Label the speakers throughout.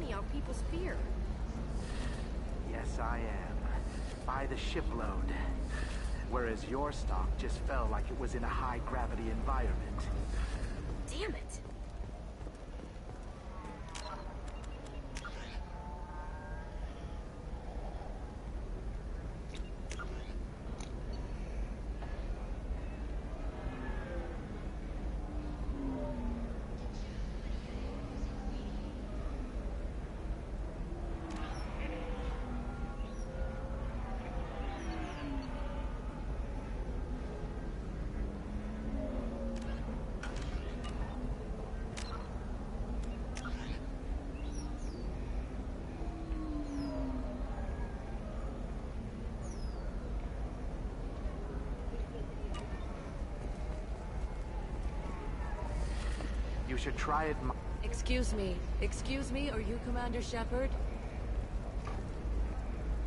Speaker 1: money on people's fear.
Speaker 2: Yes, I am. By the shipload. Whereas your stock just fell like it was in a high-gravity environment.
Speaker 1: Damn it!
Speaker 2: You should try it.
Speaker 3: Excuse me, are you Commander Shepard?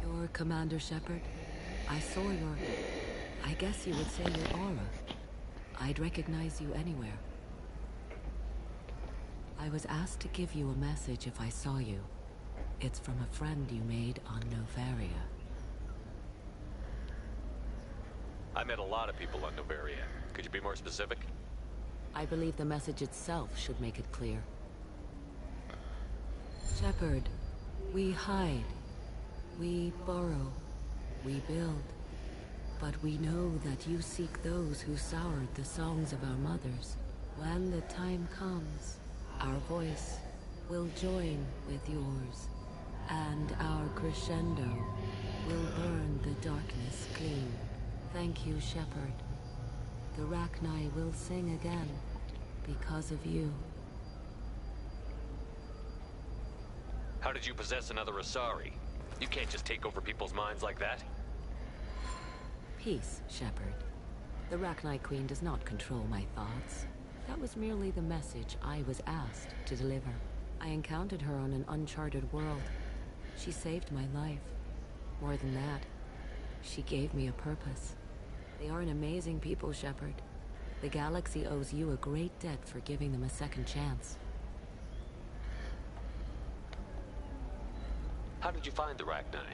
Speaker 3: You're Commander Shepard? I saw your... I guess you would say your aura. I'd recognize you anywhere. I was asked to give you a message if I saw you. It's from a friend you made on Noveria.
Speaker 4: I met a lot of people on Noveria. Could you be more specific?
Speaker 3: I believe the message itself should make it clear. Shepard, we hide. We borrow. We build. But we know that you seek those who soured the songs of our mothers. When the time comes, our voice will join with yours. And our crescendo will burn the darkness clean. Thank you, Shepard. The Rachni will sing again, because of you.
Speaker 4: How did you possess another Asari? You can't just take over people's minds like that.
Speaker 3: Peace, Shepard. The Rachni Queen does not control my thoughts. That was merely the message I was asked to deliver. I encountered her on an uncharted world. She saved my life. More than that, she gave me a purpose. They are an amazing people, Shepard. The galaxy owes you a great debt for giving them a second chance.
Speaker 4: How did you find the Rachni?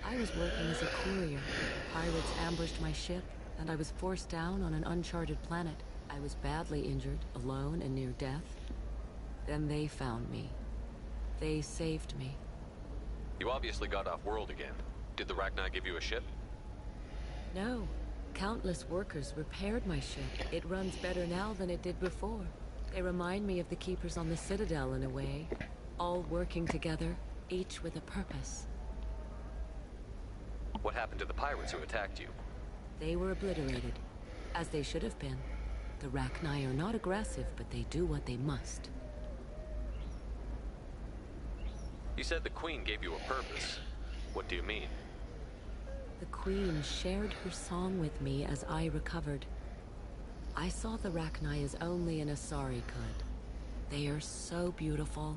Speaker 3: I was working as a courier. Pirates ambushed my ship, and I was forced down on an uncharted planet. I was badly injured, alone and near death. Then they found me. They saved me.
Speaker 4: You obviously got off world again. Did the Rachni give you a ship?
Speaker 3: No. Countless workers repaired my ship. It runs better now than it did before. They remind me of the Keepers on the Citadel in a way. All working together, each with a purpose.
Speaker 4: What happened to the pirates who attacked you?
Speaker 3: They were obliterated, as they should have been. The Rachni are not aggressive, but they do what they must.
Speaker 4: You said the Queen gave you a purpose. What do you mean?
Speaker 3: The Queen shared her song with me as I recovered. I saw the Rachni as only an Asari could. They are so beautiful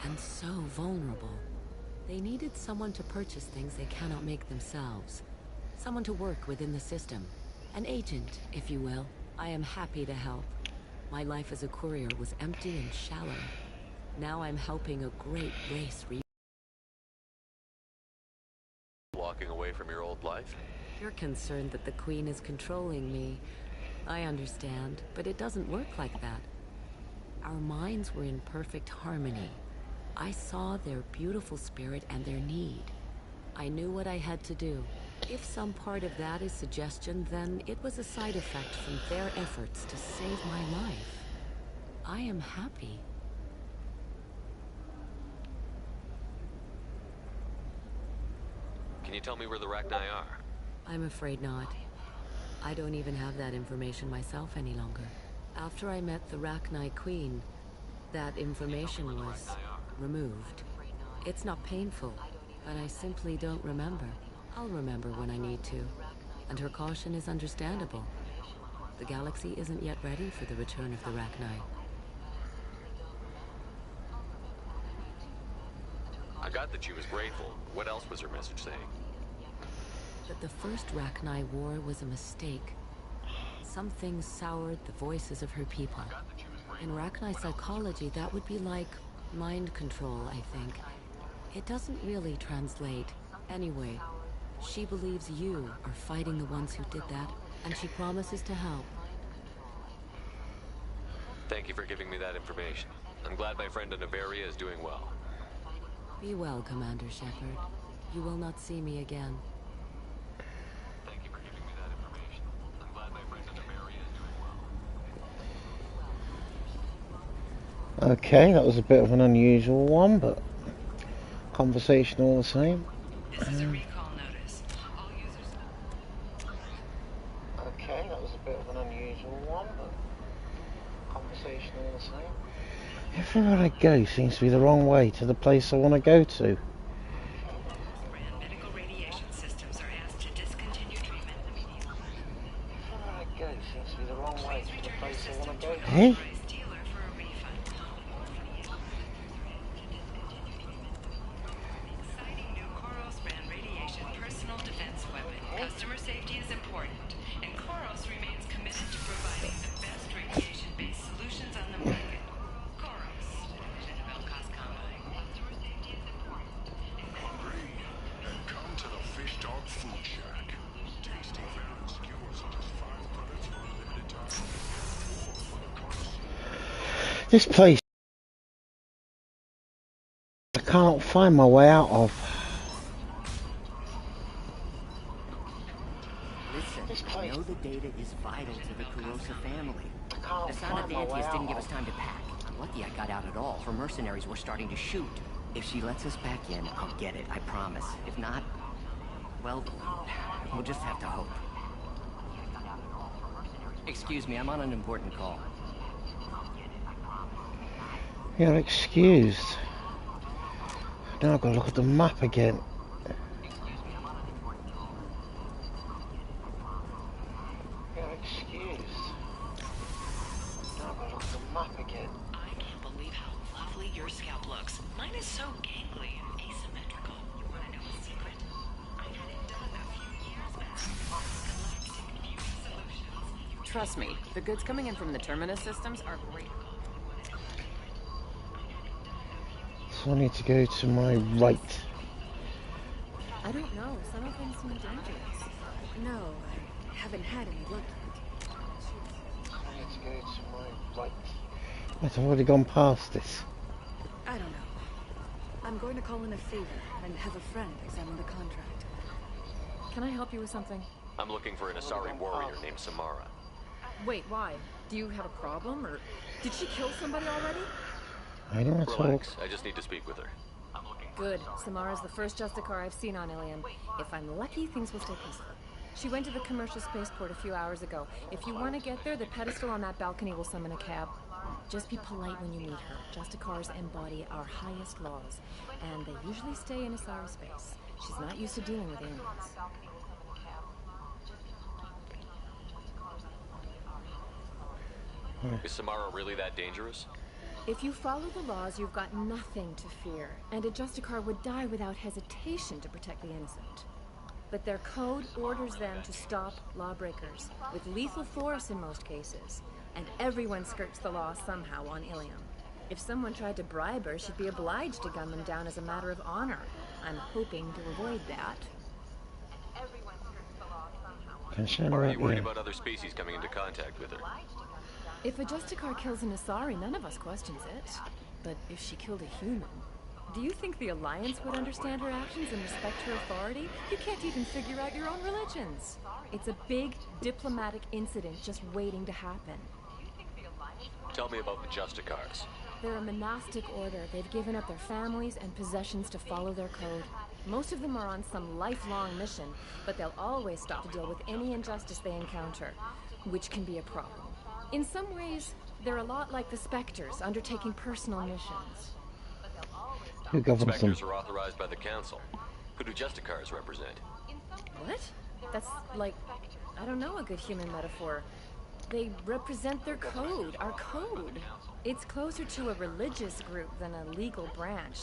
Speaker 3: and so vulnerable. They needed someone to purchase things they cannot make themselves. Someone to work within the system. An agent, if you will. I am happy to help. My life as a courier was empty and shallow. Now I'm helping a great race
Speaker 4: Walking away from your old life?
Speaker 3: You're concerned that the Queen is controlling me. I understand, but it doesn't work like that. Our minds were in perfect harmony. I saw their beautiful spirit and their need. I knew what I had to do. If some part of that is suggestion, then it was a side effect from their efforts to save my life. I am happy.
Speaker 4: Can you tell me where the Rachni are?
Speaker 3: I'm afraid not. I don't even have that information myself any longer. After I met the Rachni Queen, that information was removed. It's not painful, but I simply don't remember. I'll remember when I need to, and her caution is understandable. The galaxy isn't yet ready for the return of the Rachni.
Speaker 4: I got that she was grateful. What else was her message saying?
Speaker 3: That the first Rachni war was a mistake. Something soured the voices of her people. In Rachni psychology, that would be like Mind control, I think. It doesn't really translate. Anyway, she believes you are fighting the ones who did that, and she promises to help.
Speaker 4: Thank you for giving me that information. I'm glad my friend in Nevaria is doing well.
Speaker 3: Be well, Commander Shepard. You will not see me again.
Speaker 4: Thank you for giving me that information. I'm glad my friend in Nevaria is doing well.
Speaker 5: Okay, that was a bit of an unusual one, but conversation all the same.
Speaker 6: This is a recall notice. All users...
Speaker 5: Okay, that was a bit of an unusual one, but conversation all the same. Everywhere I go seems to be the wrong way to the place I want to go to.
Speaker 6: Brand medical radiation systems are asked to discontinue treatment immediately.
Speaker 5: Everywhere I go seems to be the wrong way to the place I want to go to.
Speaker 6: Hey?
Speaker 5: Hey?
Speaker 6: Dealer for a refund. Exciting new Koros brand radiation personal defense weapon. Customer safety is important, and Koros remains committed to providing the best radiation-based solutions on the market. Koros, division of Elcos Combine. Customer safety is important.
Speaker 7: Hungry? Then come to the Fish Dog Food Shack. Tasty fare and skewers are just 5 credits for a limited time. Or for the cost.
Speaker 5: This place I can't find my way out of.
Speaker 8: Listen, I know the data is vital to the Kurosa family.
Speaker 5: I can't
Speaker 8: The son
Speaker 5: find
Speaker 8: of
Speaker 5: my way
Speaker 8: Antius didn't
Speaker 5: out
Speaker 8: give us
Speaker 5: of.
Speaker 8: time to pack. I'm lucky I got out at all, for mercenaries were starting to shoot. If she lets us back in, I'll get it, I promise. If not, well, we'll just have to hope. Excuse me, I'm on an important call.
Speaker 5: You're excused. Now I've got to look at the map again. You're excused. Now I've got to look at the map again.
Speaker 6: I can't believe how lovely your scalp looks. Mine is so gangly and asymmetrical. You want to know a secret? I had it done a few years back. Galactic Beauty Solutions.
Speaker 1: Trust me, the goods coming in from the Terminus systems are great.
Speaker 5: So I need to go to my right.
Speaker 1: I don't know. Some of them seem dangerous. No, I haven't had any luck yet.
Speaker 5: I need to go to my right. Wait, I've already gone past this.
Speaker 1: I don't know. I'm going to call in a favor and have a friend examine the contract. Can I help you with something?
Speaker 4: I'm looking for an Asari warrior named Samara.
Speaker 1: Wait, why? Do you have a problem, or did she kill somebody already?
Speaker 5: I don't want to talk.
Speaker 4: Relax, I just need to speak with her.
Speaker 1: Good. Samara's the first Justicar I've seen on Ilium. If I'm lucky, things will stay peaceful. She went to the commercial spaceport a few hours ago. If you want to get there, the pedestal on that balcony will summon a cab. Just be polite when you meet her. Justicars embody our highest laws, and they usually stay in Asari space. She's not used to dealing with aliens.
Speaker 4: Is Samara really that dangerous?
Speaker 1: If you follow the laws, you've got nothing to fear, and a Justicar would die without hesitation to protect the innocent. But their code orders them to stop lawbreakers, with lethal force in most cases, and everyone skirts the law somehow on Ilium. If someone tried to bribe her, she'd be obliged to gun them down as a matter of honor. I'm hoping to avoid that.
Speaker 5: Can she
Speaker 4: Or are you worried
Speaker 5: yeah.
Speaker 4: about other species coming into contact with her?
Speaker 1: If a Justicar kills an Asari, none of us questions it. But if she killed a human, do you think the Alliance would understand her actions and respect her authority? You can't even figure out your own religions. It's a big diplomatic incident just waiting to happen.
Speaker 4: Tell me about the Justicars.
Speaker 1: They're a monastic order. They've given up their families and possessions to follow their code. Most of them are on some lifelong mission, but they'll always stop to deal with any injustice they encounter, which can be a problem. In some ways, they're a lot like the Spectres, undertaking personal missions.
Speaker 5: Who governs them?
Speaker 4: Spectres are authorized by the Council. Who do Justicars represent?
Speaker 1: What? That's like, I don't know, a good human metaphor. They represent their code, our code. It's closer to a religious group than a legal branch.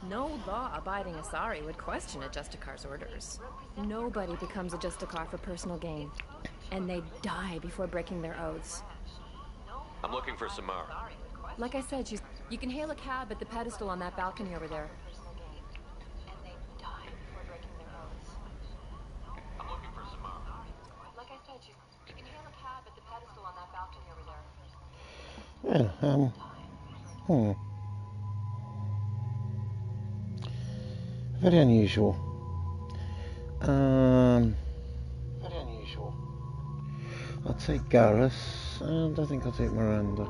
Speaker 1: No law-abiding Asari would question a Justicar's orders. Nobody becomes a Justicar for personal gain. And they die before breaking their oaths.
Speaker 4: I'm looking for Samara.
Speaker 1: Like I said, she's You can hail a cab at the pedestal on that balcony over there.
Speaker 9: And they die before breaking their oaths.
Speaker 4: I'm looking for Samara.
Speaker 1: Like I said, you can hail a cab at the pedestal on that balcony over there.
Speaker 5: Well, very unusual. Very unusual. I'll take Garrus, and I think I'll take Miranda.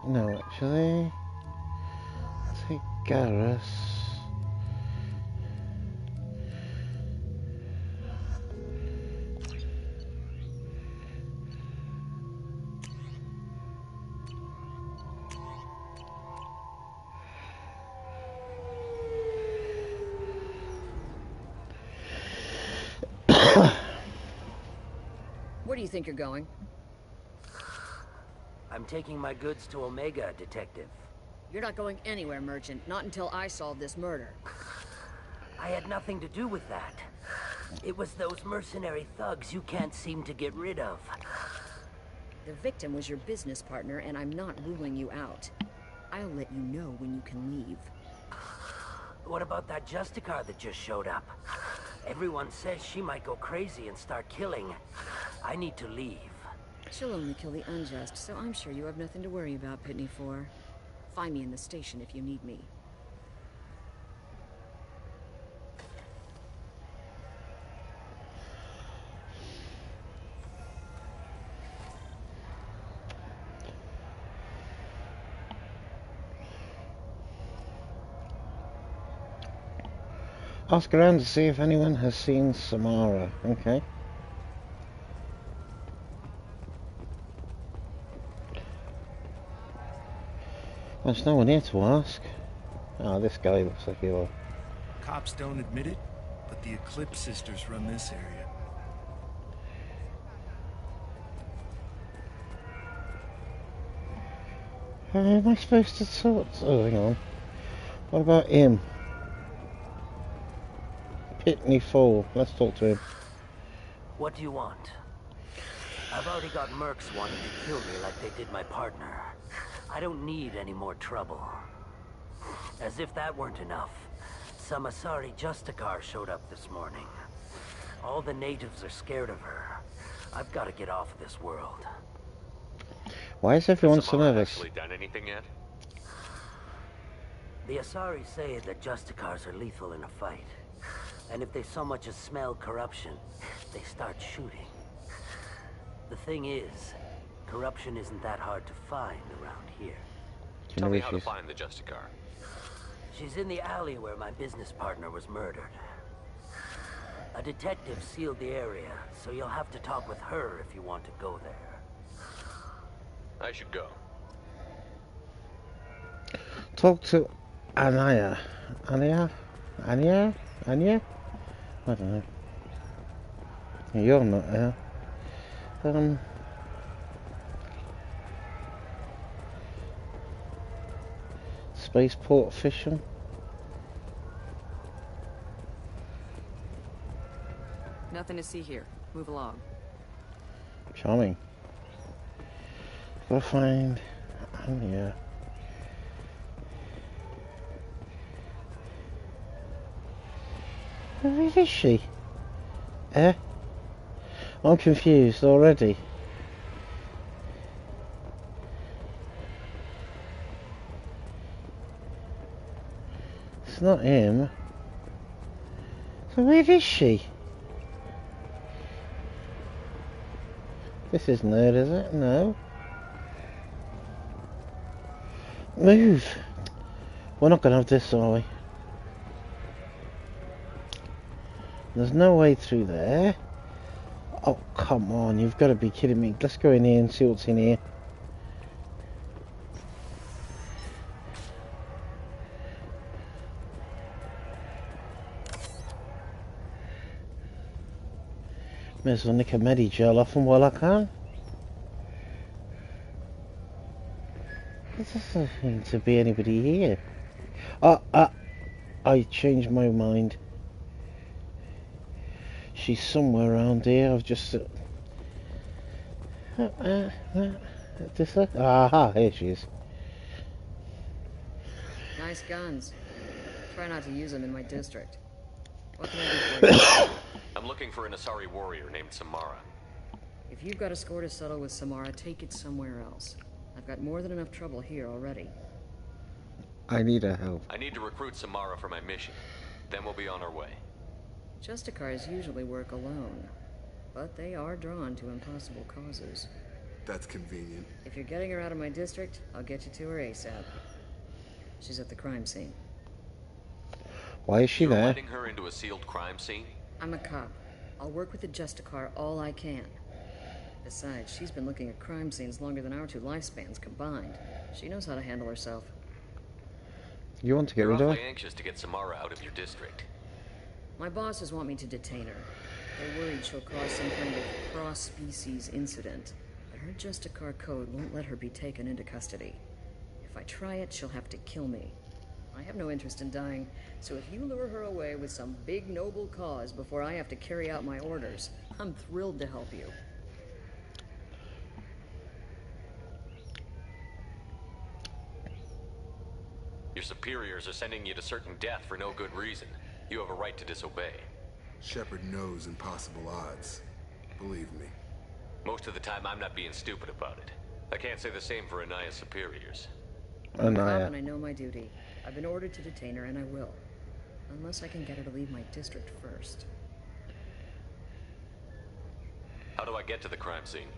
Speaker 5: No, actually, I'll take Garrus.
Speaker 10: Where do you think you're going?
Speaker 8: I'm taking my goods to Omega, Detective.
Speaker 10: You're not going anywhere, Merchant. Not until I solve this murder.
Speaker 8: I had nothing to do with that. It was those mercenary thugs you can't seem to get rid of.
Speaker 10: The victim was your business partner, and I'm not ruling you out. I'll let you know when you can leave.
Speaker 8: What about that Justicar that just showed up? Everyone says she might go crazy and start killing. I need to leave.
Speaker 10: She'll only kill the unjust, so I'm sure you have nothing to worry about, Pitney 4. Find me in the station if you need me.
Speaker 5: Ask around to see if anyone has seen Samara. Okay. There's no one here to ask. Oh, this guy looks like he will.
Speaker 11: Cops don't admit it, but the Eclipse sisters run this area.
Speaker 5: How am I supposed to talk to? Oh, hang on. What about him? Pitney 4. Let's talk to him.
Speaker 8: What do you want? I've already got mercs wanting to kill me like they did my partner. I don't need any more trouble. As if that weren't enough, some Asari Justicar showed up this morning. All the natives are scared of her. I've got to get off of this world.
Speaker 5: Why is everyone so
Speaker 4: Samara
Speaker 5: nervous?
Speaker 4: actually done anything yet?
Speaker 8: The Asari say that Justicars are lethal in a fight. And if they so much as smell corruption, they start shooting. The thing is, corruption isn't that hard to find around here.
Speaker 4: Tell me how to find the Justicar.
Speaker 8: She's in the alley where my business partner was murdered. A detective sealed the area, so you'll have to talk with her if you want to go there.
Speaker 4: I should go.
Speaker 5: Talk to Anya. Anya? Anya? Anya? I don't know. You're not there. Spaceport official.
Speaker 10: Nothing to see here. Move along.
Speaker 5: Charming. Gotta find Anya. Where is she? I'm confused already. It's not him. So where is she? This isn't it, is it? No. Move! We're not gonna have this, are we? There's no way through there. Oh, come on, you've got to be kidding me. Let's go in here and see what's in here. May as well nick a Medi-gel off them while I can. There doesn't seem to be anybody here. I changed my mind. She's somewhere around here. I've just... this... Aha, here she is.
Speaker 10: Nice guns. Try not to use them in my district. What can I do for you?
Speaker 4: I'm looking for an Asari warrior named Samara.
Speaker 10: If you've got a score to settle with Samara, take it somewhere else. I've got more than enough trouble here already.
Speaker 5: I need her help.
Speaker 4: I need to recruit Samara for my mission. Then we'll be on our way.
Speaker 10: Justicars usually work alone, but they are drawn to impossible causes.
Speaker 7: That's convenient.
Speaker 10: If you're getting her out of my district, I'll get you to her ASAP. She's at the crime scene.
Speaker 5: Why is she
Speaker 4: You're
Speaker 5: there?
Speaker 4: letting her into a sealed crime scene?
Speaker 10: I'm a cop. I'll work with the Justicar all I can. Besides, she's been looking at crime scenes longer than our two lifespans combined. She knows how to handle herself.
Speaker 5: You want to get
Speaker 4: You're
Speaker 5: rid of
Speaker 4: awfully
Speaker 5: her?
Speaker 4: anxious to get Samara out of your district.
Speaker 10: My bosses want me to detain her. They're worried she'll cause some kind of cross-species incident. But her Justicar code won't let her be taken into custody. If I try it, she'll have to kill me. I have no interest in dying, so if you lure her away with some big noble cause before I have to carry out my orders, I'm thrilled to help you.
Speaker 4: Your superiors are sending you to certain death for no good reason. You have a right to disobey.
Speaker 7: Shepard knows impossible odds. Believe me.
Speaker 4: Most of the time, I'm not being stupid about it. I can't say the same for Anaya's superiors.
Speaker 10: I'm a cop and I know my duty. I've been ordered to detain her, and I will. Unless I can get her to leave my district first.
Speaker 4: How do I get to the crime scene?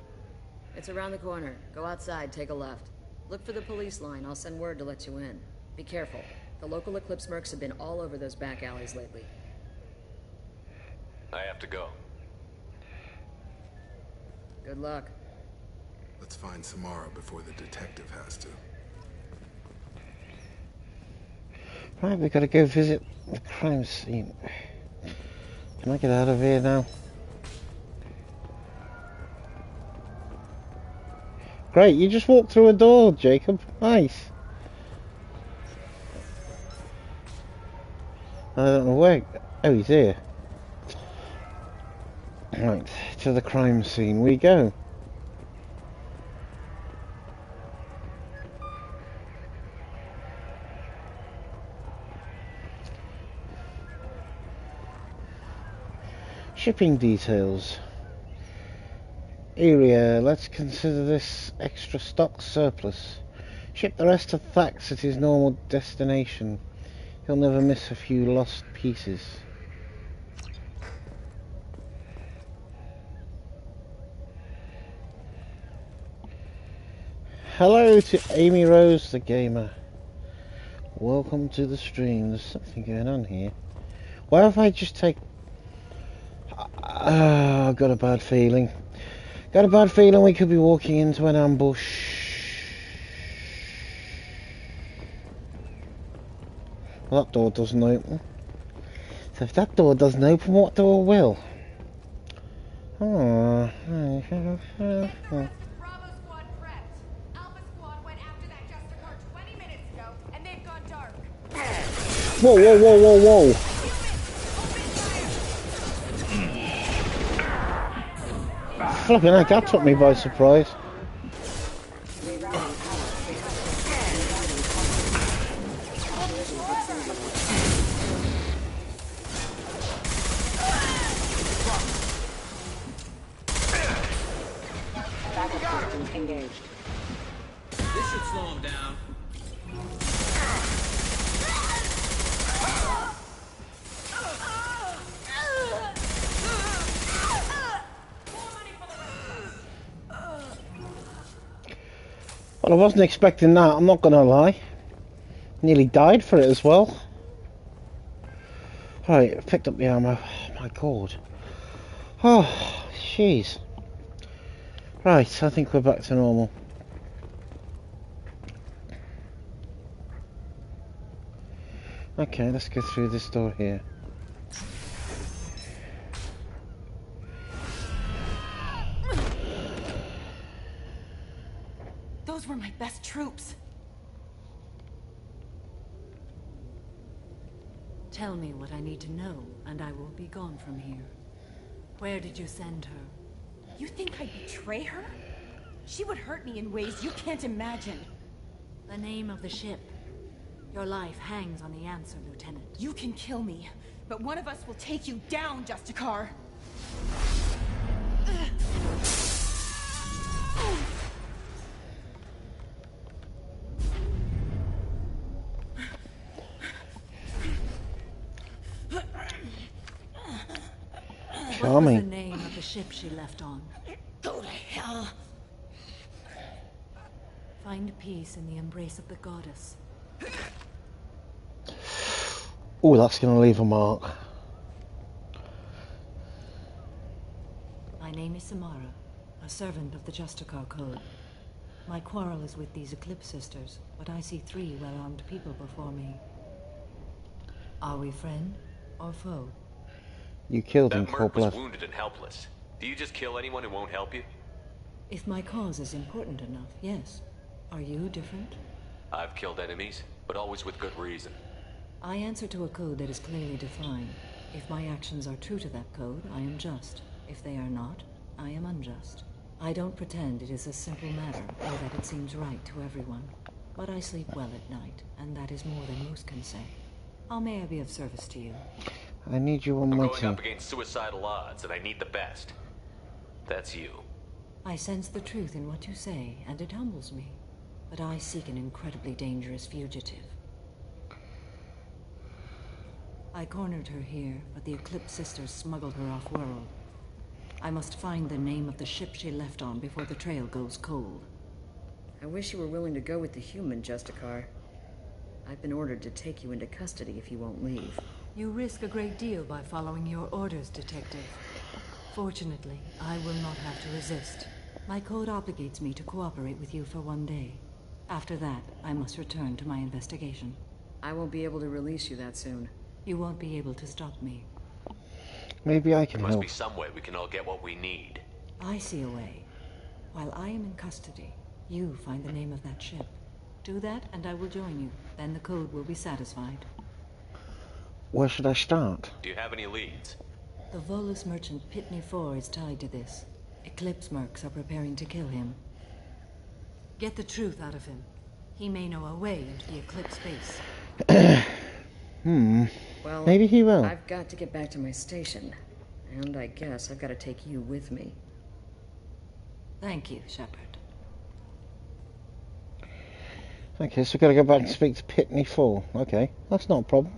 Speaker 10: It's around the corner. Go outside, take a left. Look for the police line. I'll send word to let you in. Be careful. The local Eclipse mercs have been all over those back alleys lately.
Speaker 4: I have to go.
Speaker 10: Good luck.
Speaker 7: Let's find Samara before the detective has to.
Speaker 5: Right, we gotta go visit the crime scene. Can I get out of here now? Great, you just walked through a door, Jacob. Nice. I don't know where. Oh, he's here. Right, to the crime scene we go. Shipping details. Area, let's consider this extra stock surplus. Ship the rest to Thax at his normal destination. He'll never miss a few lost pieces. Hello to Amy Rose the Gamer. Welcome to the stream. There's something going on here. Why have I just take... I've got a bad feeling. Got a bad feeling we could be walking into an ambush. Well, that door doesn't open. So if that door doesn't open, what door will? Oh.
Speaker 9: Bravo squad prepped. Alpha squad went after that Justicar 20 minutes ago, and they've gone dark.
Speaker 5: Whoa, whoa, whoa, whoa, whoa. Flipping heck, that took me by surprise.
Speaker 12: Engaged. This should slow him down.
Speaker 5: Well, I wasn't expecting that, I'm not gonna lie. Nearly died for it as well. Alright, I picked up the ammo. Oh my god. Oh, jeez. Right, I think we're back to normal. Okay, let's go through this door here.
Speaker 13: Those were my best troops.
Speaker 3: Tell me what I need to know, and I will be gone from here. Where did you send her?
Speaker 13: You think I'd betray her? She would hurt me in ways you can't imagine.
Speaker 3: The name of the ship.
Speaker 14: Your life hangs on the answer, Lieutenant.
Speaker 13: You can kill me, but one of us will take you down, Justicar.
Speaker 14: What was the name of the ship she left on?
Speaker 13: Go to hell.
Speaker 14: Find peace in the embrace of the goddess.
Speaker 5: Oh, that's going to leave a mark.
Speaker 14: My name is Samara, a servant of the Justicar Code. My quarrel is with these Eclipse Sisters, but I see 3 well-armed people before me. Are we friend or foe?
Speaker 5: You killed him,
Speaker 4: That
Speaker 5: cold
Speaker 4: merc was
Speaker 5: blood.
Speaker 4: wounded and helpless. Do you just kill anyone who won't help you?
Speaker 14: If my cause is important enough, yes. Are you different?
Speaker 4: I've killed enemies, but always with good reason.
Speaker 14: I answer to a code that is clearly defined. If my actions are true to that code, I am just. If they are not, I am unjust. I don't pretend it is a simple matter, or that it seems right to everyone. But I sleep well at night, and that is more than most can say. How may I be of service to you?
Speaker 5: I need you on
Speaker 4: I'm
Speaker 5: my
Speaker 4: going
Speaker 5: team.
Speaker 4: up against suicidal odds, and I need the best. That's you.
Speaker 14: I sense the truth in what you say, and it humbles me. But I seek an incredibly dangerous fugitive. I cornered her here, but the Eclipse Sisters smuggled her off-world. I must find the name of the ship she left on before the trail goes cold.
Speaker 10: I wish you were willing to go with the human, Justicar. I've been ordered to take you into custody if you won't leave.
Speaker 14: You risk a great deal by following your orders, Detective. Fortunately, I will not have to resist. My code obligates me to cooperate with you for 1 day. After that, I must return to my investigation.
Speaker 10: I won't be able to release you that soon.
Speaker 14: You won't be able to stop me.
Speaker 5: Maybe I can
Speaker 4: There must
Speaker 5: help.
Speaker 4: be some way we can all get what we need.
Speaker 14: I see a way. While I am in custody, you find the name of that ship. Do that, and I will join you. Then the code will be satisfied.
Speaker 5: Where should I start?
Speaker 4: Do you have any leads?
Speaker 14: The Volus merchant Pitney 4 is tied to this. Eclipse mercs are preparing to kill him. Get the truth out of him. He may know a way into the Eclipse base.
Speaker 10: Well,
Speaker 5: maybe he will.
Speaker 10: I've got to get back to my station. And I guess I've got to take you with me.
Speaker 14: Thank you, Shepard.
Speaker 5: Okay, so we've got to go back and speak to Pitney 4. Okay, that's not a problem.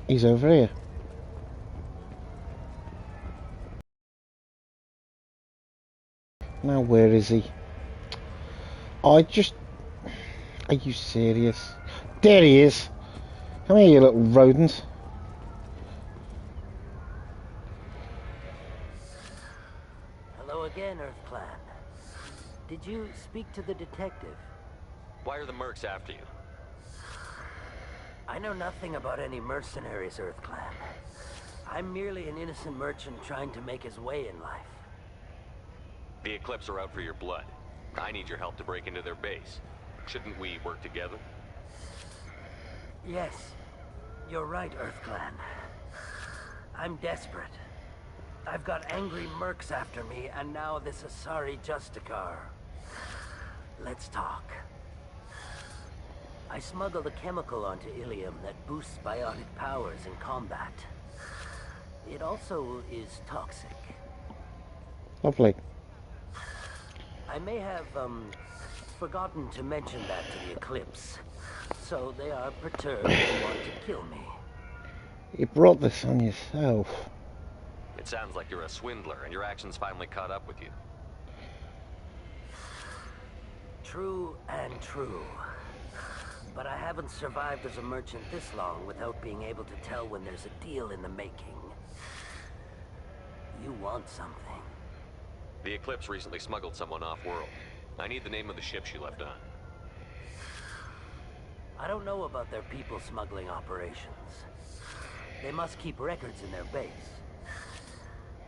Speaker 5: He's over here. Now where is he? Are you serious? There he is. Come here, you little rodent.
Speaker 8: Hello again, Earth Clan. Did you speak to the detective?
Speaker 4: Why are the mercs after you?
Speaker 8: I know nothing about any mercenaries, Earth Clan. I'm merely an innocent merchant trying to make his way in life.
Speaker 4: The Eclipse are out for your blood. I need your help to break into their base. Shouldn't we work together?
Speaker 8: Yes, you're right, Earth Clan. I'm desperate. I've got angry mercs after me, and now this Asari Justicar. Let's talk. I smuggled a chemical onto Ilium that boosts biotic powers in combat. It also is toxic.
Speaker 5: Lovely.
Speaker 8: I may have, forgotten to mention that to the Eclipse. So they are perturbed and want to kill me.
Speaker 5: You brought this on yourself.
Speaker 4: It sounds like you're a swindler, and your actions finally caught up with you.
Speaker 8: True and true. But I haven't survived as a merchant this long without being able to tell when there's a deal in the making. You want something.
Speaker 4: The Eclipse recently smuggled someone off-world. I need the name of the ship she left on.
Speaker 8: I don't know about their people smuggling operations. They must keep records in their base.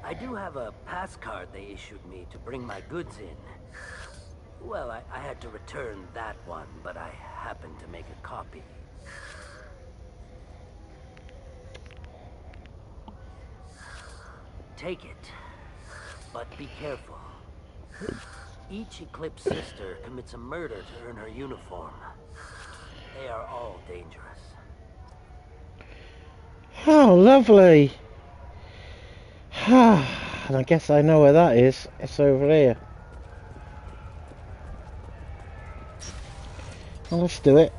Speaker 8: I do have a pass card they issued me to bring my goods in. Well, I had to return that one, but I happened to make a copy. Take it, but be careful. Each Eclipse sister commits a murder to earn her uniform. They are all dangerous.
Speaker 5: Oh, lovely. And I guess I know where that is. It's over here. Well, let's do it.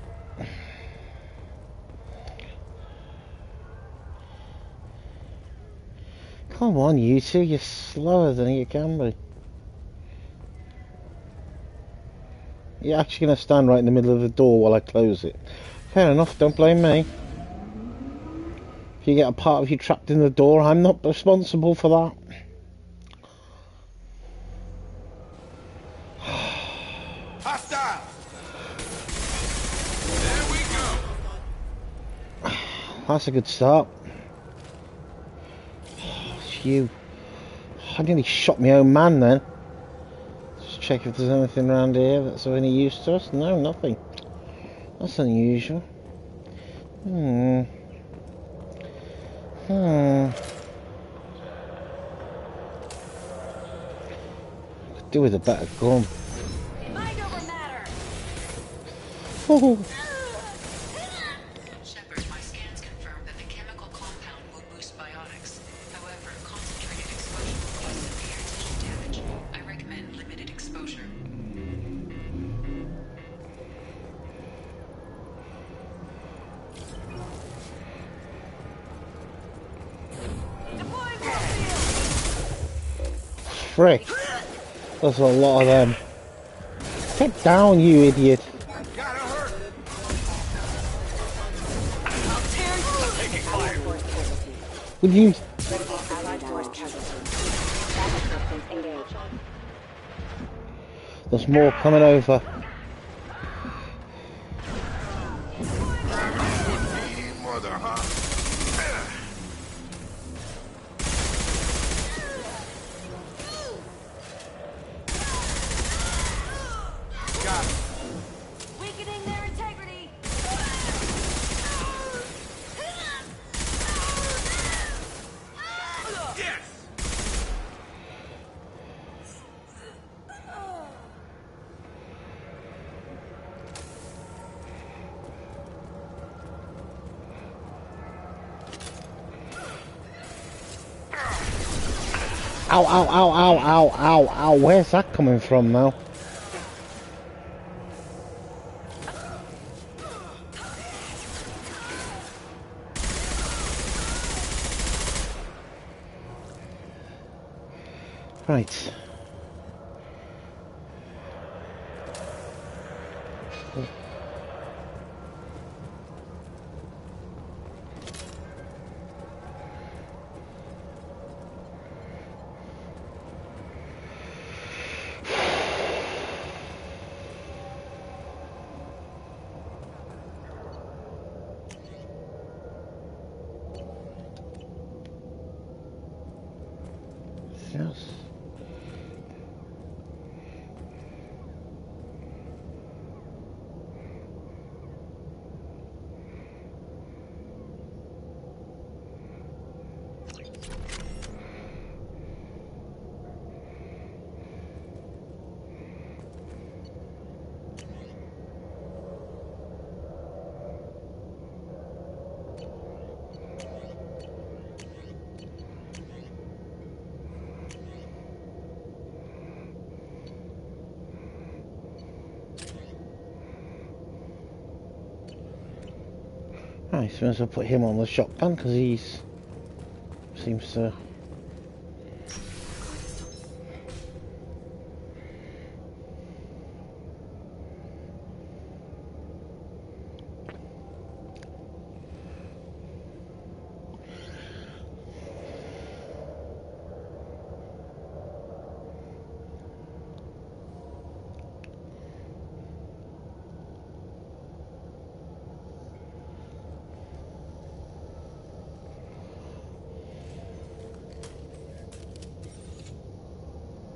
Speaker 5: Come on, you two. You're slower than you can be. You're actually going to stand right in the middle of the door while I close it. Fair enough, don't blame me. If you get a part of you trapped in the door, I'm not responsible for that.
Speaker 7: Hostile! There we go!
Speaker 5: That's a good start. It's you. I nearly shot my own man then. Just check if there's anything around here that's of any use to us. No, nothing. That's unusual. Could do with a better gun.
Speaker 9: Mind over matter.
Speaker 6: Shepard, my scans confirm that the chemical compound will boost biotics. However, concentrated exposure will cause severe tissue damage. I recommend limited exposure.
Speaker 5: Frick. There's a lot of them. Get down, you idiot. Would you... There's more coming over.
Speaker 7: Mother, huh?
Speaker 9: Weakening their integrity.
Speaker 7: Yes!
Speaker 5: Ow, ow, ow, ow, ow, ow, ow. Where's that coming from now? Right. Yes. Right, so as well put him on the shotgun because he's seems to.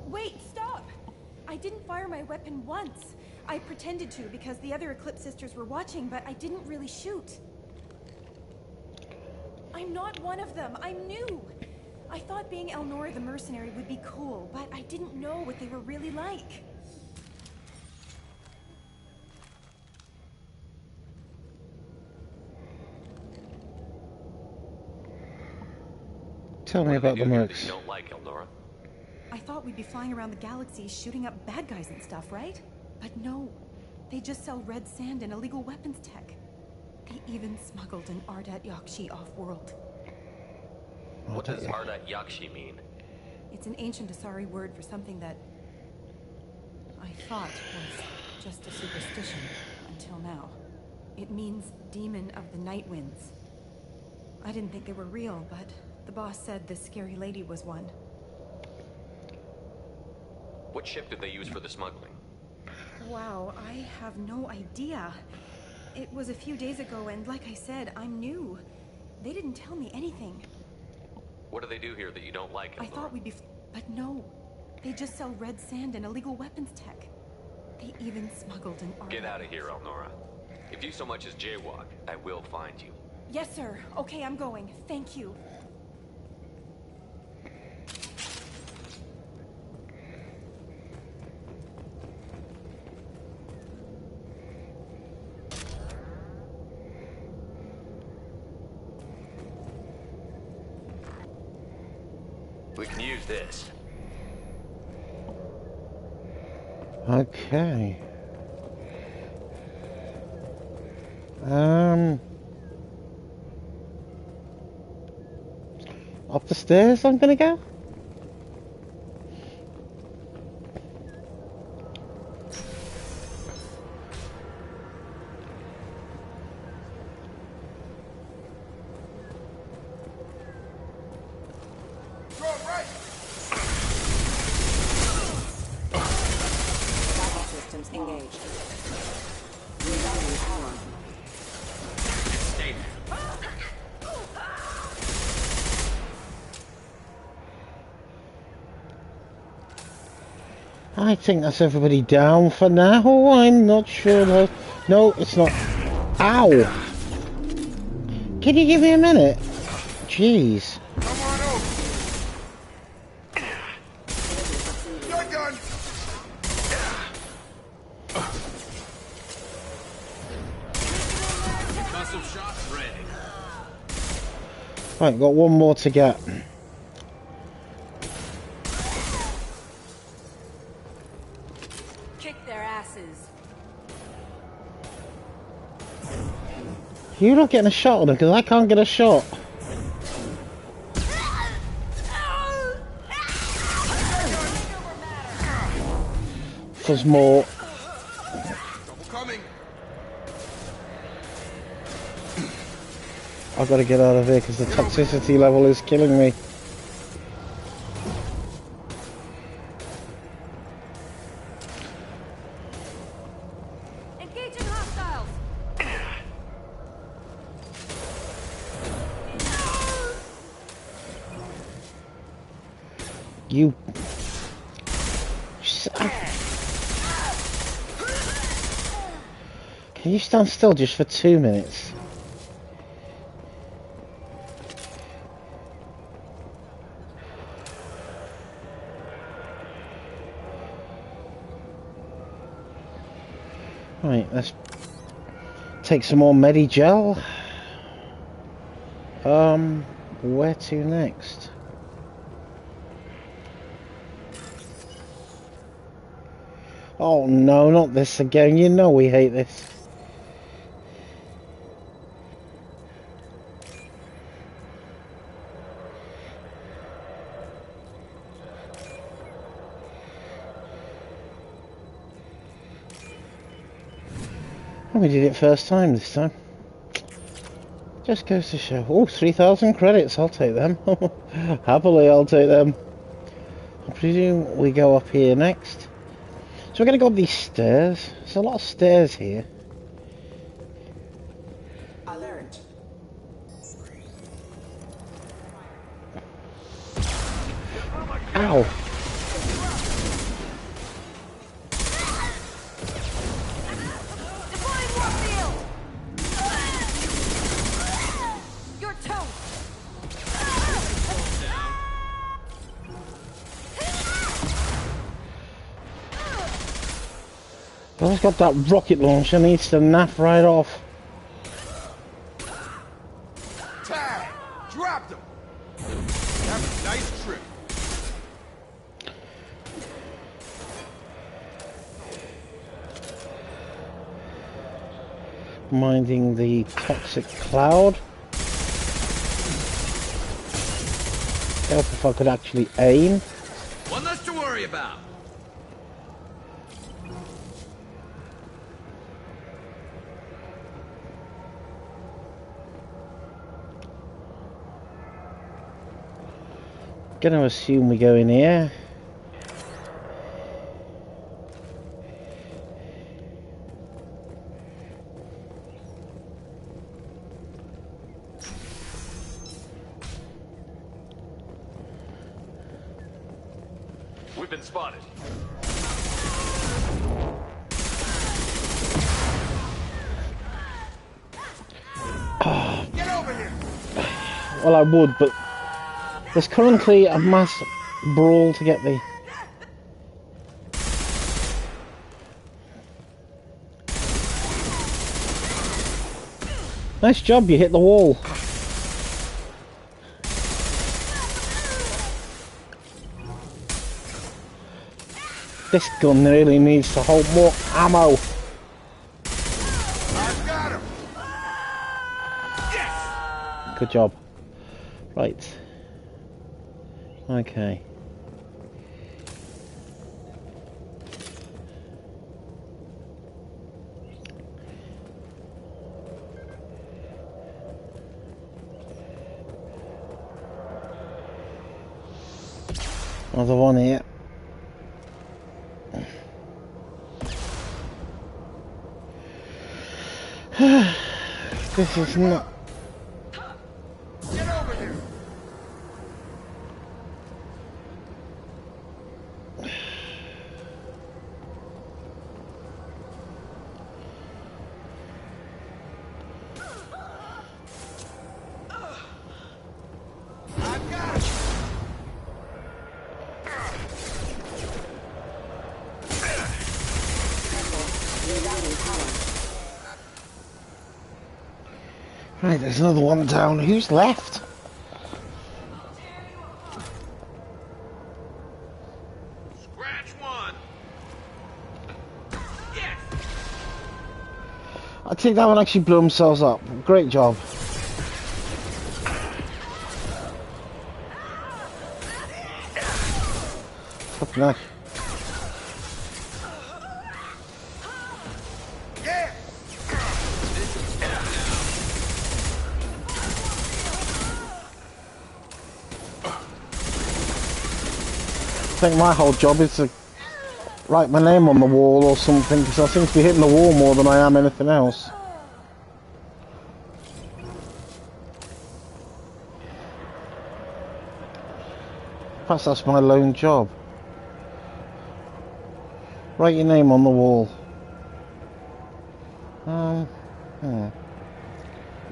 Speaker 13: Wait, stop! I didn't fire my weapon once. I pretended to because the other Eclipse sisters were watching, but I didn't really shoot. I'm not one of them. I'm new. I thought being Elnora the mercenary would be cool, but I didn't know what they were really like.
Speaker 5: Tell me about the mercs.
Speaker 4: You don't like Eldora?
Speaker 13: I thought we'd be flying around the galaxy shooting up bad guys and stuff, right? But no. They just sell red sand and illegal weapons tech. They even smuggled an Ardat Yakshi off-world.
Speaker 4: What does Ardat Yakshi mean?
Speaker 13: It's an ancient Asari word for something that I thought was just a superstition until now. It means demon of the night winds. I didn't think they were real, but the boss said this scary lady was one.
Speaker 4: What ship did they use for the smuggling?
Speaker 13: Wow, I have no idea. It was a few days ago, and like I said, I'm new. They didn't tell me anything.
Speaker 4: What do they do here that you don't like, Eldora?
Speaker 13: I thought we'd be... But no. They just sell red sand and illegal weapons tech. They even smuggled an Ardat.
Speaker 4: Get out of here, Elnora. If you so much as jaywalk, I will find you.
Speaker 13: Yes, sir. Okay, I'm going. Thank you.
Speaker 4: We can use this.
Speaker 5: Okay. Up the stairs I'm gonna go?
Speaker 14: Systems engaged.
Speaker 5: I think that's everybody down for now. I'm not sure that... No, it's not. Ow! Can you give me a minute? Jeez.
Speaker 7: Come on over. You're done.
Speaker 12: Concussive shot ready.
Speaker 5: Right, got one more to get.
Speaker 3: Kick their asses.
Speaker 5: You're not getting a shot on them because I can't get a shot. There's more.
Speaker 7: Coming.
Speaker 5: I've got to get out of here because the toxicity level is killing me.
Speaker 3: Engaging hostiles.
Speaker 5: You... Can you stand still just for 2 minutes? Right, let's take some more Medigel. Where to next? Oh no, not this again. You know we hate this. We did it first time this time. Just goes to show. Oh, 3,000 credits. I'll take them. Happily, I'll take them. I presume we go up here next. So we're going to go up these stairs. There's a lot of stairs here.
Speaker 12: Alert.
Speaker 5: Ow. Well, he's got that rocket launcher, needs to naff right off.
Speaker 7: Tag! Dropped him! Have
Speaker 5: Minding the toxic cloud. Help if I could actually aim.
Speaker 12: One less to worry about.
Speaker 5: Gonna assume we go in here.
Speaker 4: We've been spotted.
Speaker 12: Get over here.
Speaker 5: Well, I would, but there's currently a mass brawl to get the... Nice job, you hit the wall. This gun really needs to hold more ammo.
Speaker 12: I've got him. Yes.
Speaker 5: Good job. Right. Okay. Another one here. This is not...
Speaker 12: Get over here. I've got him.
Speaker 5: Right, there's another one down. Who's left?
Speaker 12: Scratch one. Yes.
Speaker 5: I think that one actually blew themselves up. Great job. Fucking heck. I think my whole job is to write my name on the wall or something, because I seem to be hitting the wall more than I am anything else. Perhaps that's my lone job. Write your name on the wall.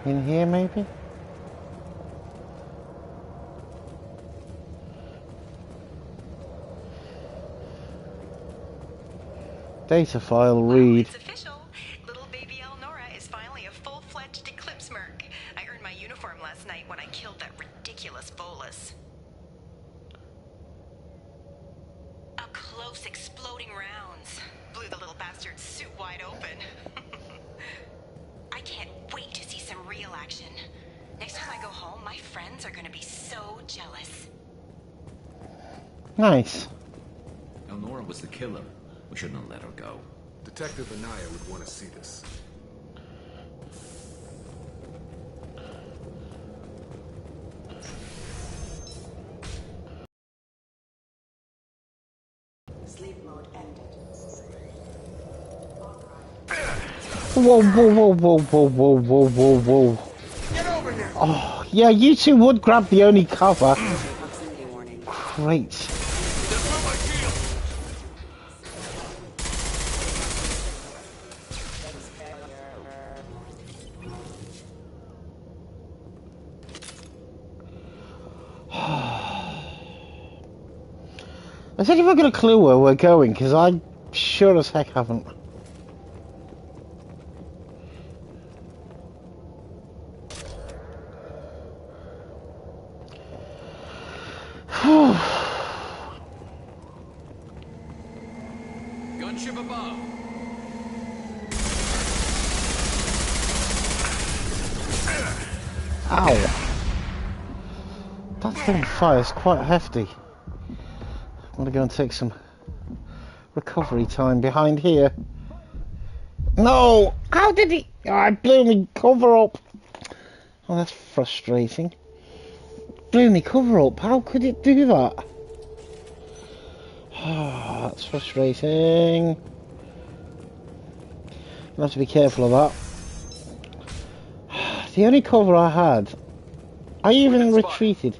Speaker 5: In here maybe? Data file read.
Speaker 6: It's official. Little baby Elnora is finally a full-fledged Eclipse merc. I earned my uniform last night when I killed that ridiculous bolus. Up close, exploding rounds. Blew the little bastard's suit wide open. I can't wait to see some real action. Next time I go home, my friends are gonna be so jealous.
Speaker 5: Nice.
Speaker 12: Elnora was the killer. We shouldn't have let her go. Detective Anaya would want to see this.
Speaker 9: Sleep mode ended.
Speaker 5: Whoa, whoa, whoa, whoa, whoa, whoa, whoa, whoa, whoa.
Speaker 12: Get over here.
Speaker 5: Oh, yeah, you two would grab the only cover. Great. Has anyone got a clue where we're going? Because I sure as heck haven't.
Speaker 12: Gunship above.
Speaker 5: Ow! That thing fires quite hefty. I'm gonna go and take some recovery time behind here. No! How did he? Oh, I blew me cover up. Oh, that's frustrating. Blew me cover up. How could it do that? Oh, that's frustrating. I'll have to be careful of that. The only cover I had, I even retreated.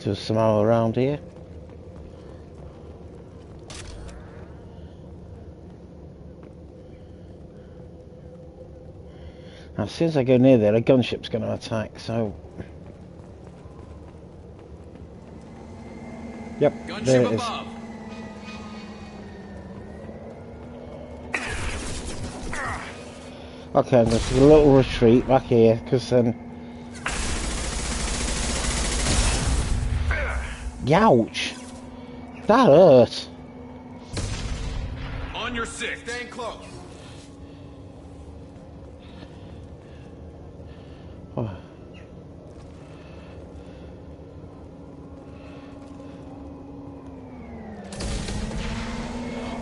Speaker 5: There's some ammo around here. Now, as soon as I go near there, a gunship's going to attack, so... Yep, gunship there it is. Above. Okay, I'm going to take a little retreat back here, because then... Ouch! That hurt.
Speaker 12: On your six, staying close.
Speaker 5: Oh.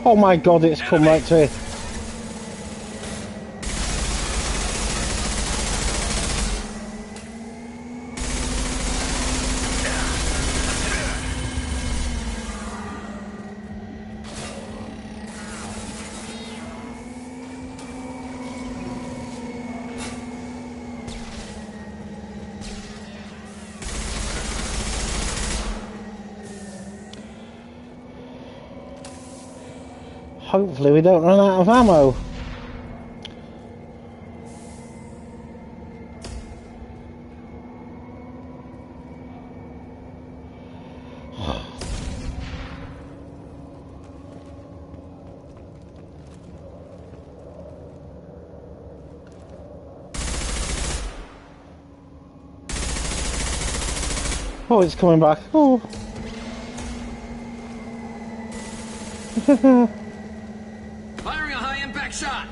Speaker 5: Oh my God! It's come right to it. Hopefully we don't run out of ammo. Oh, it's coming back. Oh.
Speaker 12: Firing a high-impact shot!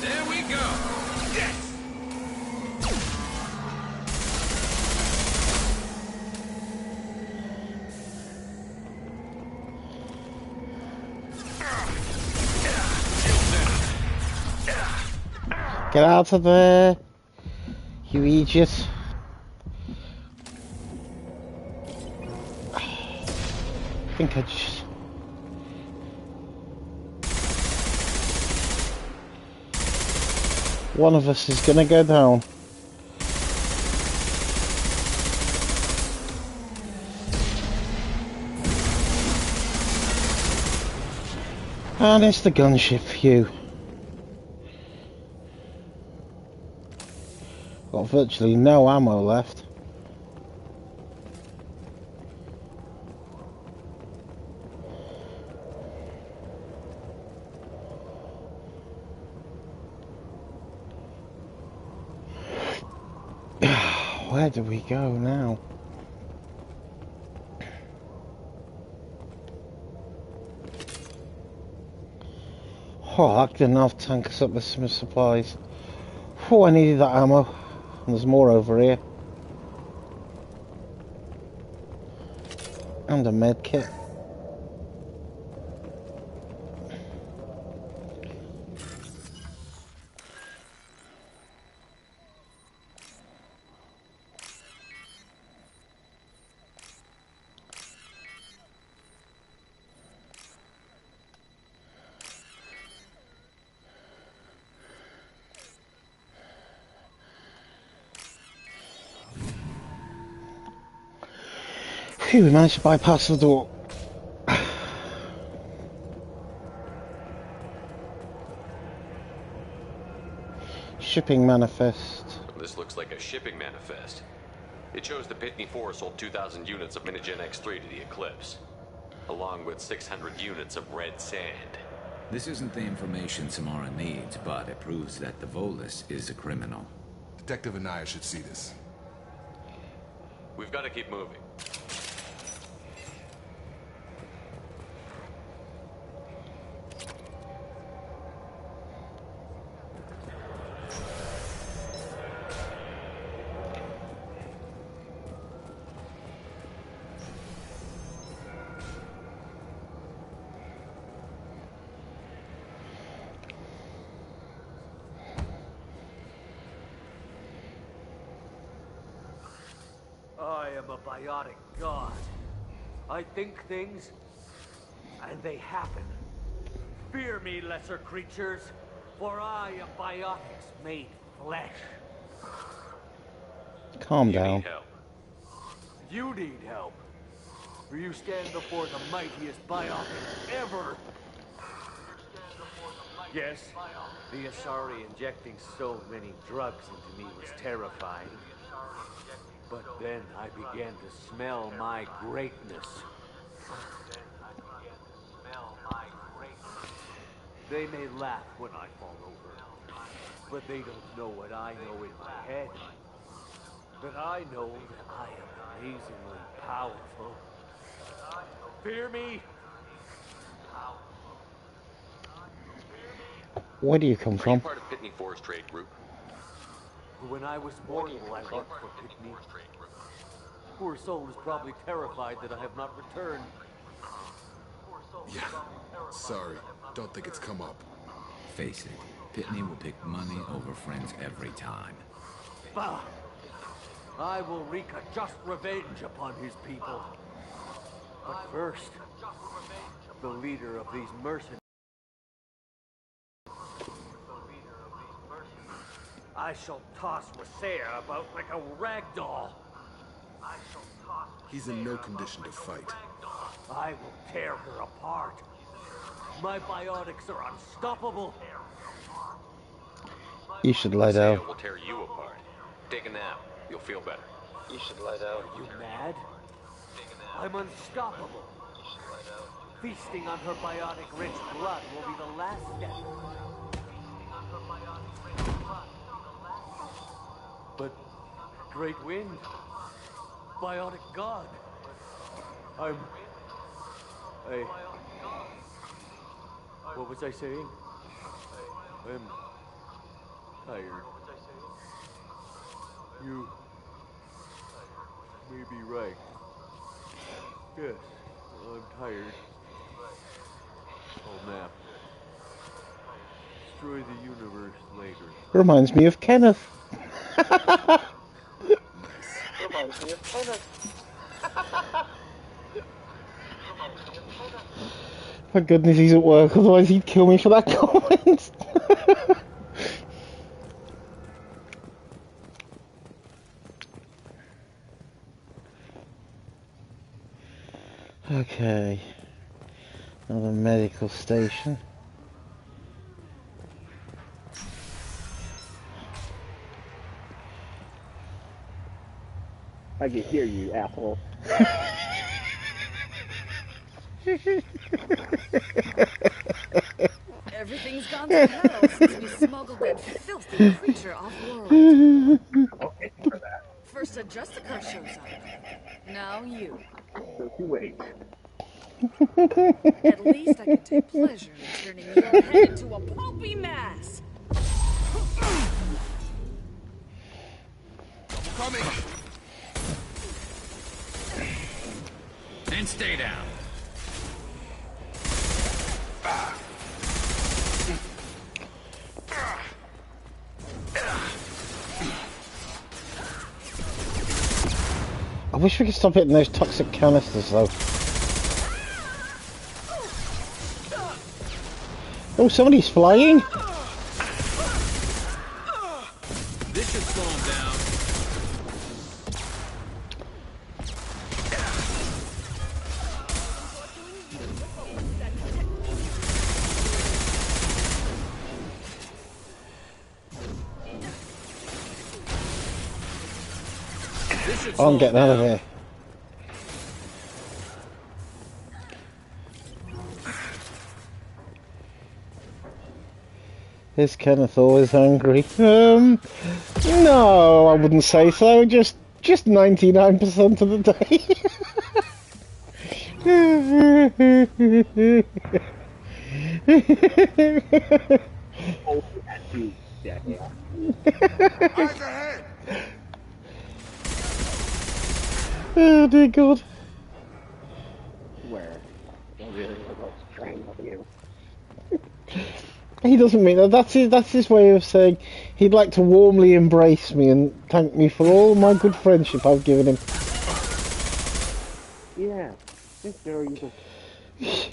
Speaker 12: There we go! Yes!
Speaker 5: Get out of there, you idiot. I think I just... One of us is gonna go down. And it's the gunship, phew. Got virtually no ammo left. Where do we go now? Oh, that didn't have tank us up with some supplies. Oh, I needed that ammo. And there's more over here. And a med kit. Phew, we managed to bypass the door. Shipping manifest.
Speaker 4: This looks like a shipping manifest. It shows the Pitney 4 sold 2,000 units of Minigen X3 to the Eclipse, along with 600 units of red sand.
Speaker 12: This isn't the information Samara needs, but it proves that the Volus is a criminal.
Speaker 7: Detective Anaya should see this.
Speaker 4: We've got to keep moving.
Speaker 8: I am a biotic god. I think things, and they happen. Fear me, lesser creatures, for I am biotics made flesh.
Speaker 5: Calm down.
Speaker 4: Need help.
Speaker 8: You need help, for you stand before the mightiest biotic ever. Yes, the Asari injecting so many drugs into me was terrifying. But then I began to smell my greatness. They may laugh when I fall over, but they don't know what I know in my head. But I know that I am amazingly powerful. Fear me?
Speaker 5: Where do you come from?
Speaker 4: Part of Pitney 4's trade group.
Speaker 8: When I was mortal, I worked for Pitney. Poor soul is probably terrified that I have not returned.
Speaker 7: Yeah, sorry. Don't think it's come up.
Speaker 12: Face it, Pitney will pick money over friends every time.
Speaker 8: Bah! I will wreak a just revenge upon his people. But first, the leader of these mercenaries. I shall toss Wasea about like a rag doll.
Speaker 7: He's in no condition to fight.
Speaker 8: I will tear her apart. My biotics are unstoppable.
Speaker 5: You should lie down.
Speaker 4: Will tear you apart. Take a nap. You'll feel better.
Speaker 8: You should lie down. Are you mad? I'm unstoppable. Feasting on her biotic-rich blood will be the last step. But Great Wind, biotic god. What was I saying? I'm tired. You may be right. Yes, I'm tired. I'll nap. Destroy the universe later.
Speaker 5: Reminds me of Kenneth.
Speaker 2: Reminds me of Kenneth.
Speaker 5: Thank goodness he's at work, otherwise he'd kill me for that comment. Okay. Another medical station.
Speaker 2: I can hear you, asshole.
Speaker 10: Everything's gone to hell since we smuggled that filthy creature off-world.
Speaker 2: Okay for that.
Speaker 10: First a Justicar shows up. Now you.
Speaker 2: So you wait.
Speaker 10: At least I can take pleasure in turning your head into a pulpy mass.
Speaker 7: Coming!
Speaker 12: And stay down.
Speaker 5: I wish we could stop hitting those toxic canisters though. Oh, somebody's flying!
Speaker 12: This should slow him down.
Speaker 5: I'm getting out of here. Is Kenneth always angry? No, I wouldn't say so. Just 99% of the day. Oh dear God.
Speaker 15: Where? I really was trying with you.
Speaker 5: He doesn't mean that. That's his way of saying he'd like to warmly embrace me and thank me for all my good friendship I've given him.
Speaker 15: Yeah, just there you just...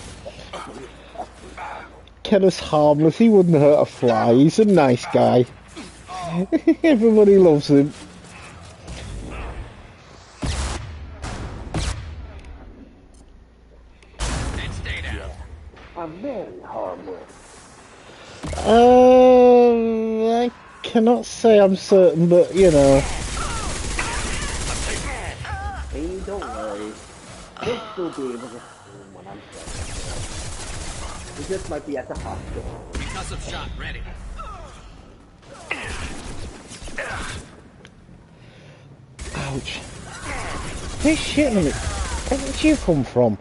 Speaker 5: Kenneth's harmless. He wouldn't hurt a fly. He's a nice guy. Everybody loves him.
Speaker 15: I'm very harmless.
Speaker 5: I cannot say I'm certain, but you know.
Speaker 15: Hey, don't worry. We'll still be able to see when I'm done. We just might be at the hospital.
Speaker 12: Concussive shot ready.
Speaker 5: Ouch. Who's shooting at me? Where did you come from?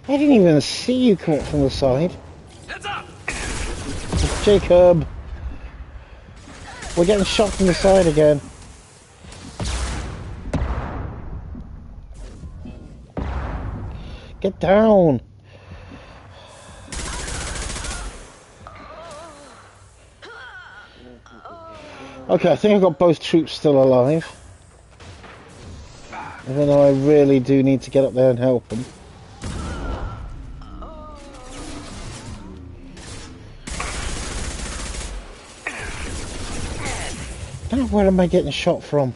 Speaker 5: I didn't even see you come up from the side.
Speaker 12: Heads up!
Speaker 5: Jacob! We're getting shot from the side again. Get down! Okay, I think I've got both troops still alive. Even though I really do need to get up there and help them. Now where am I getting shot from?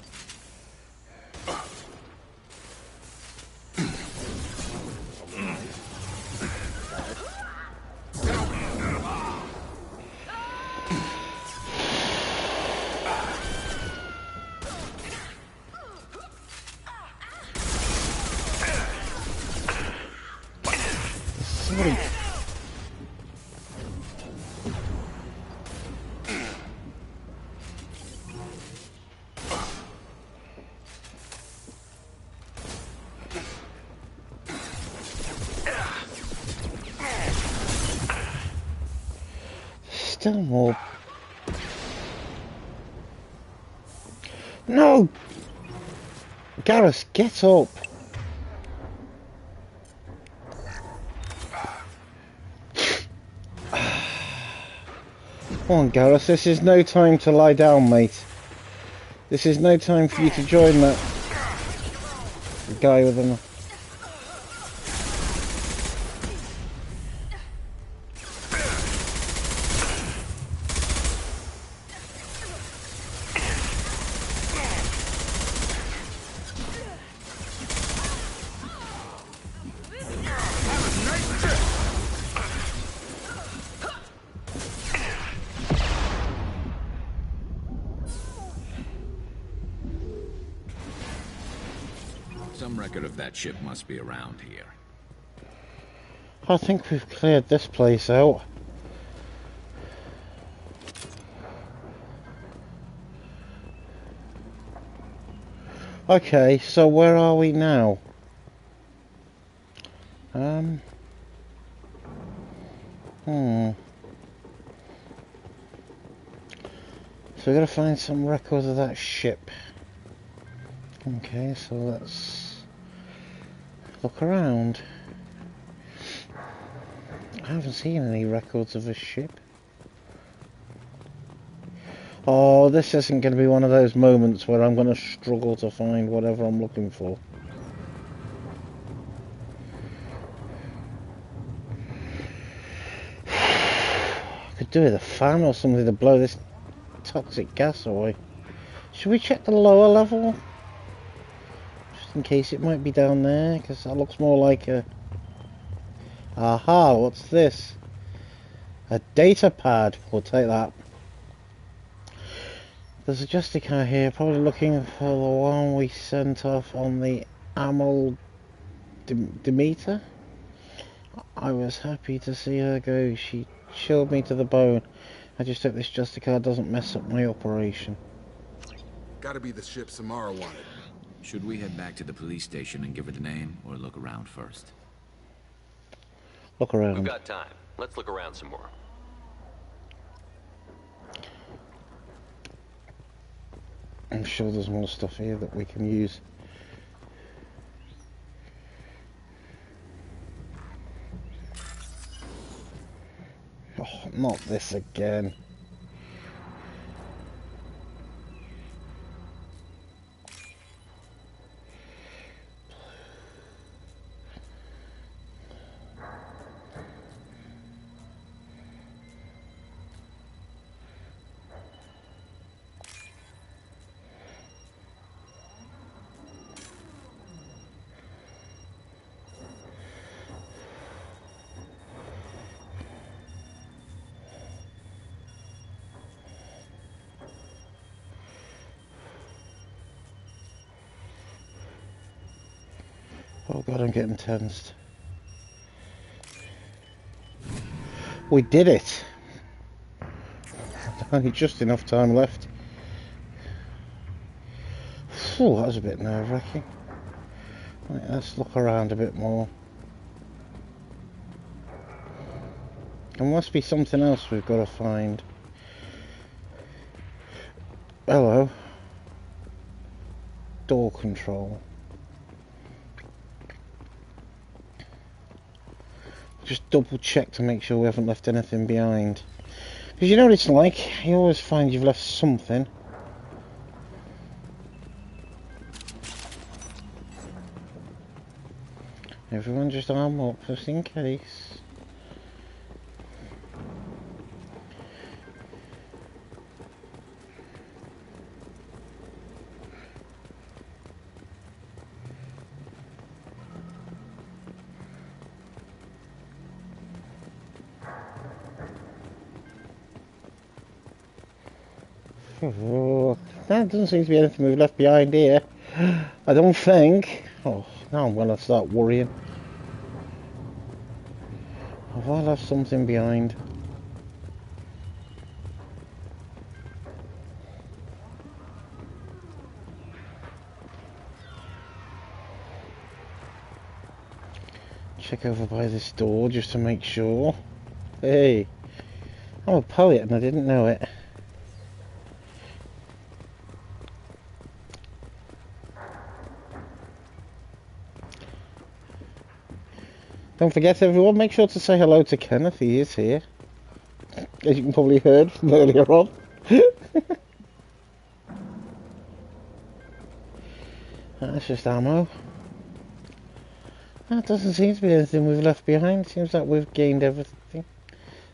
Speaker 5: Somebody... Still more. No! Garrus, get up! Come on, Garrus, this is no time to lie down, mate. This is no time for you to join that guy with him.
Speaker 12: Some record of that ship must be around here.
Speaker 5: I think we've cleared this place out. Okay, so where are we now? So we've got to find some records of that ship. Okay, so let's look around. I haven't seen any records of a ship. Oh, this isn't going to be one of those moments where I'm going to struggle to find whatever I'm looking for. I could do with a fan or something to blow this toxic gas away. Should we check the lower level? Just in case it might be down there, because that looks more like a... Aha, what's this? A data pad. We'll take that. There's a Justicar here, probably looking for the one we sent off on the Amal Demeter. I was happy to see her go. She chilled me to the bone. I just hope this Justicar doesn't mess up my operation.
Speaker 7: Gotta be the ship Samara wanted.
Speaker 12: Should we head back to the police station and give her the name, or look around first?
Speaker 5: Look around.
Speaker 4: We've got time. Let's look around some more.
Speaker 5: I'm sure there's more stuff here that we can use. Oh, not this again. Oh god, I'm getting tensed. We did it! Only just enough time left. Phew, that was a bit nerve-wracking. Right, let's look around a bit more. There must be something else we've got to find. Hello. Door control. Just double check to make sure we haven't left anything behind. Because you know what it's like, you always find you've left something. Everyone just arm up just in case. Oh, there doesn't seem to be anything we've left behind here. I don't think. Oh, now I'm gonna start worrying. Have I left something behind? Check over by this door just to make sure. Hey, I'm a poet and I didn't know it. Don't forget everyone, make sure to say hello to Kenneth, he is here. As you can probably heard from earlier on. That's just ammo. That doesn't seem to be anything we've left behind, seems like we've gained everything.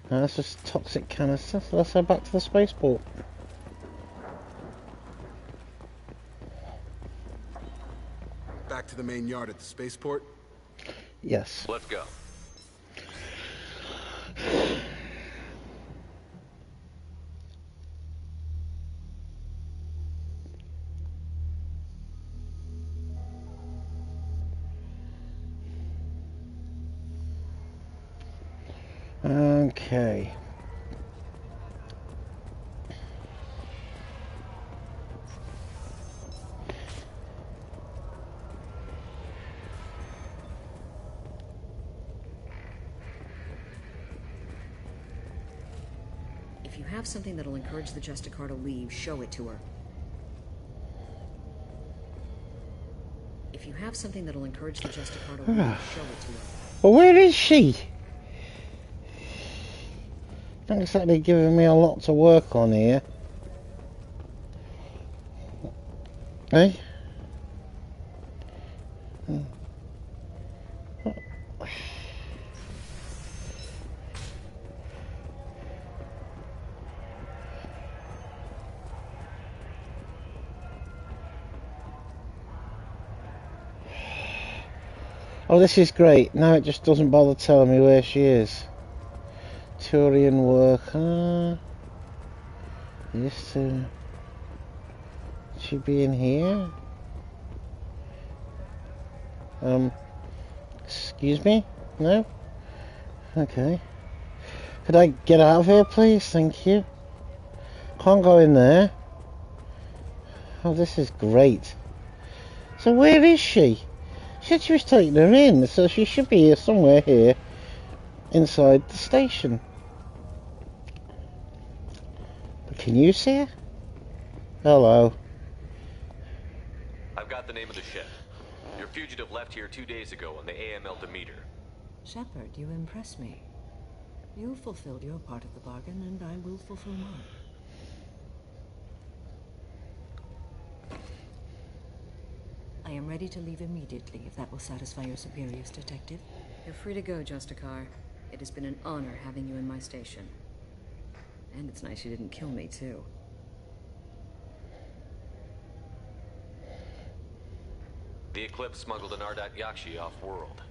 Speaker 5: That's just toxic canister, so let's head back to the spaceport.
Speaker 7: Back to the main yard at the spaceport?
Speaker 5: Yes.
Speaker 4: Let's go.
Speaker 5: Okay.
Speaker 10: If you have something that'll encourage the Justicar to leave, show it to her. If you have something that'll encourage the Justicar to leave, show it to her.
Speaker 5: Well, where is she? Not exactly giving me a lot to work on here. Hey? Oh, this is great. Now it just doesn't bother telling me where she is. Turian worker. Yes, she be in here? Excuse me? No? Okay. Could I get out of here, please? Thank you. Can't go in there. Oh, this is great. So where is she? She said she was taking her in, so she should be here somewhere here inside the station. But can you see her? Hello.
Speaker 4: I've got the name of the ship. Your fugitive left here 2 days ago on the AML Demeter.
Speaker 14: Shepard, you impress me. You fulfilled your part of the bargain, and I will fulfill mine. I am ready to leave immediately, if that will satisfy your superiors, Detective.
Speaker 10: You're free to go, Justicar. It has been an honor having you in my station. And it's nice you didn't kill me, too.
Speaker 4: The Eclipse smuggled an Ardat Yakshi off-world.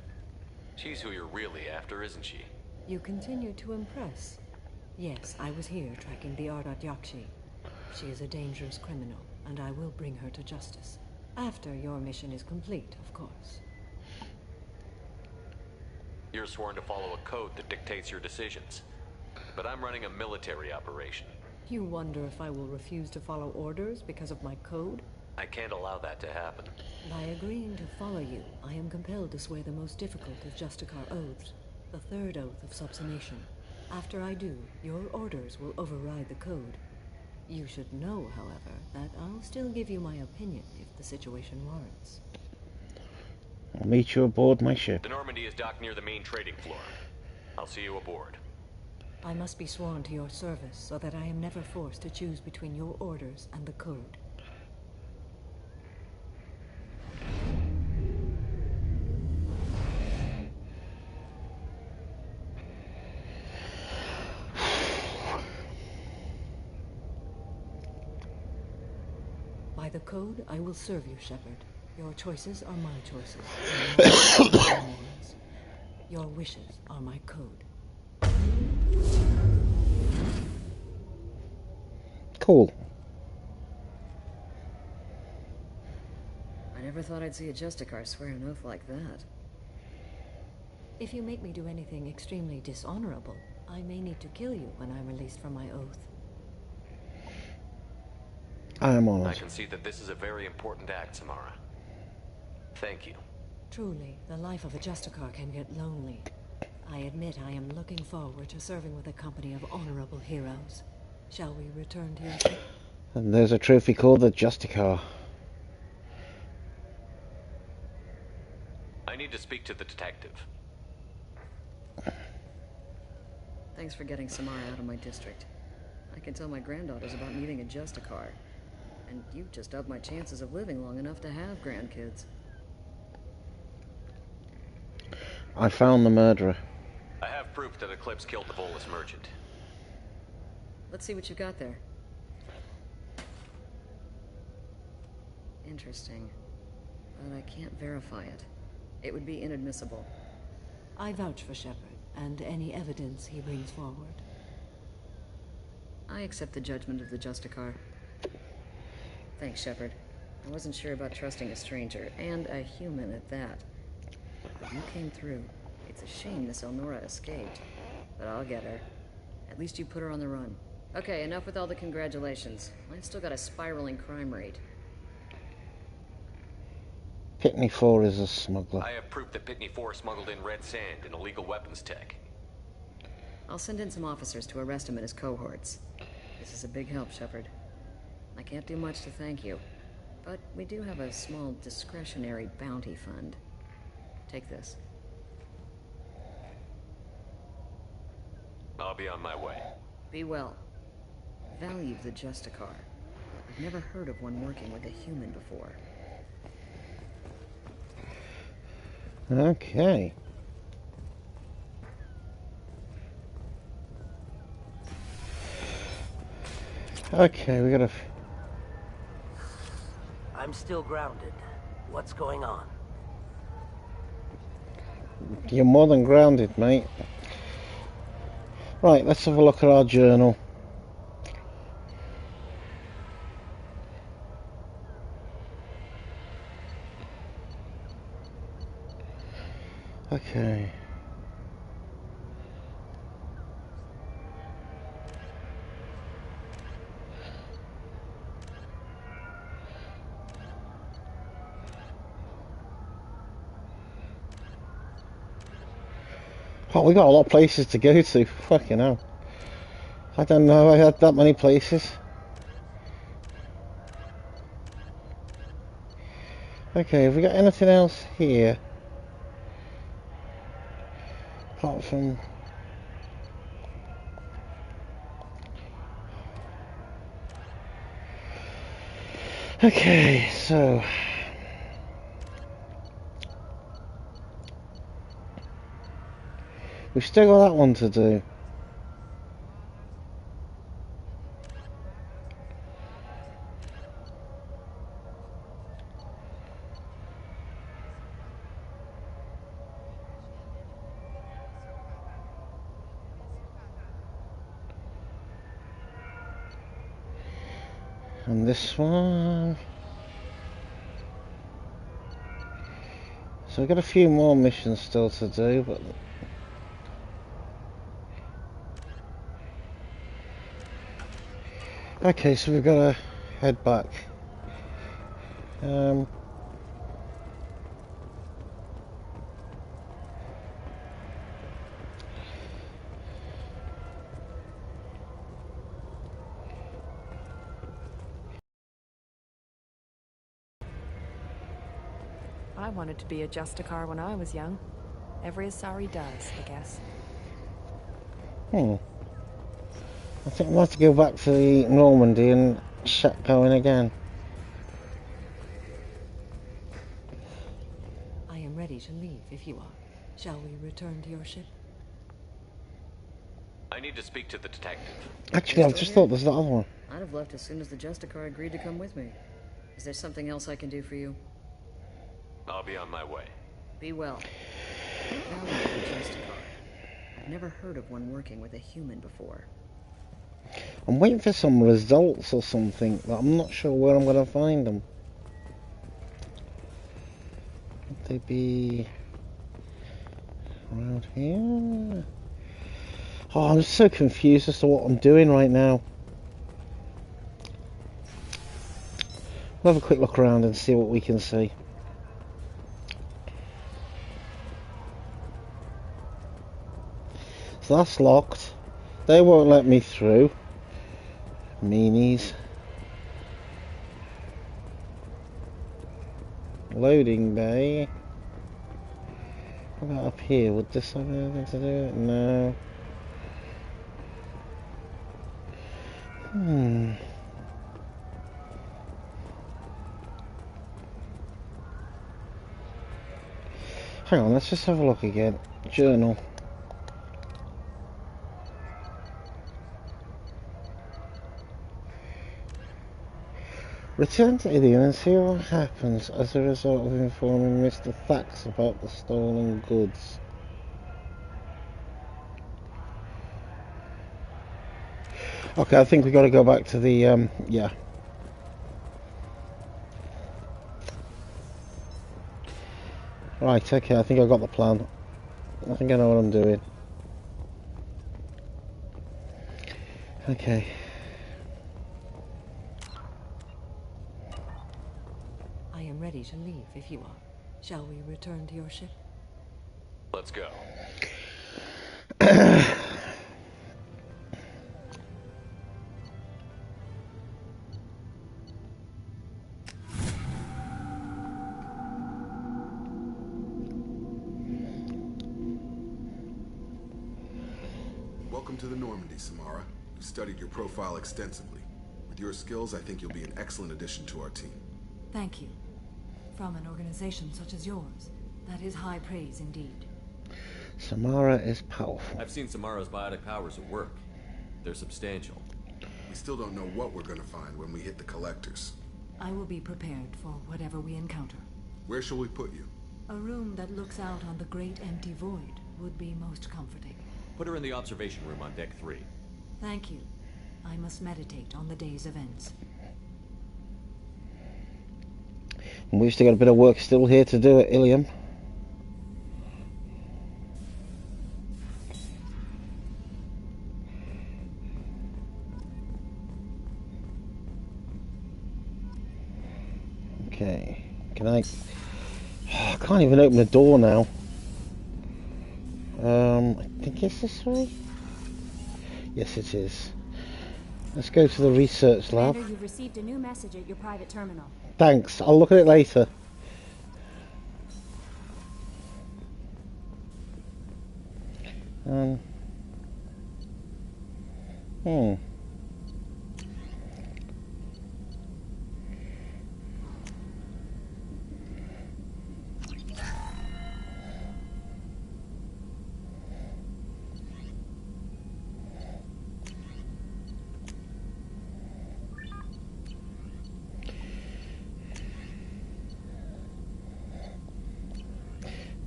Speaker 4: She's who you're really after, isn't she?
Speaker 14: You continue to impress. Yes, I was here tracking the Ardat Yakshi. She is a dangerous criminal, and I will bring her to justice. After your mission is complete, of course.
Speaker 4: You're sworn to follow a code that dictates your decisions. But I'm running a military operation.
Speaker 14: You wonder if I will refuse to follow orders because of my code?
Speaker 4: I can't allow that to happen.
Speaker 14: By agreeing to follow you, I am compelled to swear the most difficult of Justicar oaths, the third oath of subsumation. After I do, your orders will override the code. You should know, however, that I'll still give you my opinion if the situation warrants.
Speaker 5: I'll meet you aboard my ship.
Speaker 4: The Normandy is docked near the main trading floor. I'll see you aboard.
Speaker 14: I must be sworn to your service so that I am never forced to choose between your orders and the code. By the code, I will serve you, Shepard. Your choices are my choices. And my morals. Your wishes are my code.
Speaker 5: Cool.
Speaker 10: I never thought I'd see a Justicar swear an oath like that.
Speaker 14: If you make me do anything extremely dishonorable, I may need to kill you when I'm released from my oath.
Speaker 5: I am honored.
Speaker 4: I can see that this is a very important act, Samara. Thank you.
Speaker 14: Truly, the life of a Justicar can get lonely. I admit I am looking forward to serving with a company of honorable heroes. Shall we return to your ship?
Speaker 5: And there's a trophy called the Justicar.
Speaker 4: I need to speak to the detective.
Speaker 10: Thanks for getting Samara out of my district. I can tell my granddaughters about meeting a Justicar. And you've just upped my chances of living long enough to have grandkids.
Speaker 5: I found the murderer.
Speaker 4: I have proof that Eclipse killed the Volus merchant.
Speaker 10: Let's see what you got there. Interesting. But I can't verify it. It would be inadmissible.
Speaker 14: I vouch for Shepard, and any evidence he brings forward.
Speaker 10: I accept the judgment of the Justicar. Thanks, Shepard. I wasn't sure about trusting a stranger, and a human at that. But you came through. It's a shame this Elnora escaped. But I'll get her. At least you put her on the run. Okay, enough with all the congratulations. I've still got a spiraling crime rate.
Speaker 5: Pitney 4 is a smuggler.
Speaker 4: I have proof that Pitney 4 smuggled in red sand and illegal weapons tech.
Speaker 10: I'll send in some officers to arrest him and his cohorts. This is a big help, Shepard. I can't do much to thank you, but we do have a small discretionary bounty fund. Take this.
Speaker 4: I'll be on my way.
Speaker 10: Be well. Value the Justicar. I've never heard of one working with a human before.
Speaker 5: Okay. Okay, we gotta...
Speaker 8: I'm still grounded. What's going on?
Speaker 5: You're more than grounded, mate. Right, let's have a look at our journal. Okay. Oh, we got a lot of places to go to. Fucking hell. I don't know I had that many places. Okay, have we got anything else here? Apart from... Okay, so... we've still got that one to do. And this one... so we've got a few more missions still to do, but... okay, so we've got to head back.
Speaker 1: I wanted to be a Justicar when I was young. Every Asari does, I guess.
Speaker 5: I think we'll have to go back to the Normandy and shut going again.
Speaker 14: I am ready to leave if you are. Shall we return to your ship?
Speaker 4: I need to speak to the detective.
Speaker 5: Actually, I've just thought there's that other one.
Speaker 10: I'd have left as soon as the Justicar agreed to come with me. Is there something else I can do for you?
Speaker 4: I'll be on my way.
Speaker 10: Be well. Now look for Justicar. I've never heard of one working with a human before.
Speaker 5: I'm waiting for some results or something, but I'm not sure where I'm going to find them. Could they be around here? Oh, I'm so confused as to what I'm doing right now. We'll have a quick look around and see what we can see. So that's locked. They won't let me through. Meanies. Loading bay. What about up here? Would this have anything to do with it? No. Hang on, let's just have a look again. Journal. Return to Ilium and see what happens as a result of informing Mr. Thax about the stolen goods. Okay, I think we got to go back to the, yeah. Right, okay, I think I got the plan. I think I know what I'm doing. Okay.
Speaker 14: I am ready to leave if you are. Shall we return to your ship?
Speaker 4: Let's go.
Speaker 7: Welcome to the Normandy, Samara. We've studied your profile extensively. With your skills, I think you'll be an excellent addition to our team.
Speaker 13: Thank you. From an organization such as yours, that is high praise indeed.
Speaker 5: Samara is powerful.
Speaker 4: I've seen Samara's biotic powers at work. They're substantial.
Speaker 7: We still don't know what we're gonna find when we hit the collectors.
Speaker 13: I will be prepared for whatever we encounter.
Speaker 7: Where shall we put you?
Speaker 13: A room that looks out on the great empty void would be most comforting.
Speaker 4: Put her in the observation room on deck 3.
Speaker 13: Thank you. I must meditate on the day's events.
Speaker 5: We've still got a bit of work still here to do at Ilium. Okay. Can I... I can't even open the door now. I think it's this way? Yes, it is. Let's go to the research lab.
Speaker 16: Commander, you've received a new message at your private terminal.
Speaker 5: Thanks. I'll look at it later.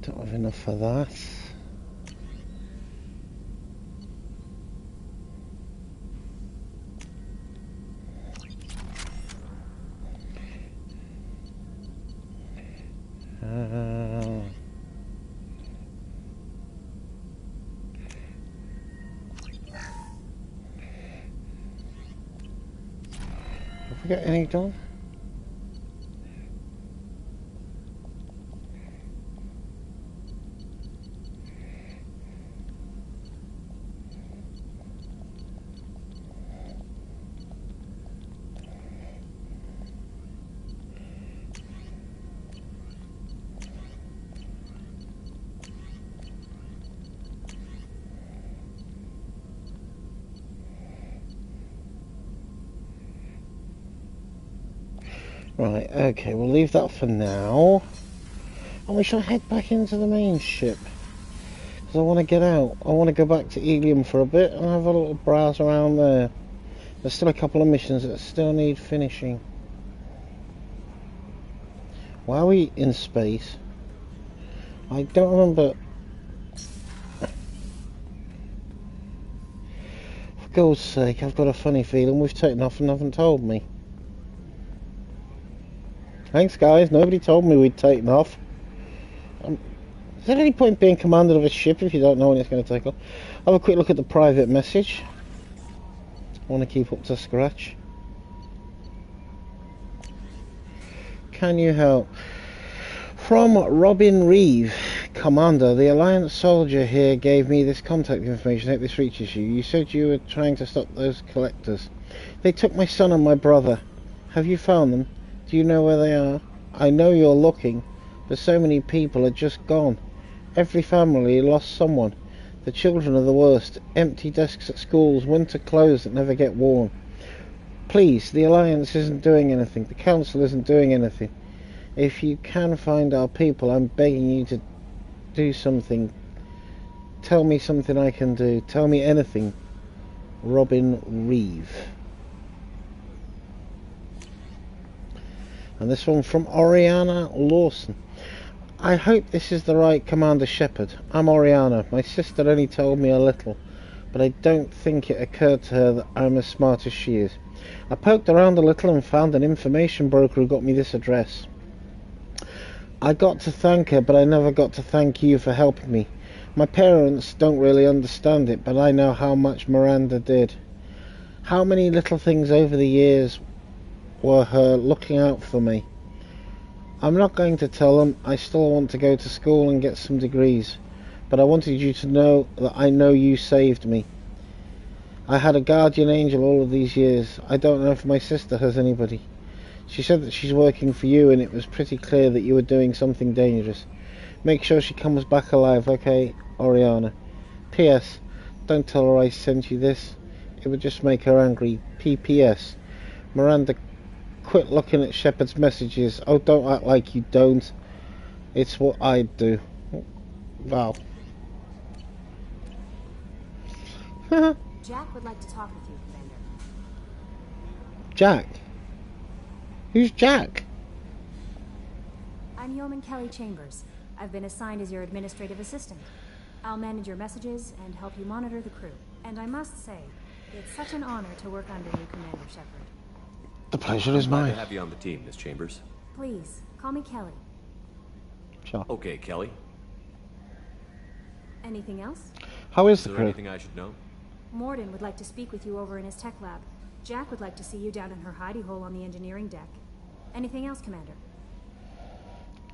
Speaker 5: Don't have enough for that. Have we got any done? Right, okay, we'll leave that for now. And we shall head back into the main ship. Because I want to get out. I want to go back to Ilium for a bit and have a little browse around there. There's still a couple of missions that still need finishing. Why are we in space? I don't remember. For God's sake, I've got a funny feeling we've taken off and haven't told me. Thanks guys, nobody told me we'd taken off. Is there any point being commander of a ship if you don't know when it's going to take off? Have a quick look at the private message. I want to keep up to scratch. Can you help? From Robin Reeve, Commander, the Alliance soldier here gave me this contact information. I hope this reaches you. You said you were trying to stop those collectors. They took my son and my brother. Have you found them? Do you know where they are? I know you're looking, but so many people are just gone. Every family lost someone. The children are the worst. Empty desks at schools, winter clothes that never get worn. Please, the Alliance isn't doing anything. The Council isn't doing anything. If you can find our people, I'm begging you to do something. Tell me something I can do. Tell me anything. Robin Reeve. And this one from Oriana Lawson. I hope this is the right Commander Shepard. I'm Oriana. My sister only told me a little, but I don't think it occurred to her that I'm as smart as she is. I poked around a little and found an information broker who got me this address. I got to thank her, but I never got to thank you for helping me. My parents don't really understand it, but I know how much Miranda did. How many little things over the years were her looking out for me. I'm not going to tell them. I still want to go to school and get some degrees, but I wanted you to know that I know you saved me. I had a guardian angel all of these years. I don't know if my sister has anybody. She said that she's working for you, and it was pretty clear that you were doing something dangerous. Make sure she comes back alive, okay, Oriana? P.S. Don't tell her I sent you this. It would just make her angry. P.P.S. Miranda, quit looking at Shepard's messages. Oh, don't act like you don't. It's what I'd do. Wow.
Speaker 16: Jack would like to talk with you, Commander.
Speaker 5: Jack? Who's Jack?
Speaker 16: I'm Yeoman Kelly Chambers. I've been assigned as your administrative assistant. I'll manage your messages and help you monitor the crew. And I must say, it's such an honor to work under you, Commander Shepard.
Speaker 5: The pleasure is
Speaker 4: Glad
Speaker 5: mine.
Speaker 4: to have you on the team, Miss Chambers.
Speaker 16: Please, call me Kelly.
Speaker 5: Sure.
Speaker 4: Okay, Kelly.
Speaker 16: Anything else?
Speaker 5: How is
Speaker 4: Is
Speaker 5: the
Speaker 4: there
Speaker 5: crew?
Speaker 4: anything I should know?
Speaker 16: Morden would like to speak with you over in his tech lab. Jack would like to see you down in her hidey hole on the engineering deck. Anything else, Commander?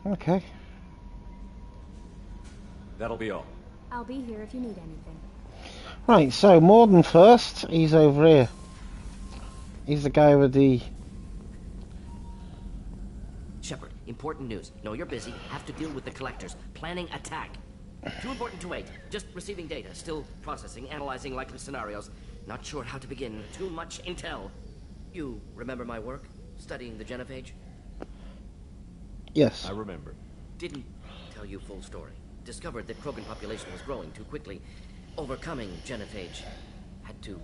Speaker 5: Okay.
Speaker 4: That'll be all.
Speaker 16: I'll be here if you need anything.
Speaker 5: Right, so Morden first. He's over here. He's the guy with the...
Speaker 17: Shepard, important news. Know you're busy. Have to deal with the collectors. Planning attack. Too important to wait. Just receiving data. Still processing, analyzing likely scenarios. Not sure how to begin. Too much intel. You remember my work? Studying the genophage?
Speaker 5: Yes.
Speaker 4: I remember.
Speaker 17: Didn't tell you full story. Discovered that Krogan population was growing too quickly. Overcoming genophage. Had to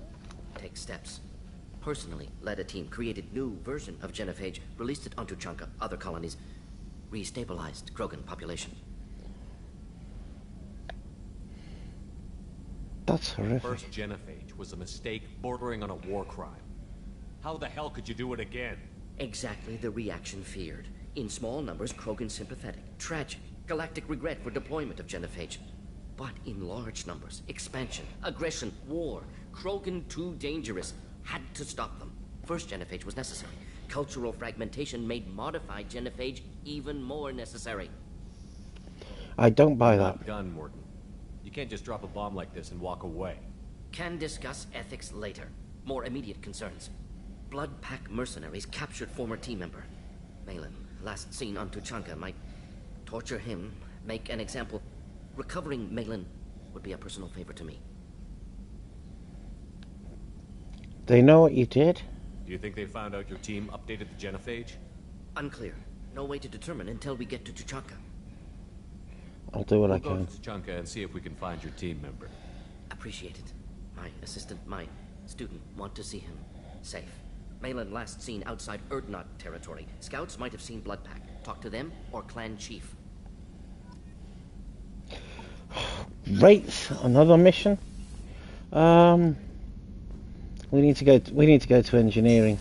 Speaker 17: take steps. Personally led a team, created new version of genophage, released it onto Tuchanka, other colonies, restabilized Krogan population.
Speaker 5: That's horrific.
Speaker 4: First genophage was a mistake bordering on a war crime. How the hell could you do it again?
Speaker 17: Exactly the reaction feared. In small numbers, Krogan sympathetic. Tragic. Galactic regret for deployment of genophage. But in large numbers, expansion, aggression, war. Krogan too dangerous. Had to stop them. First genophage was necessary. Cultural fragmentation made modified genophage even more necessary.
Speaker 5: I don't buy that.
Speaker 4: Not done, Morden. You can't just drop a bomb like this and walk away.
Speaker 17: Can discuss ethics later. More immediate concerns. Blood Pack mercenaries captured former team member. Malin, last seen on Tuchanka, might torture him, make an example. Recovering Malin would be a personal favor to me.
Speaker 5: They know what you did?
Speaker 4: Do you think they found out your team updated the genophage?
Speaker 17: Unclear. No way to determine until we get to Tuchanka.
Speaker 5: I'll do what I
Speaker 4: We'll
Speaker 5: can.
Speaker 4: go to Tuchanka and see if we can find your team member.
Speaker 17: Appreciate it. My assistant, my student, want to see him safe. Malin last seen outside Urdnot territory. Scouts might have seen Blood Pack. Talk to them or clan chief.
Speaker 5: Right, another mission. We need to go to engineering.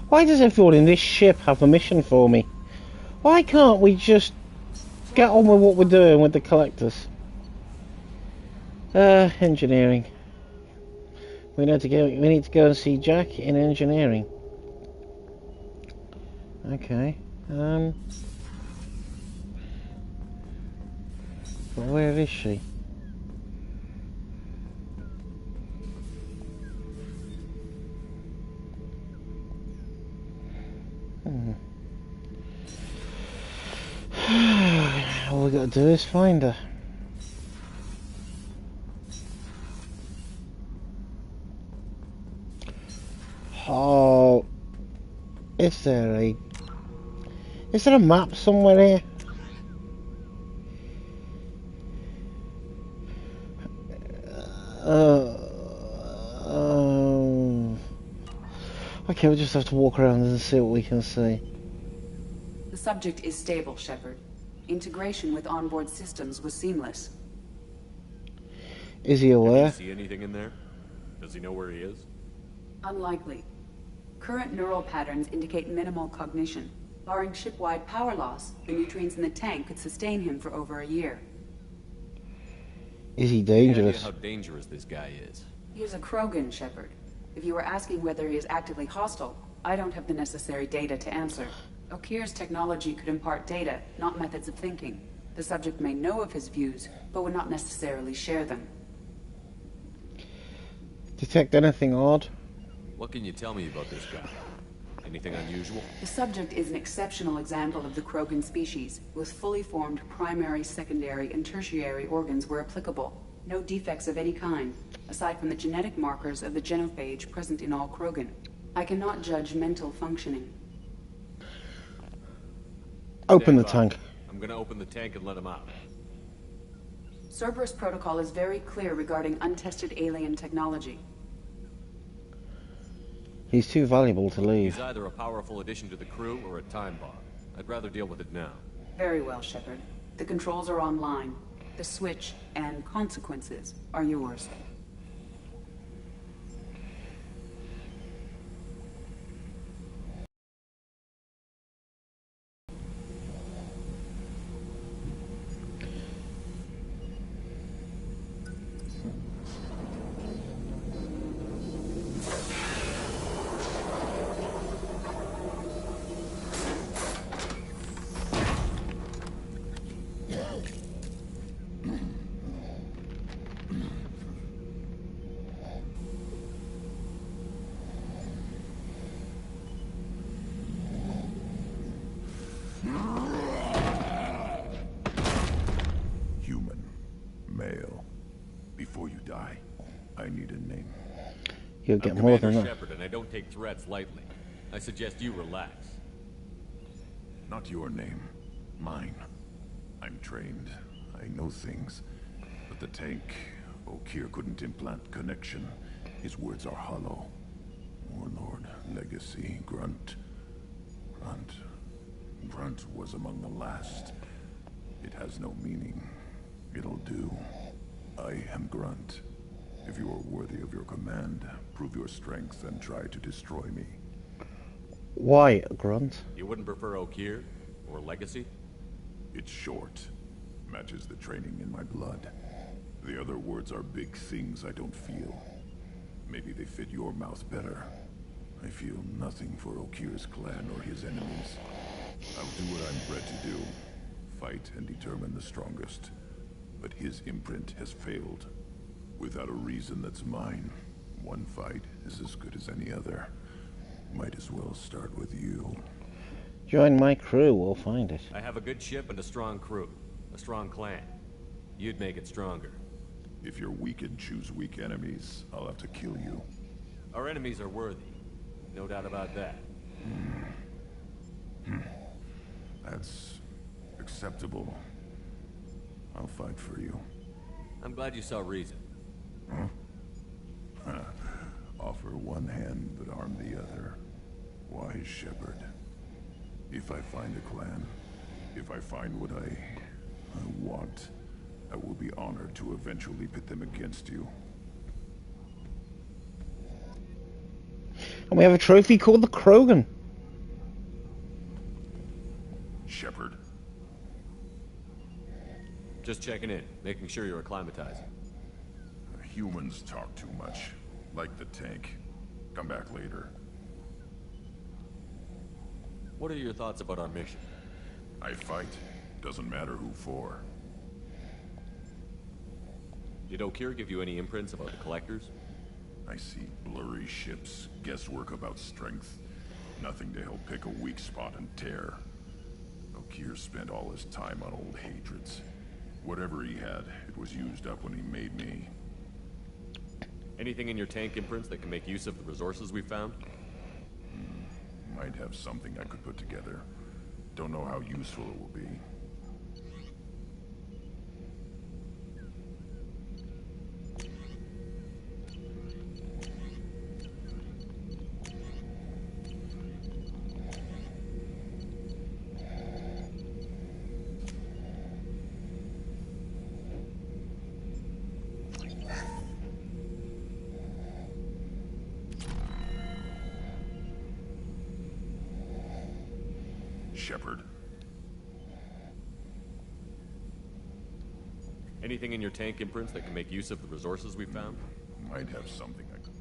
Speaker 5: Why does everyone in this ship have a mission for me? Why can't we just get on with what we're doing with the collectors? Engineering. We need to go and see Jack in engineering. Okay. But where is she? All we gotta do is find her. Oh, is there a map somewhere here? Okay, we'll just have to walk around and see what we can see.
Speaker 18: The subject is stable, Shepard. Integration with onboard systems was seamless.
Speaker 5: Is he aware?
Speaker 4: Can you see anything in there? Does he know where he is?
Speaker 18: Unlikely. Current neural patterns indicate minimal cognition. Barring ship-wide power loss, the nutrients in the tank could sustain him for over a year.
Speaker 5: Is he
Speaker 4: Any
Speaker 5: dangerous?
Speaker 4: idea how dangerous this guy is?
Speaker 18: He is a Krogan, Shepard. If you were asking whether he is actively hostile, I don't have the necessary data to answer. Okeer's technology could impart data, not methods of thinking. The subject may know of his views, but would not necessarily share them.
Speaker 5: Detect anything odd?
Speaker 4: What can you tell me about this guy? Anything unusual?
Speaker 18: The subject is an exceptional example of the Krogan species, with fully formed primary, secondary, and tertiary organs where applicable. No defects of any kind, aside from the genetic markers of the genophage present in all Krogan. I cannot judge mental functioning.
Speaker 5: Open the
Speaker 4: Stand by.
Speaker 5: tank.
Speaker 4: I'm gonna open the tank and let him out.
Speaker 18: Cerberus protocol is very clear regarding untested alien technology.
Speaker 5: He's too valuable to leave.
Speaker 4: He's either a powerful addition to the crew or a time bomb. I'd rather deal with it now.
Speaker 18: Very well, Shepard. The controls are online. The switch and consequences are yours.
Speaker 5: You'll get
Speaker 4: I'm
Speaker 5: more
Speaker 4: Commander
Speaker 5: than that.
Speaker 4: Shepard, and I don't take threats lightly. I suggest you relax.
Speaker 7: Not your name. Mine. I'm trained. I know things. But the tank, Okeer couldn't implant connection. His words are hollow. Warlord, Legacy, Grunt. Grunt was among the last. It has no meaning. It'll do. I am Grunt. If you are worthy of your command, prove your strength and try to destroy me.
Speaker 5: Why, Grunt?
Speaker 4: You wouldn't prefer Okeer or Legacy?
Speaker 7: It's short. Matches the training in my blood. The other words are big things I don't feel. Maybe they fit your mouth better. I feel nothing for Okeer's clan or his enemies. I'll do what I'm bred to do. Fight and determine the strongest. But his imprint has failed. Without a reason that's mine, one fight is as good as any other. Might as well start with you.
Speaker 5: Join my crew, we'll find it.
Speaker 4: I have a good ship and a strong crew. A strong clan. You'd make it stronger.
Speaker 7: If you're weak and choose weak enemies, I'll have to kill you.
Speaker 4: Our enemies are worthy. No doubt about that.
Speaker 7: That's acceptable. I'll fight for you.
Speaker 4: I'm glad you saw reason.
Speaker 7: Huh? Offer one hand, but arm the other. Wise Shepard. If I find a clan, if I find what I want, I will be honored to eventually pit them against you.
Speaker 5: And we have a trophy called the Krogan.
Speaker 7: Shepard.
Speaker 4: Just checking in, making sure you're acclimatizing.
Speaker 7: Humans talk too much. Like the tank. Come back later.
Speaker 4: What are your thoughts about our mission?
Speaker 7: I fight. Doesn't matter who for.
Speaker 4: Did Okeer give you any imprints about the Collectors?
Speaker 7: I see blurry ships, guesswork about strength. Nothing to help pick a weak spot and tear. Okeer spent all his time on old hatreds. Whatever he had, it was used up when he made me.
Speaker 4: Anything in your tank imprints that can make use of the resources we found?
Speaker 7: Might have something I could put together. Don't know how useful it will be. Shepard.
Speaker 4: Anything in your tank imprints that can make use of the resources we found?
Speaker 7: Might have something I could...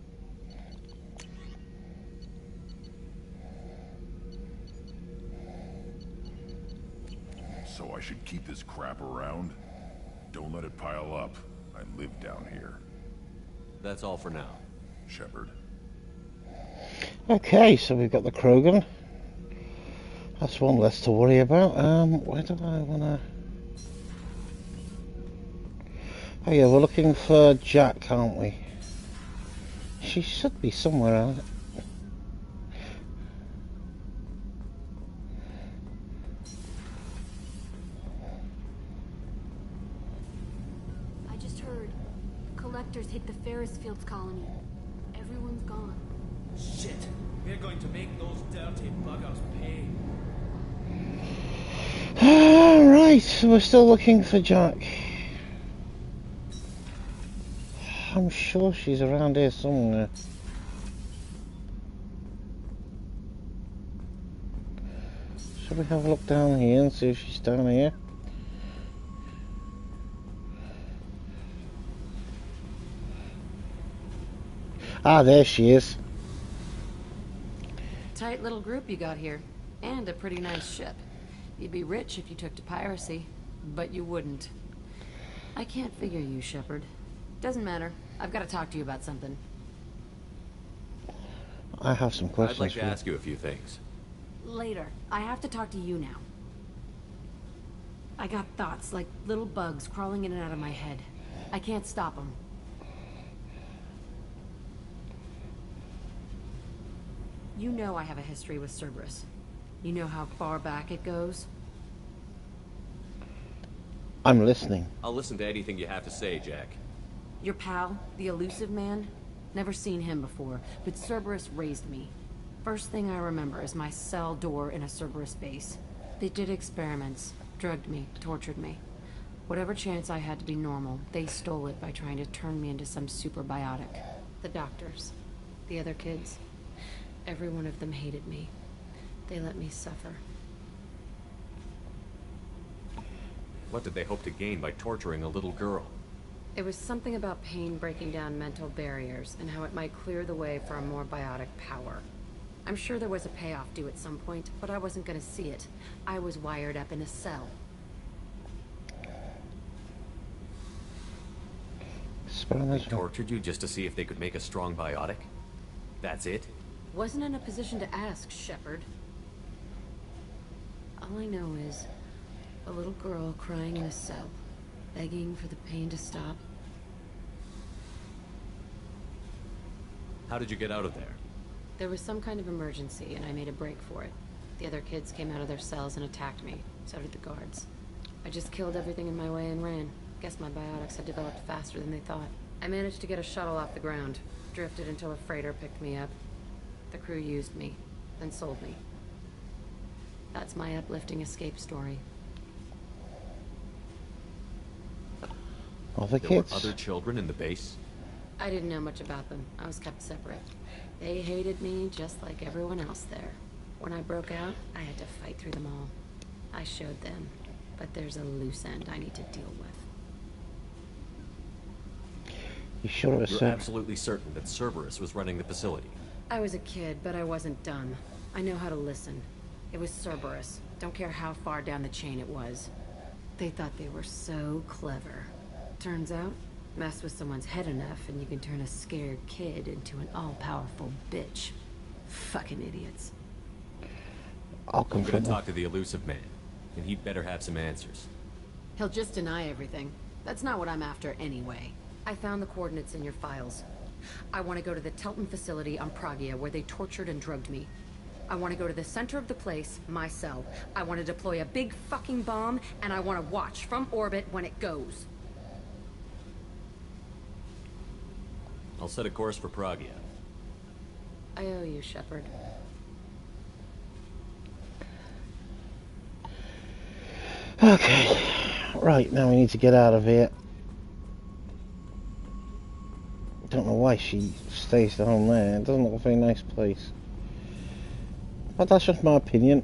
Speaker 7: So I should keep this crap around? Don't let it pile up. I live down here.
Speaker 4: That's all for now.
Speaker 7: Shepard.
Speaker 5: Okay, so we've got the Krogan. That's one less to worry about. Where do I wanna... Oh yeah, we're looking for Jack, aren't we? She should be somewhere out.
Speaker 19: I just heard the Collectors hit the Ferris Fields colony. Everyone's gone.
Speaker 20: Shit! We're going to make those dirty buggers pay.
Speaker 5: Alright, so we're still looking for Jack. I'm sure she's around here somewhere. Shall we have a look down here and see if she's down here? Ah, there she is.
Speaker 3: Tight little group you got here. And a pretty nice ship. You'd be rich if you took to piracy, but you wouldn't. I can't figure you, Shepard. Doesn't matter. I've got to talk to you about something.
Speaker 5: I have some questions.
Speaker 4: I'd like to ask you a few things.
Speaker 3: Later. I have to talk to you now. I got thoughts like little bugs crawling in and out of my head. I can't stop them.
Speaker 10: You know I have a history with Cerberus. You know how far back it goes?
Speaker 5: I'm listening.
Speaker 4: I'll listen to anything you have to say, Jack.
Speaker 10: Your pal, the elusive man? Never seen him before, but Cerberus raised me. First thing I remember is my cell door in a Cerberus base. They did experiments, drugged me, tortured me. Whatever chance I had to be normal, they stole it by trying to turn me into some superbiotic. The doctors, the other kids, every one of them hated me. They let me suffer.
Speaker 4: What did they hope to gain by torturing a little girl?
Speaker 10: It was something about pain breaking down mental barriers and how it might clear the way for a more biotic power. I'm sure there was a payoff due at some point, but I wasn't going to see it. I was wired up in a cell.
Speaker 4: They tortured you just to see if they could make a strong biotic? That's it?
Speaker 10: Wasn't in a position to ask, Shepard. All I know is a little girl crying in a cell, begging for the pain to stop.
Speaker 4: How did you get out of there?
Speaker 10: There was some kind of emergency, and I made a break for it. The other kids came out of their cells and attacked me. So did the guards. I just killed everything in my way and ran. Guess my biotics had developed faster than they thought. I managed to get a shuttle off the ground. Drifted until a freighter picked me up. The crew used me, then sold me. That's my uplifting escape story.
Speaker 5: All the
Speaker 4: There
Speaker 5: kids.
Speaker 4: were other children in the base?
Speaker 10: I didn't know much about them. I was kept separate. They hated me just like everyone else there. When I broke out, I had to fight through them all. I showed them, but there's a loose end I need to deal with.
Speaker 5: You sure it was
Speaker 4: You're absolutely certain that Cerberus was running the facility?
Speaker 10: I was a kid, but I wasn't dumb. I know how to listen. It was Cerberus. Don't care how far down the chain it was. They thought they were so clever. Turns out, mess with someone's head enough and you can turn a scared kid into an all-powerful bitch. Fucking idiots.
Speaker 5: I'll
Speaker 4: I'm
Speaker 5: confirm.
Speaker 4: gonna talk to the elusive man, and he'd better have some answers.
Speaker 10: He'll just deny everything. That's not what I'm after anyway. I found the coordinates in your files. I want to go to the Telton facility on Pragia where they tortured and drugged me. I want to go to the center of the place, my cell. I want to deploy a big fucking bomb, and I want to watch from orbit when it goes.
Speaker 4: I'll set a course for Pragia.
Speaker 10: I owe you, Shepard.
Speaker 5: Okay. Right, now we need to get out of here. Don't know why she stays down there. It doesn't look a very nice place. But that's just my opinion.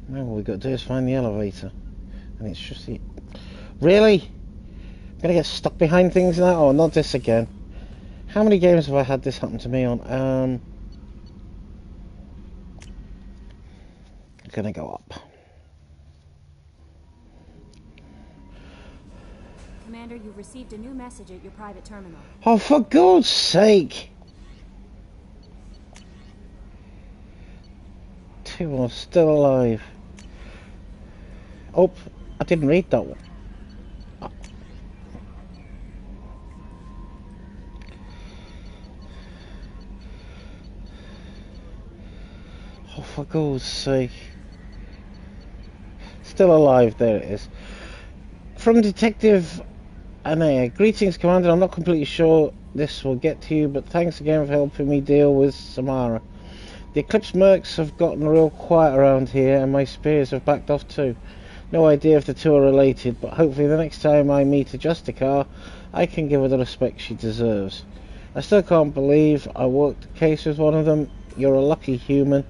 Speaker 5: Now all we've got to do is find the elevator. And it's just the... Really? I'm gonna get stuck behind things now? Oh, not this again. How many games have I had this happen to me on? I'm gonna go up.
Speaker 16: Commander, you've received a new message at your private terminal.
Speaker 5: Oh, for God's sake! Two are still alive. Oh, I didn't read that one. Oh, for God's sake. Still alive, there it is. From Detective Anaya. Greetings, Commander. I'm not completely sure this will get to you, but thanks again for helping me deal with Samara. The Eclipse mercs have gotten real quiet around here, and my spears have backed off too. No idea if the two are related, but hopefully the next time I meet a Justicar, I can give her the respect she deserves. I still can't believe I worked a case with one of them. You're a lucky human.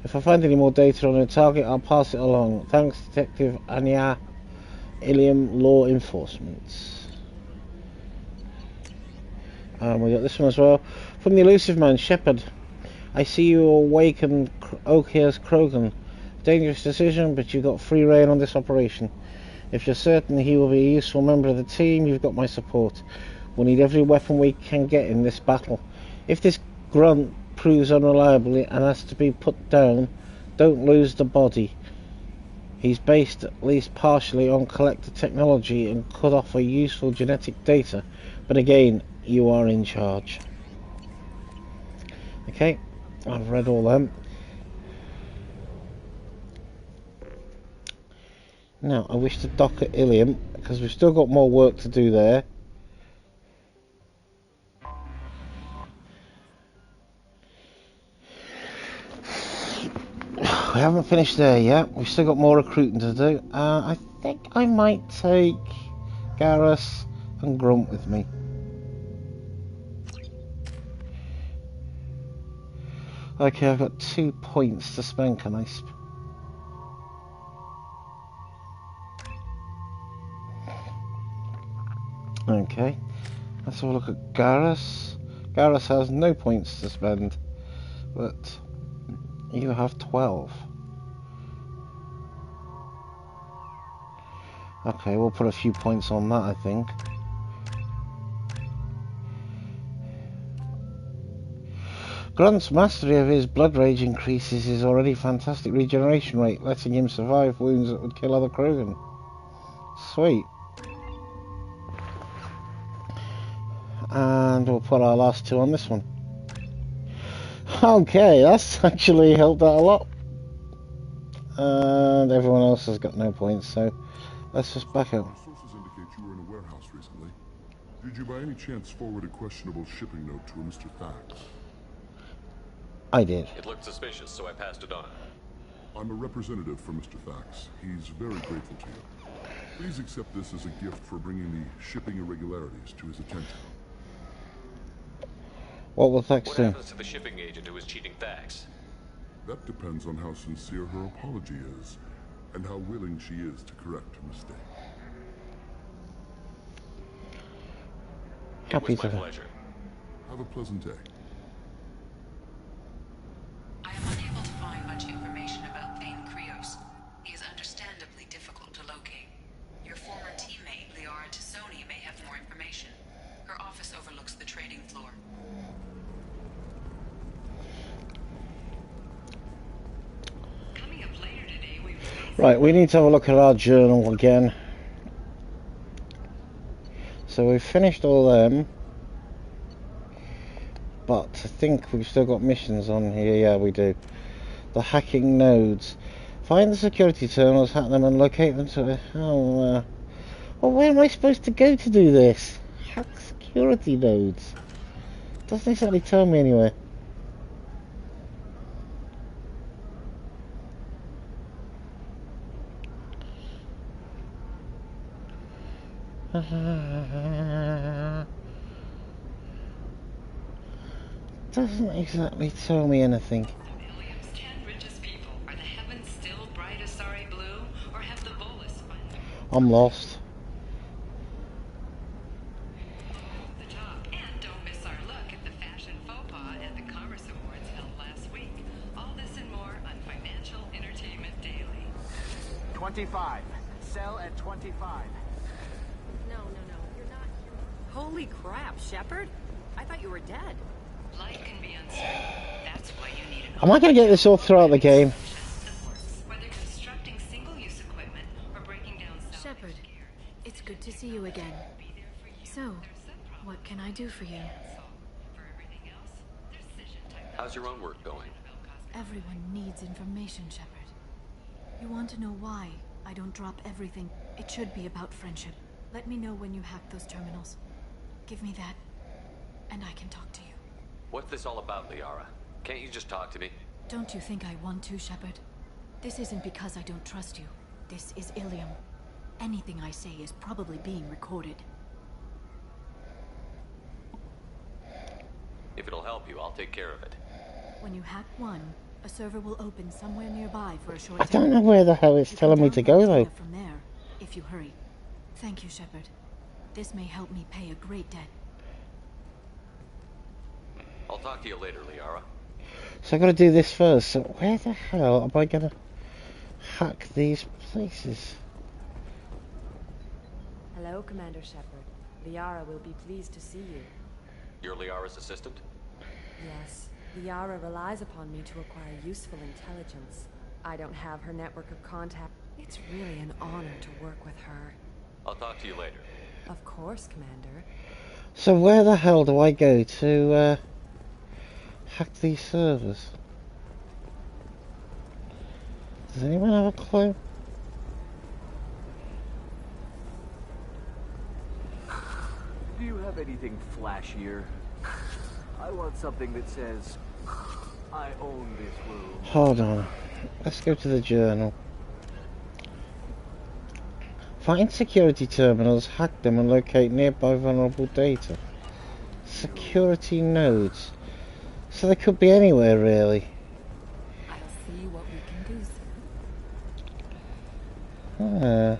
Speaker 5: If I find any more data on a target, I'll pass it along. Thanks, Detective Anya, Ilium Law Enforcement. We got this one as well. From the elusive man, Shepard. I see you awakened Okia's Krogan. Dangerous decision, but you've got free reign on this operation. If you're certain he will be a useful member of the team, you've got my support. We'll need every weapon we can get in this battle. If this grunt proves unreliable and has to be put down, don't lose the body. He's based at least partially on collector technology and could offer useful genetic data, but again, you are in charge. Okay, I've read all them. Now, I wish to dock at Ilium, because we've still got more work to do there. We haven't finished there yet. We've still got more recruiting to do. I think I might take Garrus and Grunt with me. Okay, I've got 2 points to spend. Can I Okay, let's have a look at Garrus. Garrus has no points to spend, but you have 12. Okay, we'll put a few points on that, I think. Grunt's mastery of his blood rage increases his already fantastic regeneration rate, letting him survive wounds that would kill other Krogan. Sweet. And we'll put our last 2 on this one. Okay, that's actually helped out a lot. And everyone else has got no points, so let's just back up.
Speaker 7: Sources indicate you were in a warehouse recently. Did you by any chance forward a questionable shipping note to a Mr. Thax?
Speaker 5: I did.
Speaker 4: It looked suspicious, so I passed it on.
Speaker 7: I'm a representative for Mr. Thax. He's very grateful to you. Please accept this as a gift for bringing the shipping irregularities to his attention.
Speaker 5: What will Thax
Speaker 4: What
Speaker 5: do?
Speaker 4: happens to the shipping agent who was cheating Thax?
Speaker 7: That depends on how sincere her apology is, and how willing she is to correct her mistake.
Speaker 5: Happy
Speaker 4: It was my
Speaker 5: to.
Speaker 4: pleasure.
Speaker 7: Have a pleasant day.
Speaker 18: I am unable to find much information about Thane Krios. He is understandably difficult to locate. Your former teammate, Liara Tassoni, may have more information. Her office overlooks the trading floor.
Speaker 6: Coming up later today, we
Speaker 5: Right, we need to have a look at our journal again. So we've finished all them. But I think we've still got missions on here. Yeah, we do. The hacking nodes. Find the security terminals, hack them, and locate them to... well, where am I supposed to go to do this? Hack security nodes. Doesn't exactly tell me anywhere. Doesn't exactly tell me anything.
Speaker 6: Ilium's 10 richest people. Are the heavens still bright Asari blue, or have the Volus finally
Speaker 5: I'm lost.
Speaker 6: the top? And don't miss our look at the fashion faux pas at the Commerce Awards held last week. All this and more on Financial Entertainment Daily.
Speaker 2: 25. Sell at 25.
Speaker 1: No, you're not. Holy crap, Shepard! I thought you were dead.
Speaker 6: Life can be uncertain. That's why you need an
Speaker 5: Am I going to get this all throughout the game?
Speaker 6: whether constructing single-use equipment or breaking down
Speaker 19: Shepard, it's good to see you again. So, what can I do for you?
Speaker 4: How's your own work going?
Speaker 19: Everyone needs information, Shepard. You want to know why I don't drop everything? It should be about friendship. Let me know when you hack those terminals. Give me that, and I can talk to you.
Speaker 4: What's this all about, Liara? Can't you just talk to me?
Speaker 19: Don't you think I want to, Shepard? This isn't because I don't trust you. This is Ilium. Anything I say is probably being recorded.
Speaker 4: If it'll help you, I'll take care of it.
Speaker 19: When you hack one, a server will open somewhere nearby for a short
Speaker 5: I
Speaker 19: time.
Speaker 5: don't know where the hell it's
Speaker 19: You
Speaker 5: telling
Speaker 19: can
Speaker 5: me to
Speaker 19: download
Speaker 5: go, though.
Speaker 19: data from there, if you hurry. Thank you, Shepard. This may help me pay a great debt.
Speaker 4: I'll talk to you later, Liara.
Speaker 5: So I've got to do this first. So where the hell am I going to hack these places?
Speaker 21: Hello, Commander Shepard. Liara will be pleased to see you.
Speaker 4: You're Liara's assistant?
Speaker 21: Yes, Liara relies upon me to acquire useful intelligence. I don't have her network of contact. It's really an honor to work with her.
Speaker 4: I'll talk to you later.
Speaker 21: Of course, Commander.
Speaker 5: So where the hell do I go to hack these servers? Does anyone have a clue?
Speaker 11: Do you have anything flashier? I want something that says, I own this room.
Speaker 5: Hold on. Let's go to the journal. Find security terminals, hack them and locate nearby vulnerable data. Security nodes. So they could be anywhere really.
Speaker 21: I'll see what we can do, sir.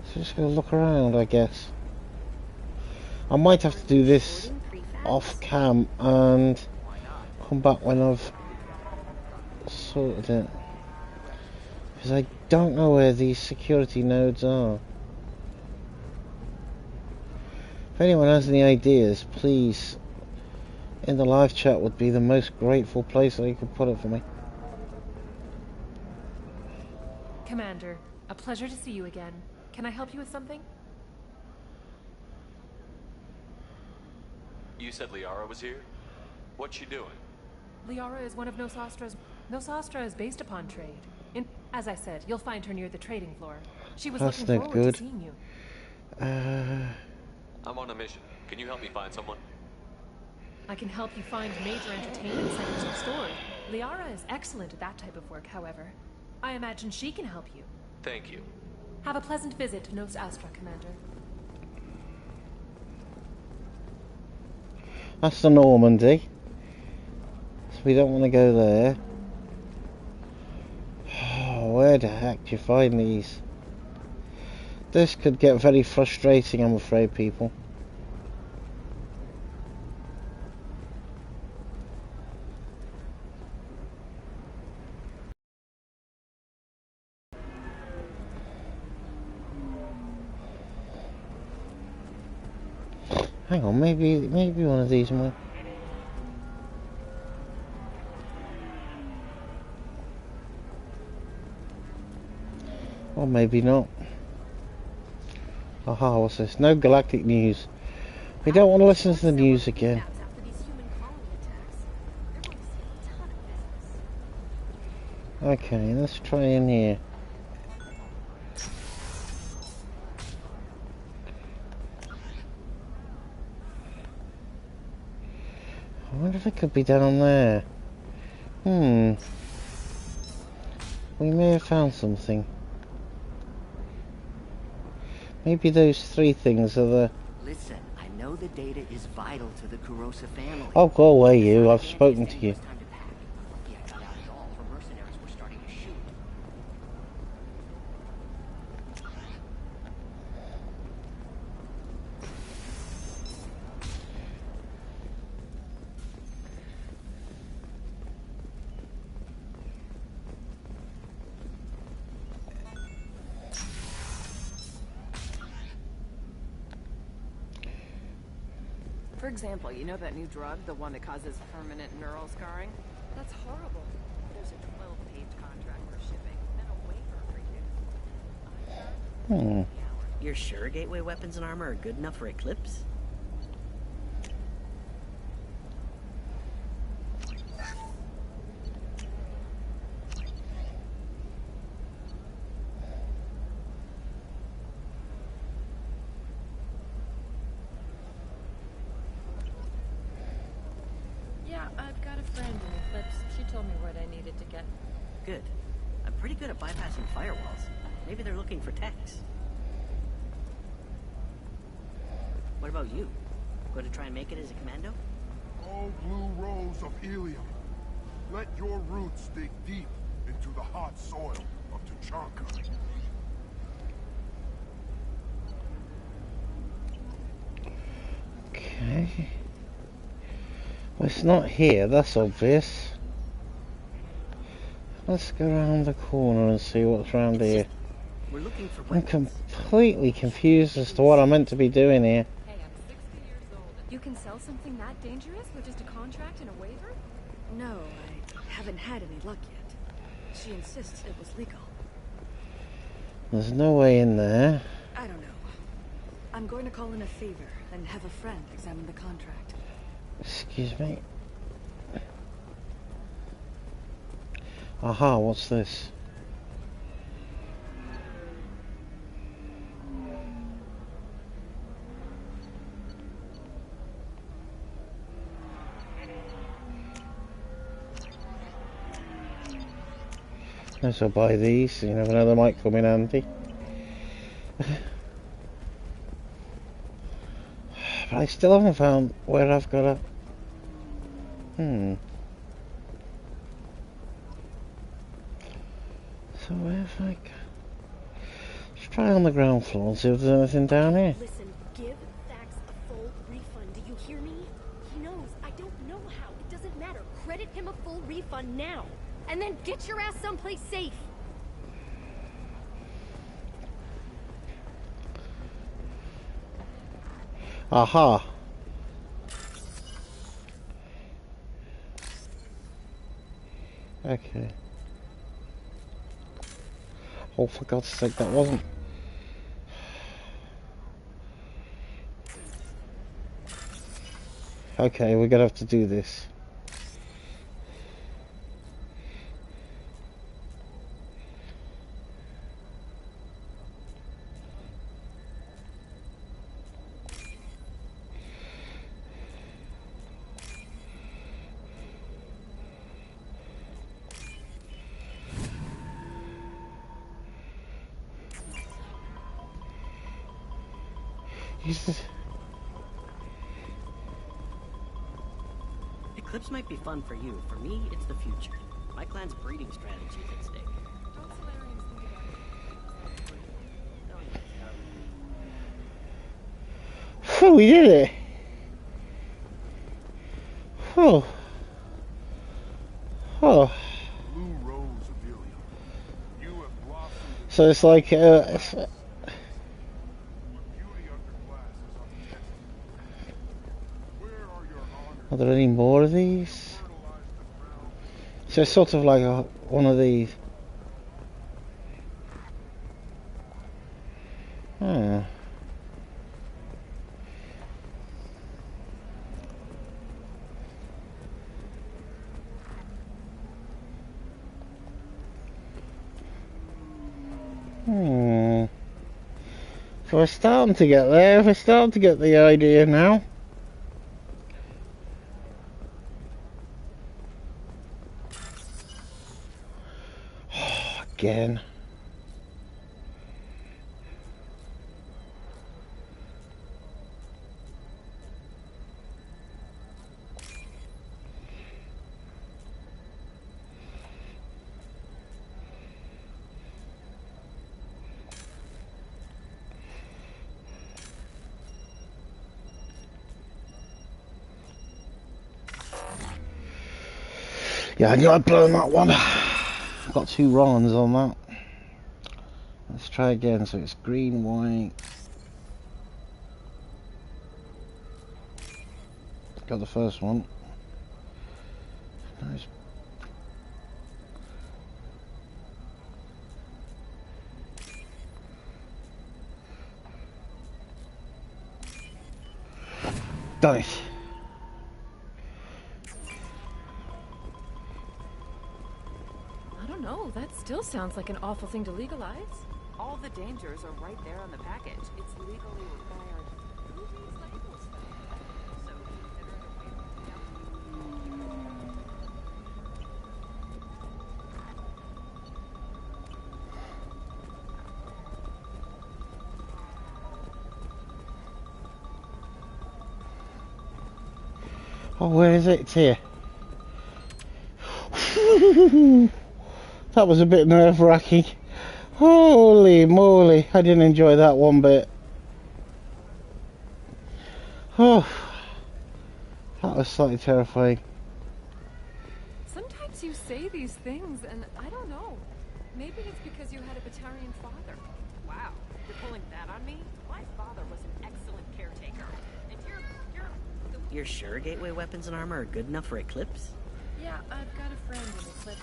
Speaker 5: So just gonna look around, I guess. I might have to do this off cam and come back when I've sorted it. Because I don't know where these security nodes are. If anyone has any ideas, please, in the live chat would be the most grateful place that you could put it for me.
Speaker 1: Commander, a pleasure to see you again. Can I help you with something?
Speaker 4: You said Liara was here? What's she doing?
Speaker 1: Liara is one of Nosastra's... Nosastra is based upon trade. As I said, you'll find her near the trading floor. She was
Speaker 5: That's
Speaker 1: looking
Speaker 5: not
Speaker 1: forward
Speaker 5: good.
Speaker 1: to seeing you.
Speaker 4: I'm on a mission. Can you help me find someone?
Speaker 1: I can help you find major entertainment centers restored. Liara is excellent at that type of work, however. I imagine she can help you.
Speaker 4: Thank you.
Speaker 1: Have a pleasant visit to Nos Astra, Commander.
Speaker 5: That's the Normandy. So we don't want to go there. Oh, where the heck do you find these? This could get very frustrating, I'm afraid, people. Hang on, maybe one of these might. Or maybe not. Aha, what's this? No galactic news. We don't want to listen to the news again. Okay, let's try in here. I wonder if it could be down there. We may have found something. Maybe those three things are the...
Speaker 17: Listen, I know the data is vital to the Kurosa family.
Speaker 5: Oh, go away, you. I've spoken to you.
Speaker 22: For example, you know that new drug, the one that causes permanent neural scarring? That's horrible. There's a 12-page contract for shipping and a waiver for use.
Speaker 23: You're sure gateway weapons and armor are good enough for Eclipse?
Speaker 22: I've got a friend in Eclipse. She told me what I needed to get.
Speaker 23: Good. I'm pretty good at bypassing firewalls. Maybe they're looking for techs. What about you? Going to try and make it as a commando?
Speaker 24: Oh, blue rose of Helium. Let your roots dig deep into the hot soil of Tuchanka.
Speaker 5: Okay. Well, it's not here, that's obvious. Let's go around the corner and see what's around here.
Speaker 23: We're looking for
Speaker 5: I'm completely confused as to what I'm meant to be doing here.
Speaker 1: Hey, I'm 60 years old. You can sell something that dangerous with just a contract and a waiver?
Speaker 21: No, I haven't had any luck yet. She insists it was legal.
Speaker 5: There's no way in there.
Speaker 19: I don't know. I'm going to call in a favor and have a friend examine the contract.
Speaker 5: Excuse me. Aha, what's this? So I'll buy these, you never know, they might come in handy. But I still haven't found where I've got a... So where have I got... Let's try on the ground floor and see if there's anything down here.
Speaker 8: Listen, give Thax a full refund. Do you hear me? He knows. I don't know how. It doesn't matter. Credit him a full refund now. And then get your ass someplace safe.
Speaker 5: Aha. Okay. Oh, for God's sake, that wasn't... Okay, we're gonna have to do this.
Speaker 23: Eclipse might be fun for you. For me, it's the future. My clan's breeding strategy is at stake.
Speaker 5: Oh, we did it! Oh. Oh. So it's like, are there any more of these? So it's sort of like one of these. Hmm. So we're starting to get there. We're starting to get the idea now. Again. Yeah, I knew I'd blown that one. Got 2 runs on that. Let's try again. So it's green, white. Got the first one. Nice. Done it.
Speaker 1: No, that still sounds like an awful thing to legalize.
Speaker 22: All the dangers are right there on the package. It's legally required. Who reads labels though? So consider it a waiver.
Speaker 5: Oh, where is it? It's here. That was a bit nerve-wracking. Holy moly, I didn't enjoy that one bit. Oh, that was slightly terrifying.
Speaker 22: Sometimes you say these things, and I don't know. Maybe it's because you had a Batarian father. Wow, you're pulling that on me? My father was an excellent caretaker. And
Speaker 23: You're sure gateway weapons and armor are good enough for Eclipse?
Speaker 22: Yeah, I've got a friend in Eclipse.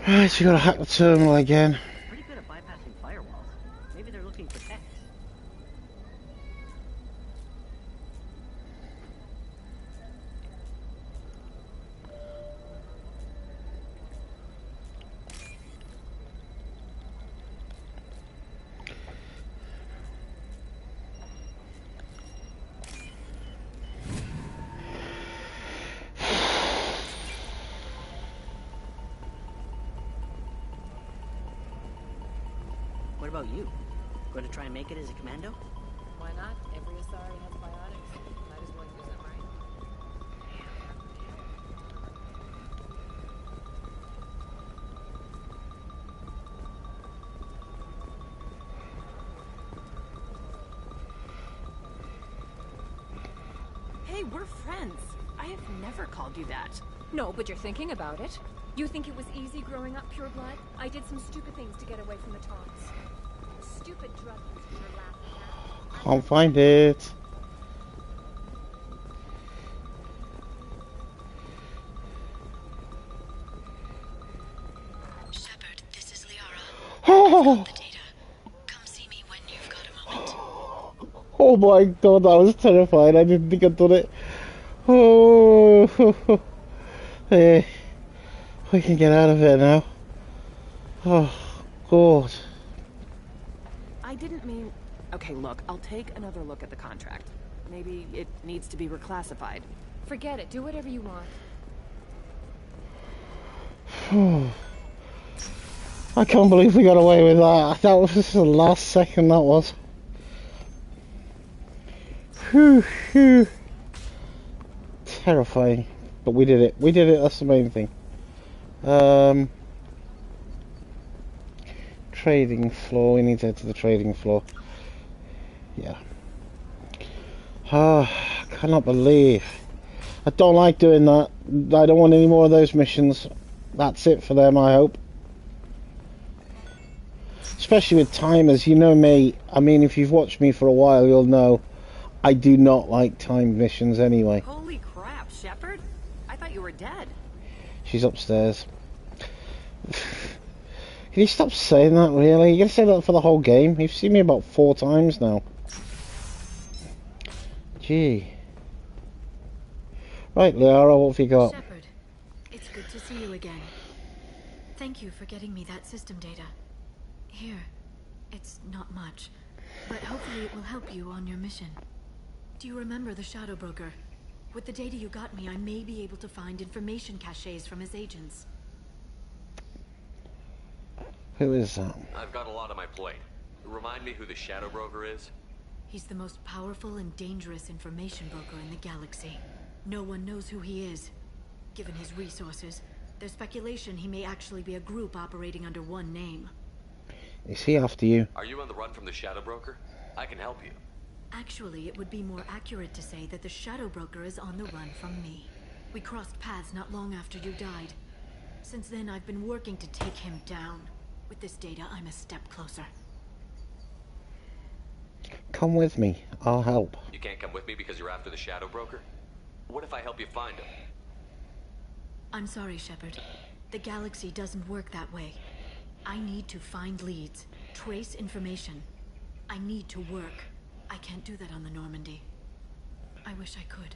Speaker 5: Right, you gotta hack the terminal again.
Speaker 23: Pretty good at bypassing firewalls. about you? Going to try and make it as a commando?
Speaker 21: Why not? Every Asari has biotics. Might as well use them, right?
Speaker 22: Hey, we're friends. I have never called you that.
Speaker 1: No, but you're thinking about it. You think it was easy growing up pure blood? I did some stupid things to get away from the taunts. Stupid drug use you're laughing at.
Speaker 5: Can't find it.
Speaker 6: Shepard, this is Liara.
Speaker 5: Oh, oh my god, I was terrified. I didn't think I'd done it. Oh, hey, we can get out of here now. Oh, God.
Speaker 22: I didn't mean... Okay, look, I'll take another look at the contract. Maybe it needs to be reclassified.
Speaker 1: Forget it. Do whatever you want.
Speaker 5: I can't believe we got away with that. That was just the last second, that was. Whew, whew. Terrifying. But we did it. We did it, that's the main thing. Trading floor. We need to head to the trading floor. Yeah. I cannot believe. I don't like doing that. I don't want any more of those missions. That's it for them, I hope. Especially with timers, you know me. I mean, if you've watched me for a while, you'll know I do not like timed missions anyway.
Speaker 22: Holy crap, Shepard! I thought you were dead.
Speaker 5: She's upstairs. Can you stop saying that, really? You're going to say that for the whole game? You've seen me about 4 times now. Gee. Right, Liara, what have you got?
Speaker 19: Shepard, it's good to see you again. Thank you for getting me that system data. Here, it's not much, but hopefully it will help you on your mission. Do you remember the Shadow Broker? With the data you got me, I may be able to find information caches from his agents.
Speaker 5: Who is that?
Speaker 4: I've got a lot on my plate. Remind me who the Shadow Broker is?
Speaker 19: He's the most powerful and dangerous information broker in the galaxy. No one knows who he is. Given his resources, there's speculation he may actually be a group operating under one name.
Speaker 5: Is he after you?
Speaker 4: Are you on the run from the Shadow Broker? I can help you.
Speaker 19: Actually, it would be more accurate to say that the Shadow Broker is on the run from me. We crossed paths not long after you died. Since then, I've been working to take him down. With this data, I'm a step closer.
Speaker 5: Come with me. I'll help.
Speaker 4: You can't come with me because you're after the Shadow Broker? What if I help you find him?
Speaker 19: I'm sorry, Shepard. The galaxy doesn't work that way. I need to find leads, trace information. I need to work. I can't do that on the Normandy. I wish I could.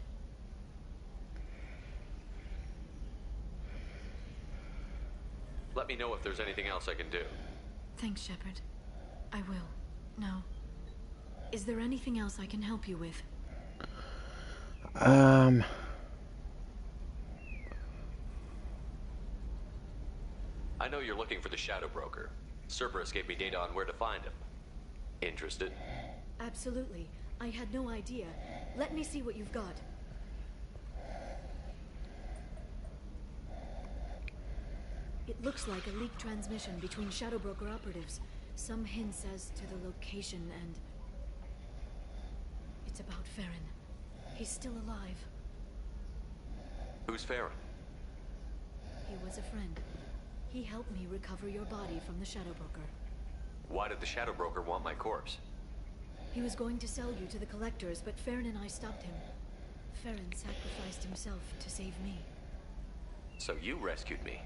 Speaker 4: Let me know if there's anything else I can do.
Speaker 19: Thanks, Shepard. I will. Now, is there anything else I can help you with?
Speaker 4: I know you're looking for the Shadow Broker. Cerberus gave me data on where to find him. Interested?
Speaker 19: Absolutely. I had no idea. Let me see what you've got. It looks like a leaked transmission between Shadow Broker operatives. Some hints as to the location and... It's about Farron. He's still alive.
Speaker 4: Who's Farron?
Speaker 19: He was a friend. He helped me recover your body from the Shadow Broker.
Speaker 4: Why did the Shadow Broker want my corpse?
Speaker 19: He was going to sell you to the Collectors, but Farron and I stopped him. Farron sacrificed himself to save me.
Speaker 4: So you rescued me.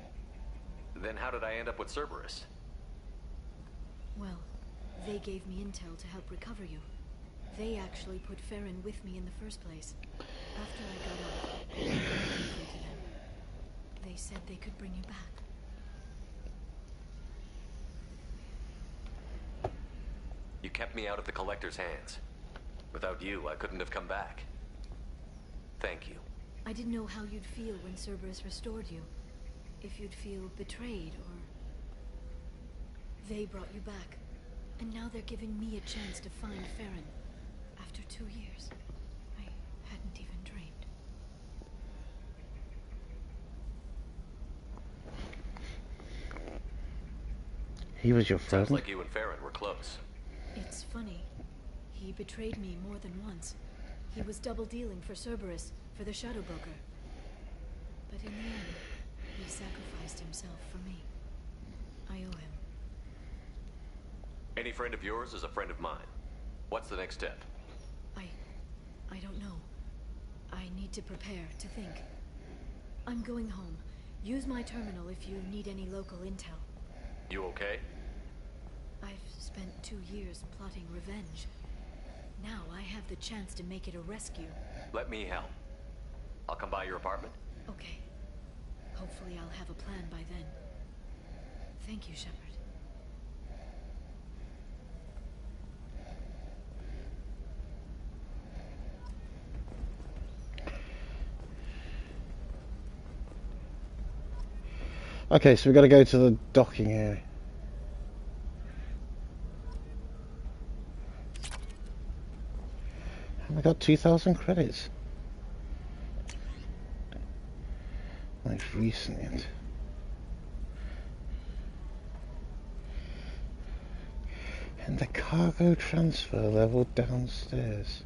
Speaker 4: Then how did I end up with Cerberus?
Speaker 19: Well, they gave me intel to help recover you. They actually put Farron with me in the first place. After I got off, I went to them. They said they could bring you back.
Speaker 4: You kept me out of the Collector's hands. Without you, I couldn't have come back. Thank you.
Speaker 19: I didn't know how you'd feel when Cerberus restored you. If you'd feel betrayed, or... They brought you back. And now they're giving me a chance to find Farron. After 2 years. I hadn't even dreamed.
Speaker 5: He was your friend?
Speaker 4: Sounds like you and Farron were close.
Speaker 19: It's funny. He betrayed me more than once. He was double dealing for Cerberus, for the Shadow Broker. But in the end, he sacrificed himself for me. I owe him.
Speaker 4: Any friend of yours is a friend of mine. What's the next step?
Speaker 19: I don't know. I need to prepare, to think. I'm going home. Use my terminal if you need any local intel.
Speaker 4: You okay?
Speaker 19: I've spent 2 years plotting revenge. Now I have the chance to make it a rescue.
Speaker 4: Let me help. I'll come by your apartment.
Speaker 19: Okay. Hopefully I'll have a plan by then. Thank you, Shepard.
Speaker 5: Okay, so we've got to go to the docking area. And I got 2,000 credits. Most recent. And the cargo transfer level downstairs.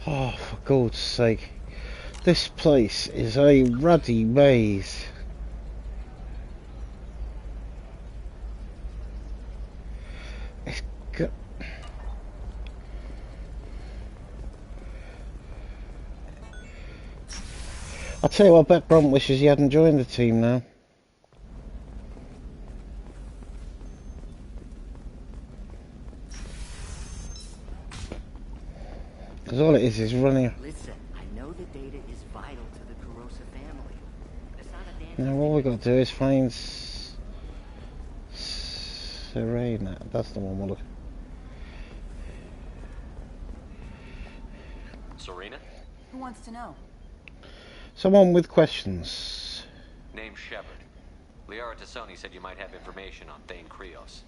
Speaker 5: Oh, for God's sake. This place is a ruddy maze. It's good. I'll tell you what, I bet Brunt wishes he hadn't joined the team now. Because all it is running.
Speaker 17: Listen, I know the data is vital to the Kurosa family.
Speaker 5: Now all we got to do is find Serena. That's the one we're looking.
Speaker 4: Serena?
Speaker 13: Who wants to know?
Speaker 5: Someone with questions.
Speaker 4: Name's Shepard. Liara Tassoni said you might have information on Thane Krios.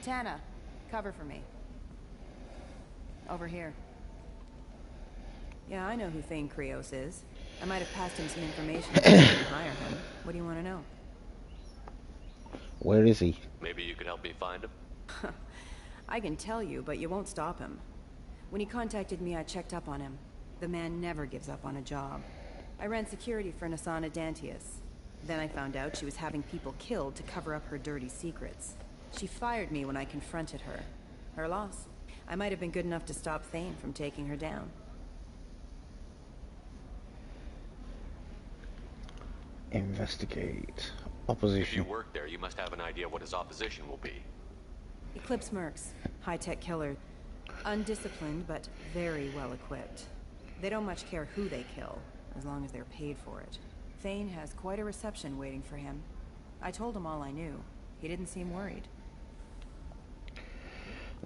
Speaker 13: Tana, cover for me. Over here. Yeah, I know who Thane Krios is. I might have passed him some information so I can hire him. What do you want to know?
Speaker 5: Where is he?
Speaker 4: Maybe you could help me find him?
Speaker 13: I can tell you, but you won't stop him. When he contacted me, I checked up on him. The man never gives up on a job. I ran security for Nasana Dantius. Then I found out she was having people killed to cover up her dirty secrets. She fired me when I confronted her. Her loss. I might have been good enough to stop Thane from taking her down.
Speaker 5: Investigate.
Speaker 4: If
Speaker 5: Opposition.
Speaker 4: you work there, you must have an idea what his opposition will be.
Speaker 13: Eclipse Mercs. High-tech killer. Undisciplined, but very well equipped. They don't much care who they kill, as long as they're paid for it. Thane has quite a reception waiting for him. I told him all I knew. He didn't seem worried.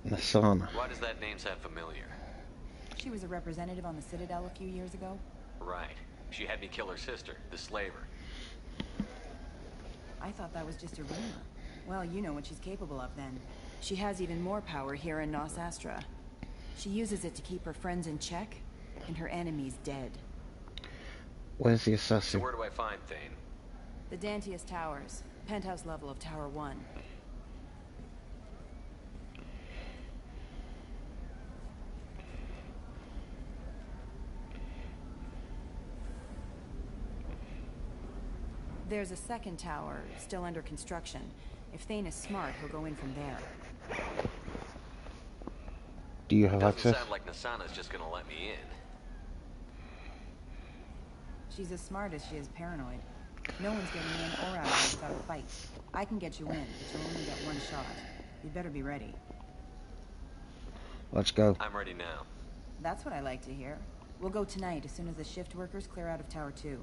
Speaker 5: Nasana.
Speaker 4: Why does that name sound familiar?
Speaker 13: She was a representative on the Citadel a few years ago.
Speaker 4: Right. She had me kill her sister, the slaver.
Speaker 13: I thought that was just a rumor. Well, you know what she's capable of then. She has even more power here in Nos Astra. She uses it to keep her friends in check, and her enemies dead.
Speaker 5: Where's the assassin?
Speaker 4: So where do I find Thane?
Speaker 13: The Dantius Towers. Penthouse level of Tower 1. There's a second tower, still under construction. If Thane is smart, he'll go in from there.
Speaker 5: Do you have
Speaker 4: Doesn't
Speaker 5: access?
Speaker 4: sound like Nasana's just gonna let me in.
Speaker 13: She's as smart as she is paranoid. No one's getting in or out of it without a fight. I can get you in, but you'll only get one shot. You'd better be ready.
Speaker 5: Let's go.
Speaker 4: I'm ready now.
Speaker 13: That's what I like to hear. We'll go tonight as soon as the shift workers clear out of Tower 2.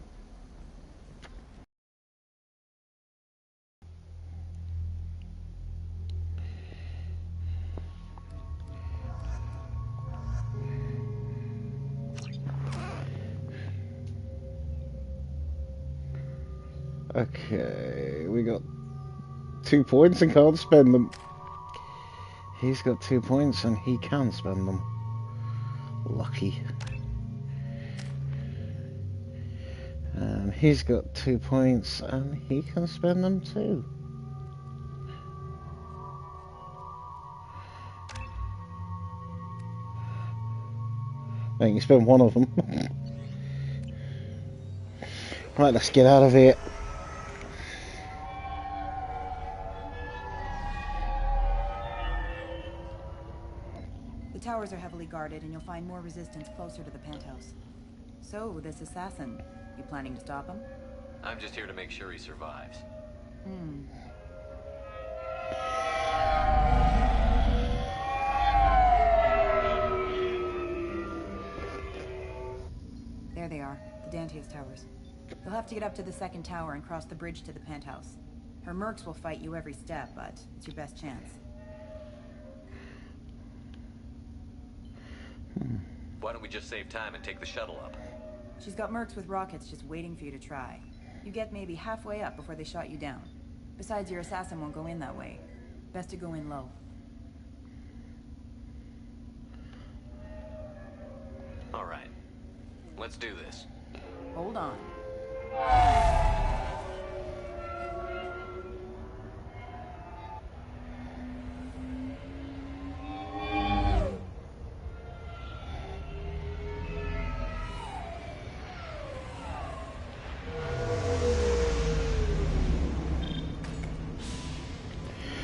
Speaker 5: Okay, we got 2 points and can't spend them. He's got 2 points and he can spend them. Lucky. And he's got 2 points and he can spend them too. I think you spend one of them. Right, let's get out of here.
Speaker 13: The towers are heavily guarded, and you'll find more resistance closer to the penthouse. So, this assassin, you planning to stop him?
Speaker 4: I'm just here to make sure he survives.
Speaker 13: There they are, the Dante's towers. You'll have to get up to the second tower and cross the bridge to the penthouse. Her mercs will fight you every step, but it's your best chance.
Speaker 4: Why don't we just save time and take the shuttle up?
Speaker 13: She's got mercs with rockets just waiting for you to try. You get maybe halfway up before they shot you down. Besides, your assassin won't go in that way. Best to go in low.
Speaker 4: All right. Let's do this.
Speaker 13: Hold on.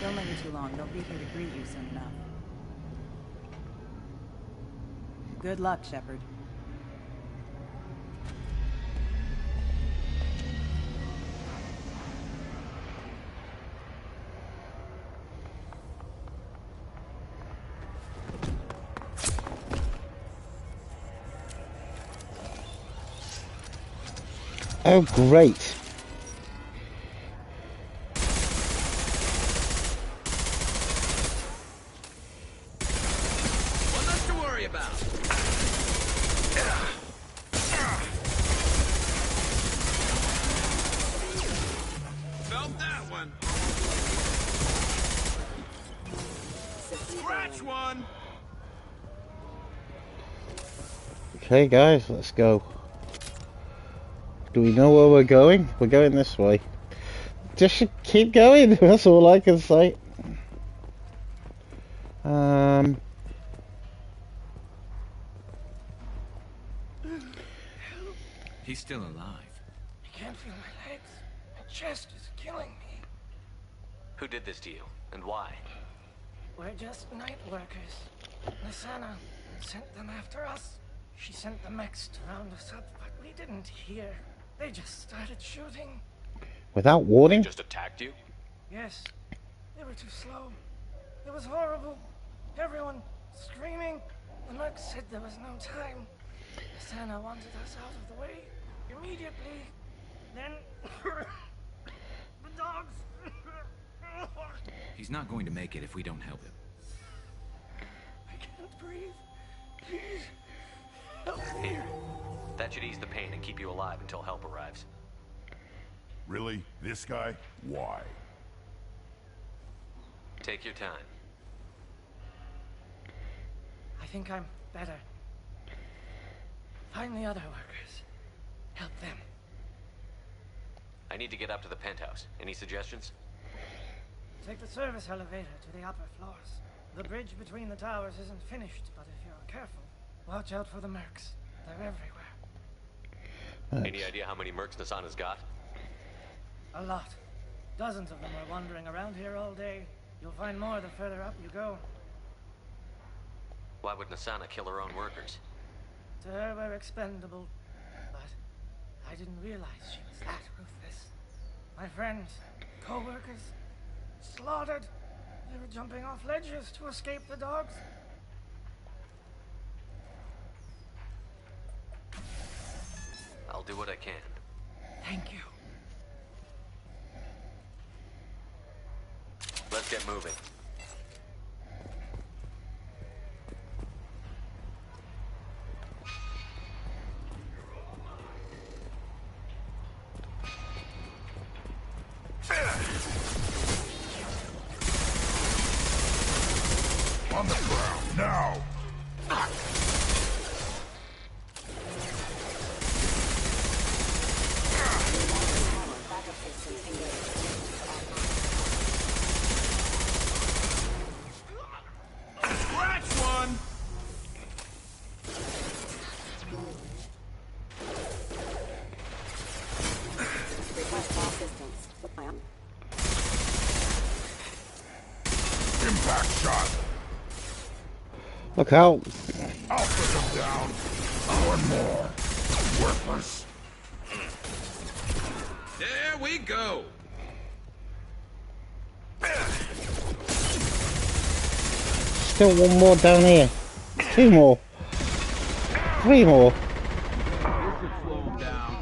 Speaker 13: Don't linger too long. They'll be here to greet you soon enough. Good luck, Shepard.
Speaker 5: Oh, great.
Speaker 11: One less to worry about. Felt that one. Scratch one.
Speaker 5: Okay, guys, let's go. Do we know where we're going? We're going this way. Just keep going. That's all I can say.
Speaker 9: He's still alive.
Speaker 12: I can't feel my legs. My chest is killing me.
Speaker 4: Who did this to you, and why?
Speaker 12: We're just night workers. Nasana sent them after us. She sent the mechs to round us up, but we didn't hear. They just started shooting.
Speaker 5: Without warning?
Speaker 4: Just attacked you?
Speaker 12: Yes. They were too slow. It was horrible. Everyone screaming. The mechs said there was no time. Nasana wanted us out of the way immediately. Then the dogs.
Speaker 9: He's not going to make it if we don't help him.
Speaker 12: I can't breathe. Please. Help me.
Speaker 4: Here. That should ease the pain and keep you alive until help arrives.
Speaker 7: Really? This guy? Why?
Speaker 4: Take your time.
Speaker 12: I think I'm better. Find the other workers. Help them.
Speaker 4: I need to get up to the penthouse. Any suggestions?
Speaker 12: Take the service elevator to the upper floors. The bridge between the towers isn't finished, but if you're careful, watch out for the mercs. They're everywhere.
Speaker 4: Any idea how many mercs Nasana's got?
Speaker 12: A lot. Dozens of them are wandering around here all day. You'll find more the further up you go.
Speaker 4: Why would Nasana kill her own workers?
Speaker 12: To her, we're expendable. But I didn't realize she was that ruthless. My friends, co-workers, slaughtered. They were jumping off ledges to escape the dogs.
Speaker 4: I'll do what I can.
Speaker 12: Thank you.
Speaker 4: Let's get moving.
Speaker 24: On the ground, now!
Speaker 3: Scratch one!
Speaker 24: Impact shot!
Speaker 5: Look out!
Speaker 24: I'll put them down! One more! Worthless!
Speaker 3: There we go!
Speaker 5: Still one more down here. 2 more. 3 more.
Speaker 3: Slow him down.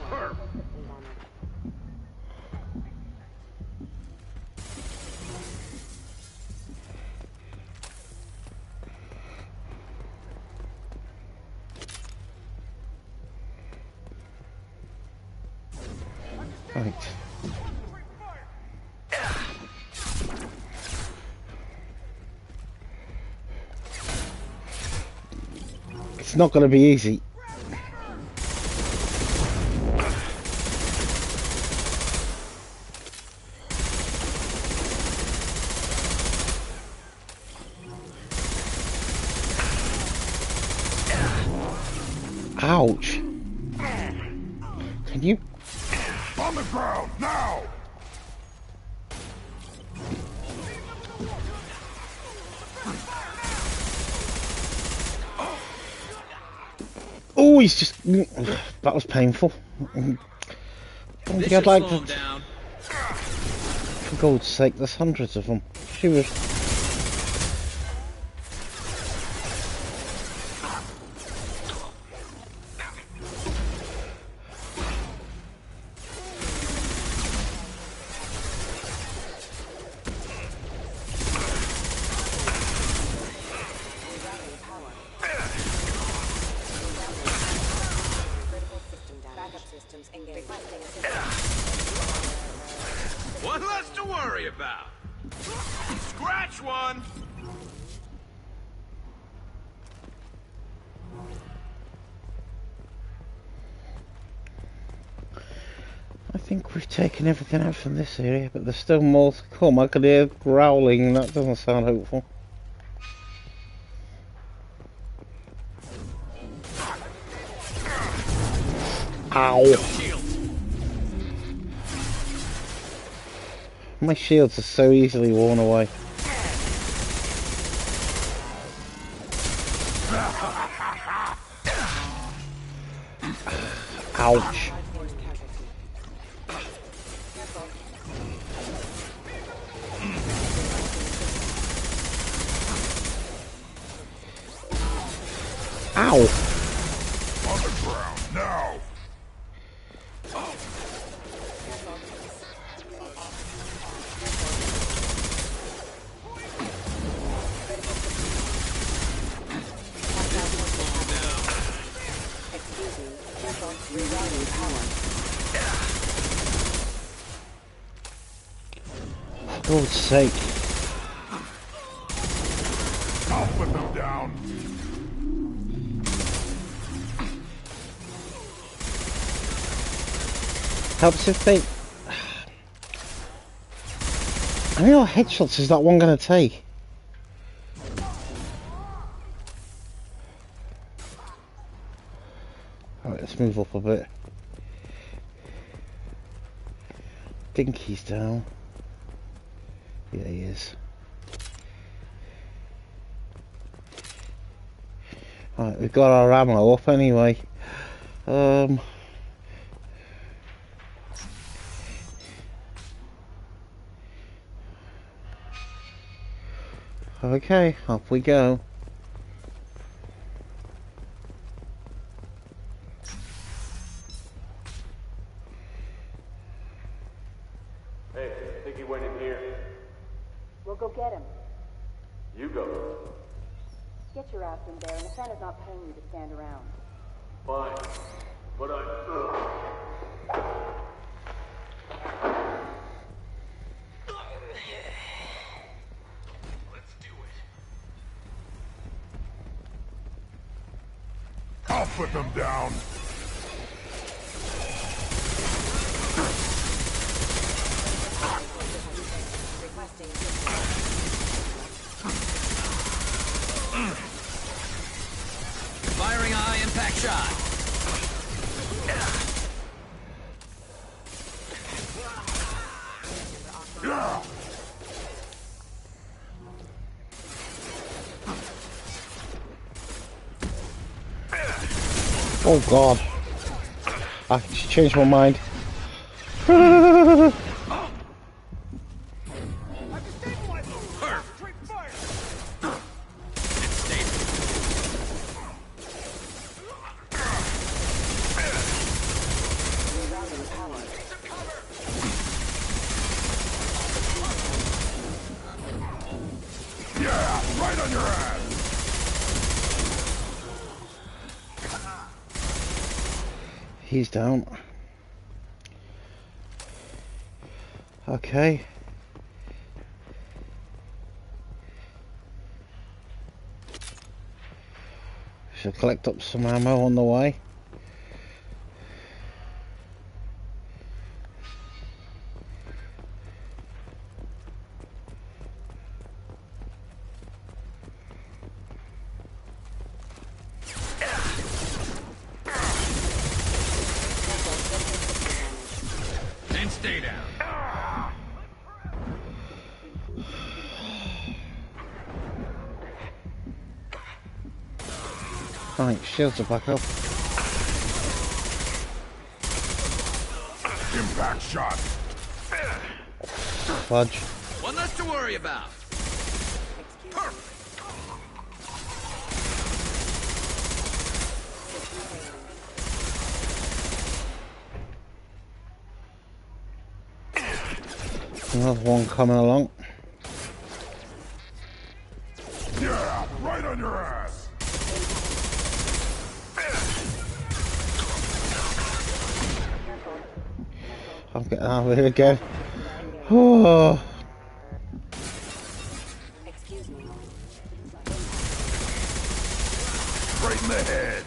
Speaker 5: Right. It's not going to be easy. Ouch. Can you?
Speaker 24: On the ground, now!
Speaker 5: Oh, he's just... That was painful. I don't think I'd like to... For God's sake, there's hundreds of them. She was...
Speaker 3: One less to worry about. Scratch one!
Speaker 5: I think we've taken everything out from this area, but there's still more to come. I could hear growling, and that doesn't sound hopeful. Ow! My shields are so easily worn away. Ouch. Ow.
Speaker 24: On the ground, now!
Speaker 5: For God's sake.
Speaker 24: I'll put them down.
Speaker 5: Helps if they... How many more headshots is that one going to take? Alright, let's move up a bit. Think he's down. Yeah, he is. Alright, we've got our ammo up anyway. Okay, off we go.
Speaker 14: Hey, think he went in here?
Speaker 15: We'll go get him.
Speaker 14: You go.
Speaker 15: Get your ass in there, and Asana's not paying you to stand around.
Speaker 14: Fine. But
Speaker 24: put them down.
Speaker 9: Firing a high impact shot.
Speaker 5: Oh God! I changed my mind.
Speaker 24: Yeah, right on your ass.
Speaker 5: He's down. Okay. Should collect up some ammo on the way.
Speaker 9: And stay down.
Speaker 5: Right, shields are back up.
Speaker 24: Impact shot.
Speaker 5: Fudge.
Speaker 3: One less to worry about.
Speaker 5: Another one coming along.
Speaker 24: Yeah, right on your ass.
Speaker 5: I'm getting out of here again. Oh.
Speaker 24: Right in the head.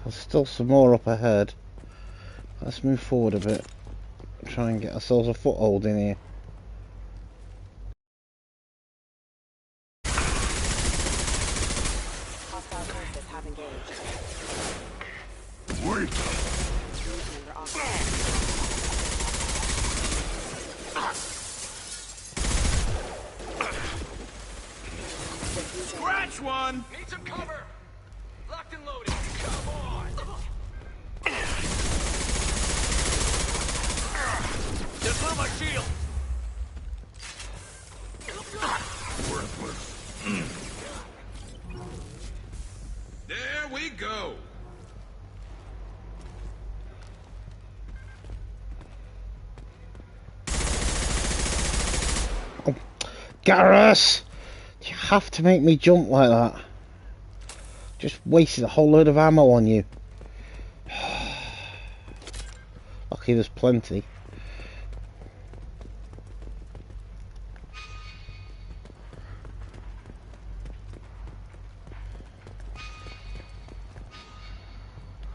Speaker 5: There's still some more up ahead. Let's move forward a bit. Try and get ourselves a foothold in here.
Speaker 24: Wait.
Speaker 3: Scratch one! Need some cover! Locked and loaded. Come on! Just blew my shield!
Speaker 24: Worthless.
Speaker 3: There we go!
Speaker 5: Garrus! You have to make me jump like that. Just wasted a whole load of ammo on you. Lucky there's plenty.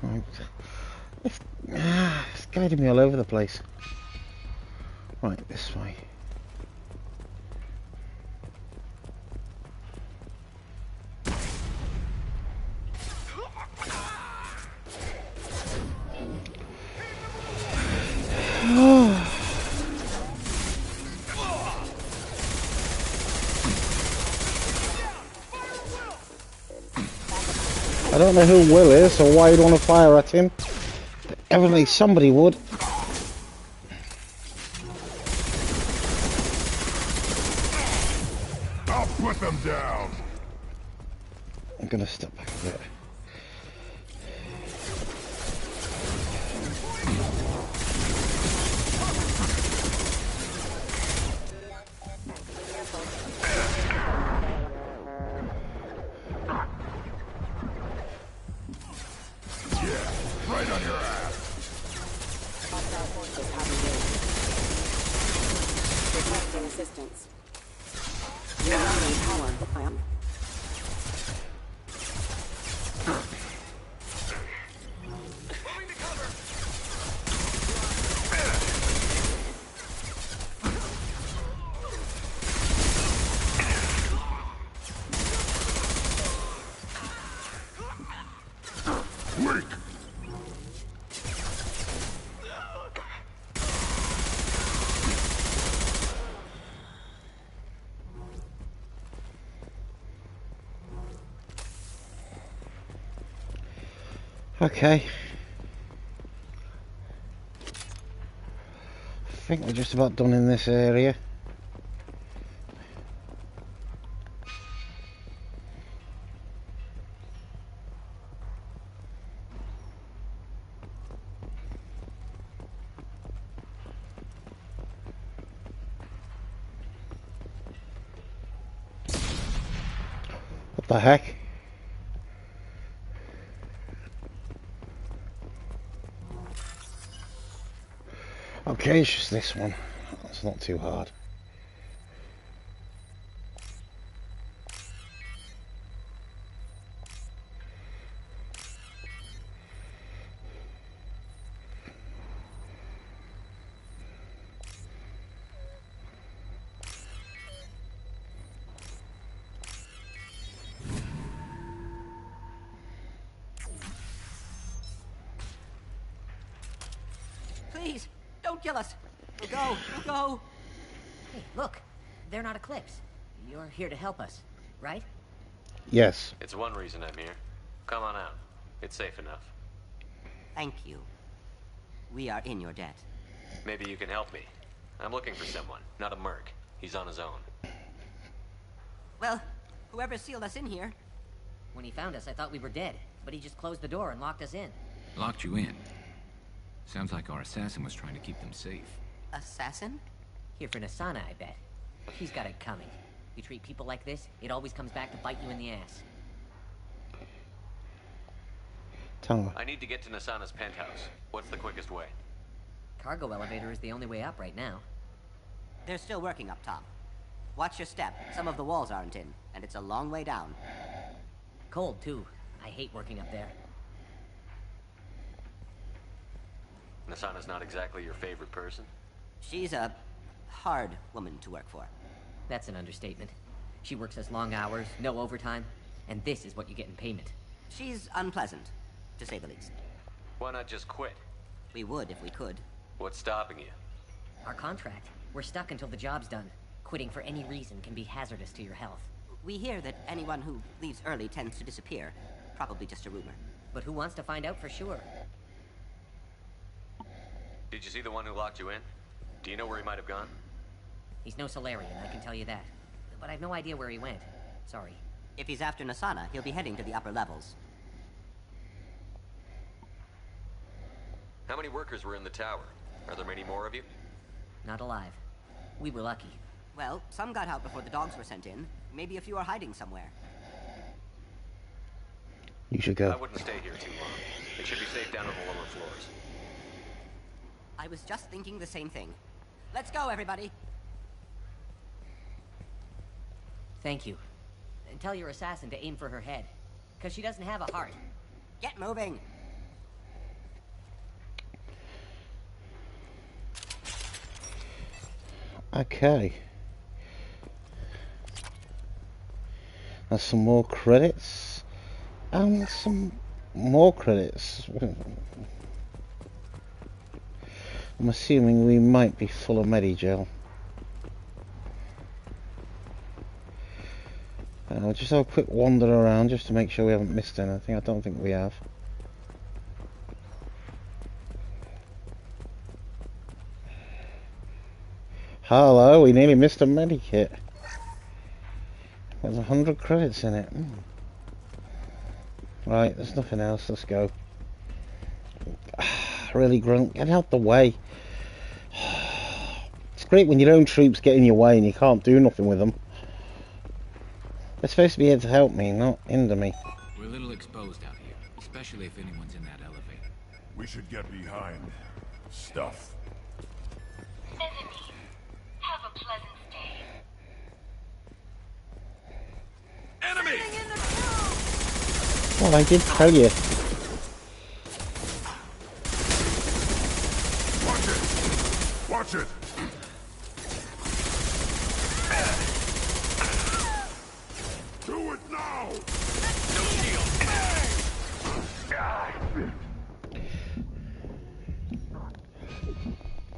Speaker 5: Right. It's guiding me all over the place. Right, this way. I don't know who Will is or why you'd want to fire at him, but evidently somebody would.
Speaker 24: I'll put them down.
Speaker 5: I'm gonna step back a bit.
Speaker 15: forces have engaged. Requesting assistance. Unlocking power. I am.
Speaker 5: Okay. I think we're just about done in this area. What the heck? Okay, it's just this one. It's not too hard.
Speaker 23: Please, don't kill us. We'll go. We'll go. Hey, look. They're not Eclipse. You're here to help us, right?
Speaker 5: Yes.
Speaker 4: It's one reason I'm here. Come on out. It's safe enough.
Speaker 23: Thank you. We are in your debt.
Speaker 4: Maybe you can help me. I'm looking for someone, not a merc. He's on his own.
Speaker 23: Well, whoever sealed us in here. When he found us, I thought we were dead, but he just closed the door and locked us in.
Speaker 9: Locked you in. Sounds like our assassin was trying to keep them safe.
Speaker 23: Assassin? Here for Nasana, I bet. He's got it coming. You treat people like this, it always comes back to bite you in the ass.
Speaker 5: Tell
Speaker 4: I need to get to Nasana's penthouse. What's the quickest way?
Speaker 23: Cargo elevator is the only way up right now. They're still working up top. Watch your step. Some of the walls aren't in, and it's a long way down. Cold, too. I hate working up there.
Speaker 4: Nasana's not exactly your favorite person?
Speaker 23: She's a hard woman to work for. That's an understatement. She works us long hours, no overtime, and this is what you get in payment. She's unpleasant, to say the least.
Speaker 4: Why not just quit?
Speaker 23: We would if we could.
Speaker 4: What's stopping you?
Speaker 23: Our contract. We're stuck until the job's done. Quitting for any reason can be hazardous to your health. We hear that anyone who leaves early tends to disappear. Probably just a rumor. But who wants to find out for sure?
Speaker 4: Did you see the one who locked you in? Do you know where he might have gone?
Speaker 23: He's no Solarian, I can tell you that. But I've no idea where he went. Sorry. If he's after Nasana, he'll be heading to the upper levels.
Speaker 4: How many workers were in the tower? Are there many more of you?
Speaker 23: Not alive. We were lucky. Well, some got out before the dogs were sent in. Maybe a few are hiding somewhere.
Speaker 5: You should go.
Speaker 4: I wouldn't stay here too long. It should be safe down on the lower floors.
Speaker 23: I was just thinking the same thing. Let's go, everybody! Thank you. And tell your assassin to aim for her head. Because she doesn't have a heart. Get moving!
Speaker 5: Okay. There's some more credits. And some more credits. I'm assuming we might be full of Medigel. I'll just have a quick wander around just to make sure we haven't missed anything. I don't think we have. Hello, we nearly missed a medikit. There's 100 credits in it. Right, there's nothing else. Let's go. Really, Grunt, get out the way. It's great when your own troops get in your way and you can't do nothing with them. They're supposed to be here to help me, not hinder me.
Speaker 9: We're a little exposed out here, especially if anyone's in that elevator.
Speaker 7: We should get behind. Stuff.
Speaker 6: Have a pleasant stay.
Speaker 3: Enemy!
Speaker 5: Well, I did tell you.
Speaker 24: Watch it! Do it now!
Speaker 3: No shield.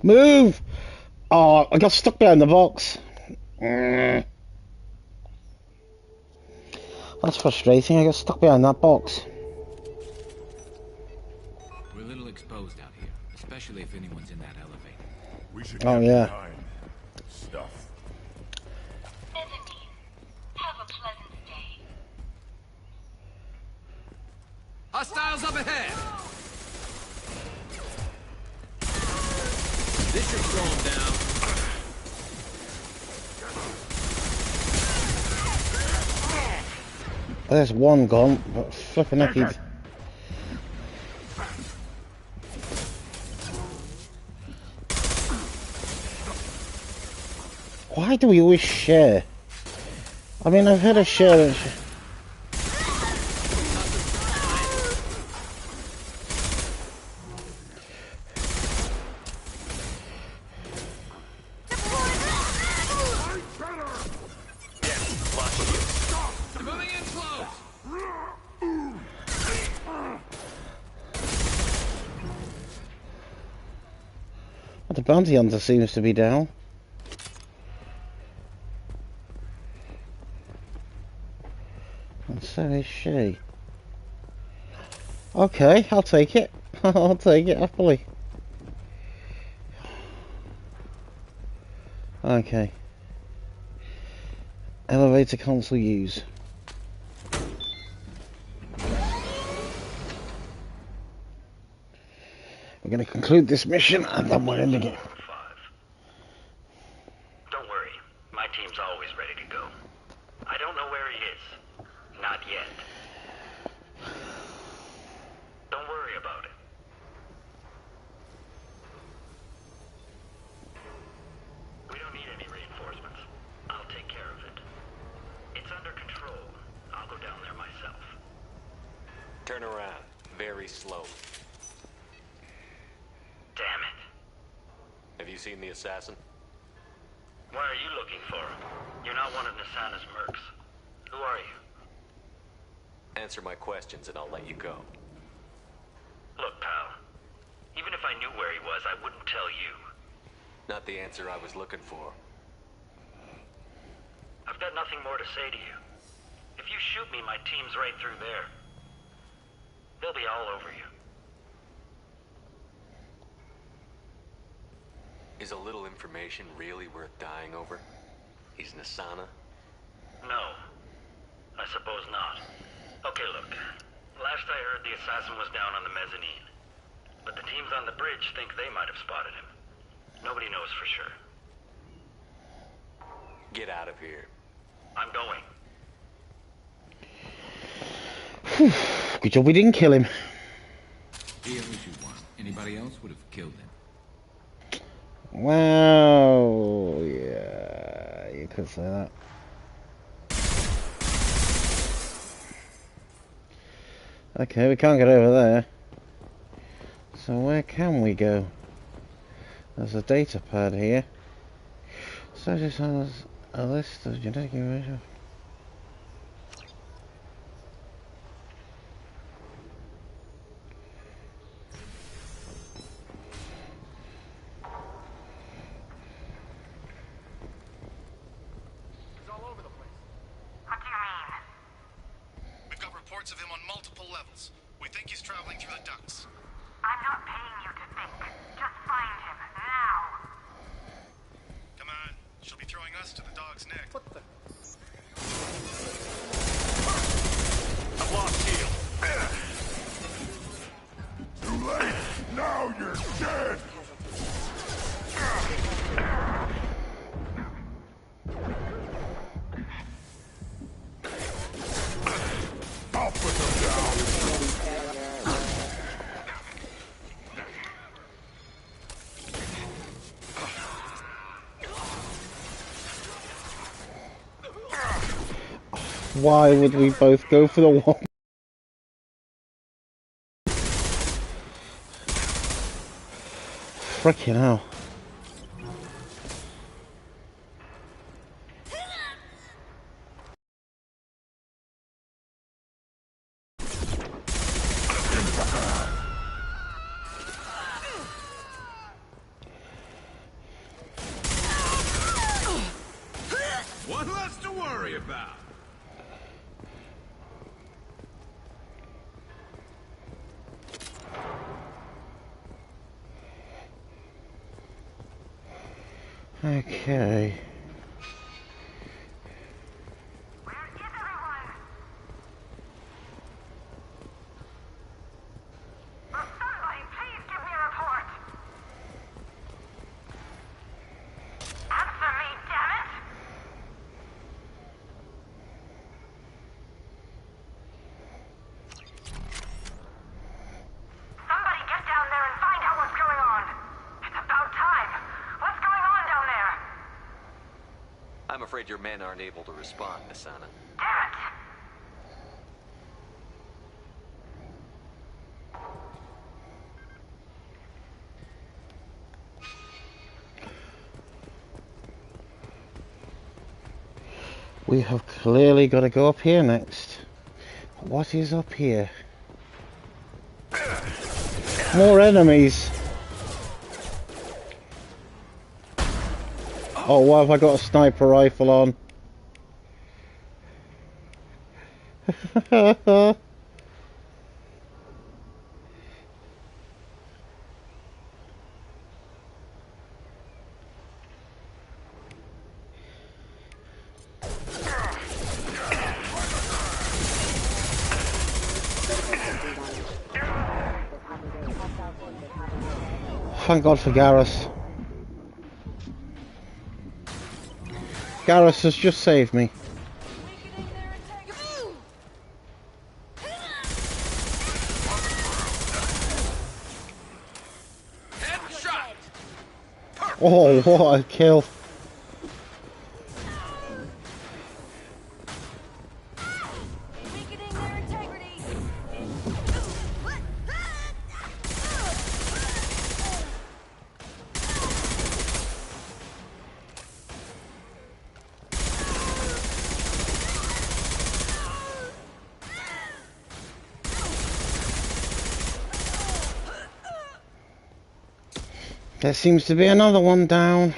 Speaker 5: Move! Oh, I got stuck behind the box. That's frustrating. I got stuck behind that box.
Speaker 9: We're a little exposed out here, especially if anyone's in that elevator.
Speaker 24: We should
Speaker 5: Oh,
Speaker 24: get
Speaker 5: yeah.
Speaker 24: behind stuff.
Speaker 6: Have a pleasant stay.
Speaker 3: Hostiles up ahead! This should slow him down.
Speaker 5: There's one gone, but flipping heck, he's... Why do we always share? I mean, I've had a share and the bounty hunter seems to be down. And so is she. Okay, I'll take it. I'll take it happily. Okay. Elevator console use. We're going to conclude this mission and then we're ending it.
Speaker 10: Don't worry, my team's always ready to go. I don't know where he is. Not yet. Don't worry about it. We don't need any reinforcements. I'll take care of it. It's under control. I'll go down there myself.
Speaker 4: Turn around. Very slow.
Speaker 10: Damn it.
Speaker 4: Have you seen the assassin?
Speaker 10: Why are you looking for him? You're not one of Nasana's mercs. Who are you?
Speaker 4: Answer my questions and I'll let you go.
Speaker 10: Look, pal. Even if I knew where he was, I wouldn't tell you.
Speaker 4: Not the answer I was looking for.
Speaker 10: I've got nothing more to say to you. If you shoot me, my team's right through there. They'll be all over you.
Speaker 4: Is a little information really worth dying over? He's Nasana?
Speaker 10: No. I suppose not. Okay, look. Last I heard, the assassin was down on the mezzanine. But the teams on the bridge think they might have spotted him. Nobody knows for sure.
Speaker 4: Get out of here.
Speaker 10: I'm going.
Speaker 5: Good job we didn't kill him.
Speaker 9: He only shoot one. Anybody else would have killed him.
Speaker 5: Wow, yeah, you could say that. Okay, we can't get over there. So where can we go? There's a data pad here. So this has a list of genetic information.
Speaker 16: Of him on multiple levels. We think he's traveling through the ducts.
Speaker 6: I'm not paying you to think. Just find him, now!
Speaker 16: Come on. She'll be throwing us to the dog's neck. What the?
Speaker 3: I've lost shield.
Speaker 24: Too late! Now you're dead! I'll put them down!
Speaker 5: Why would we both go for the one? Freaking hell.
Speaker 3: What less to worry about?
Speaker 5: Okay.
Speaker 4: I'm afraid your men aren't able to respond, Asana.
Speaker 5: We have clearly got to go up here next. What is up here? More enemies. Oh, why have I got a sniper rifle on? Thank God for Garrus. Garrus has just saved me. Oh, what a kill. There seems to be another one down.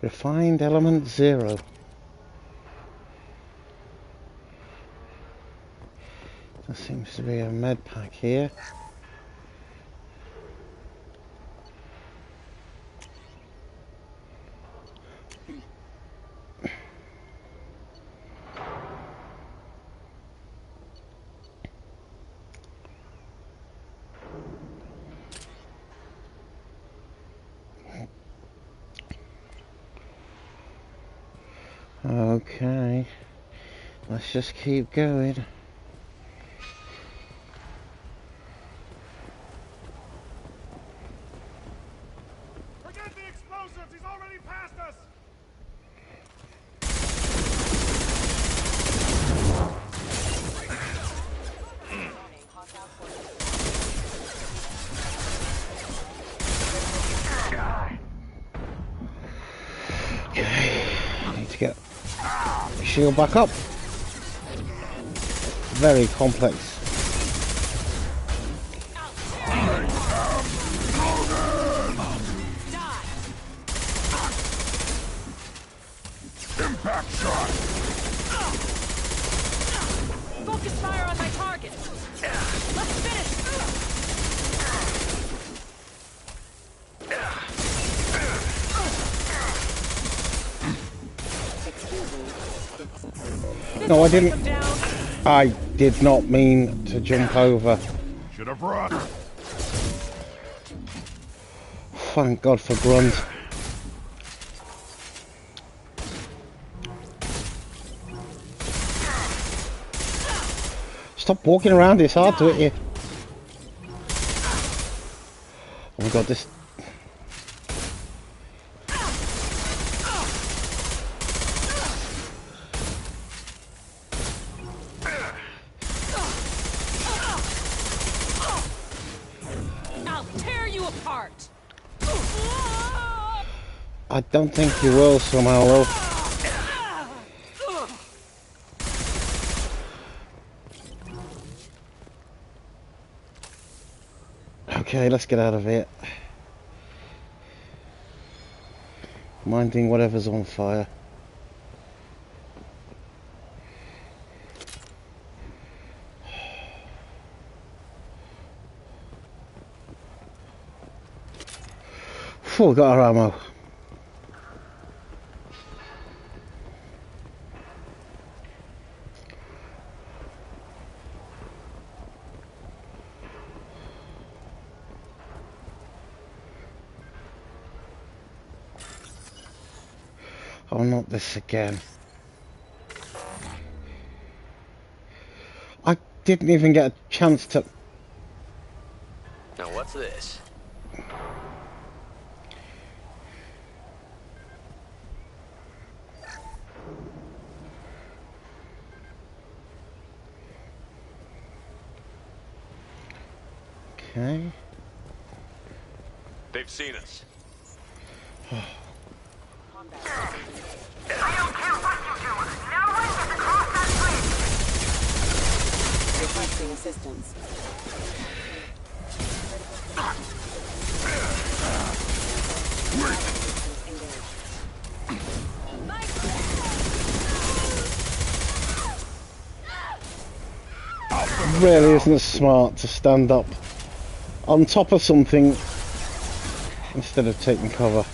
Speaker 5: Refined element 0. There seems to be a med pack here. Okay, let's just keep going.
Speaker 16: Forget the explosives! He's already past us!
Speaker 5: Okay, I need to get shield back up. Very complex.
Speaker 16: Impact shot!
Speaker 22: Focus fire on my target. Let's finish.
Speaker 5: No, I didn't. I did not mean to jump over.
Speaker 16: Should have run.
Speaker 5: Thank God for Grunt. stop walking around. It's hard to hit you. Oh my god, this...
Speaker 22: I'll tear you apart.
Speaker 5: I don't think you will somehow, though. Okay, let's get out of here. Minding whatever's on fire. Phew, got our ammo. Oh, not this again. I didn't even get a chance to...
Speaker 4: Now what's this?
Speaker 5: Okay.
Speaker 4: They've seen us.
Speaker 15: Requesting assistance.
Speaker 5: Really isn't it smart to stand up on top of something instead of taking cover.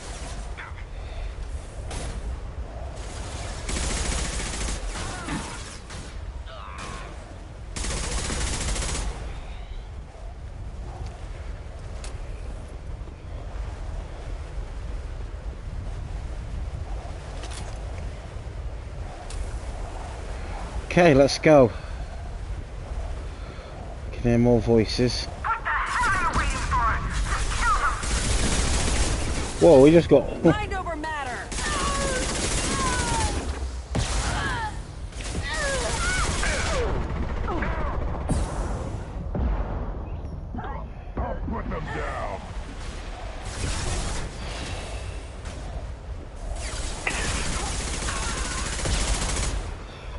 Speaker 5: Okay, let's go. Can hear more voices. Whoa, we just got...
Speaker 22: Mind over matter.
Speaker 24: Put them down.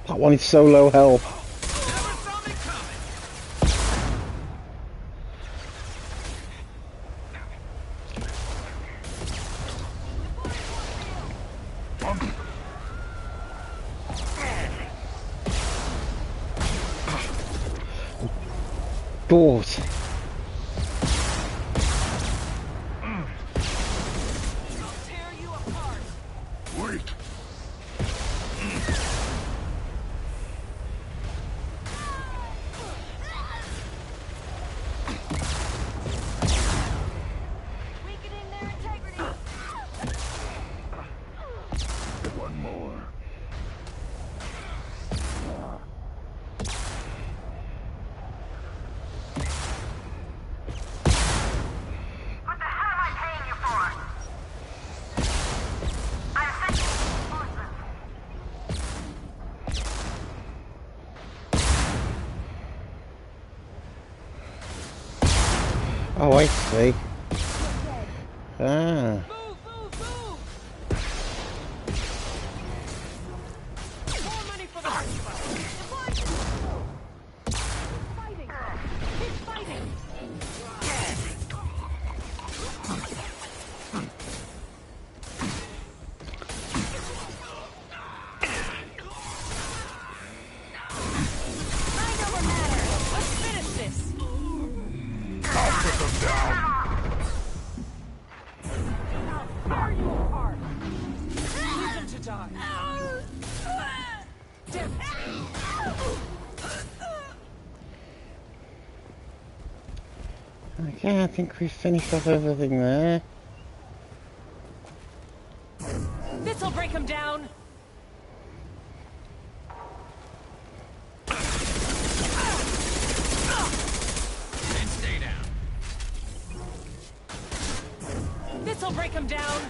Speaker 5: That one is so low health. God.
Speaker 24: Wait. One more.
Speaker 5: Oh, I see. Ah. Okay, I think we've finished off everything there.
Speaker 22: This'll break him down.
Speaker 6: This'll break him down.